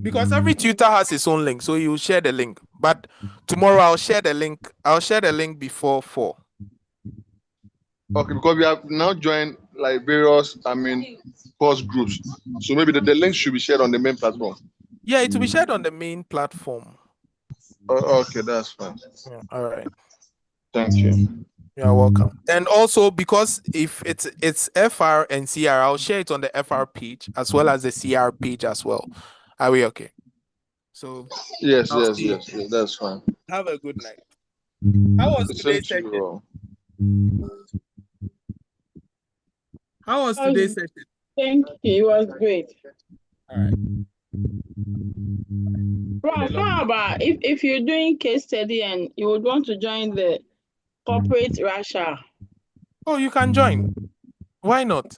Because every tutor has his own link, so you share the link. But tomorrow I'll share the link. I'll share the link before 4. Okay, because we have now joined like various, course groups. So maybe the link should be shared on the main platform. Yeah, it will be shared on the main platform. Okay, that's fine. Yeah, all right. Thank you. You're welcome. And also, because if it's FR and CR, I'll share it on the FR page as well as the CR page as well. Are we okay? So Yes, I'll yes, that's fine. have a good night. How was today's session? How was today's session? Thank you. It was great. All right. Prof, how about if you're doing case study and you would want to join the corporate Russia? Oh, you can join. Why not?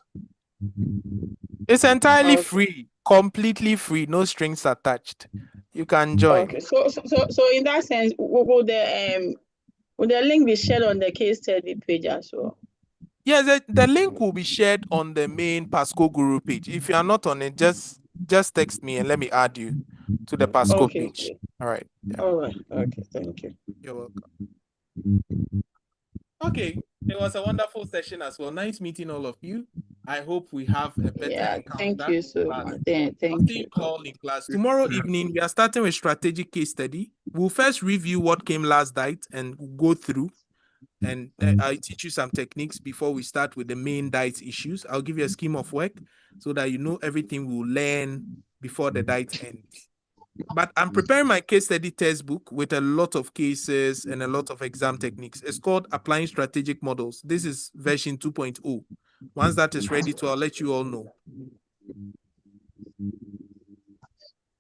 It's entirely free, completely free, no strings attached. You can join. Okay, so in that sense, will the link be shared on the case study page as well? Yes, the link will be shared on the main Pasco Guru page. If you are not on it, just text me and let me add you to the Pasco page. Okay. All right. Yeah. All right. Okay. Thank you. You're welcome. Okay. It was a wonderful session as well. Nice meeting all of you. I hope we have a better encounter. Thank you so much. Thank See you. you all in class. Tomorrow evening, we are starting with strategic case study. We'll first review what came last night and go through. And I'll teach you some techniques before we start with the main diet issues. I'll give you a scheme of work so that you know everything we'll learn before the diet ends. But I'm preparing my case study textbook with a lot of cases and a lot of exam techniques. It's called Applying Strategic Models. This is version 2.0. Once that is ready to, I'll let you all know.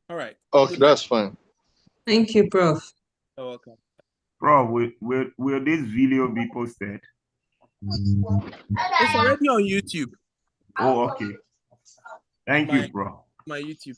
All right. Okay, that's fine. Thank you, Prof. You're welcome. Prof, will this video be posted? It's already on YouTube. Oh, okay. Thank you, bro. My YouTube.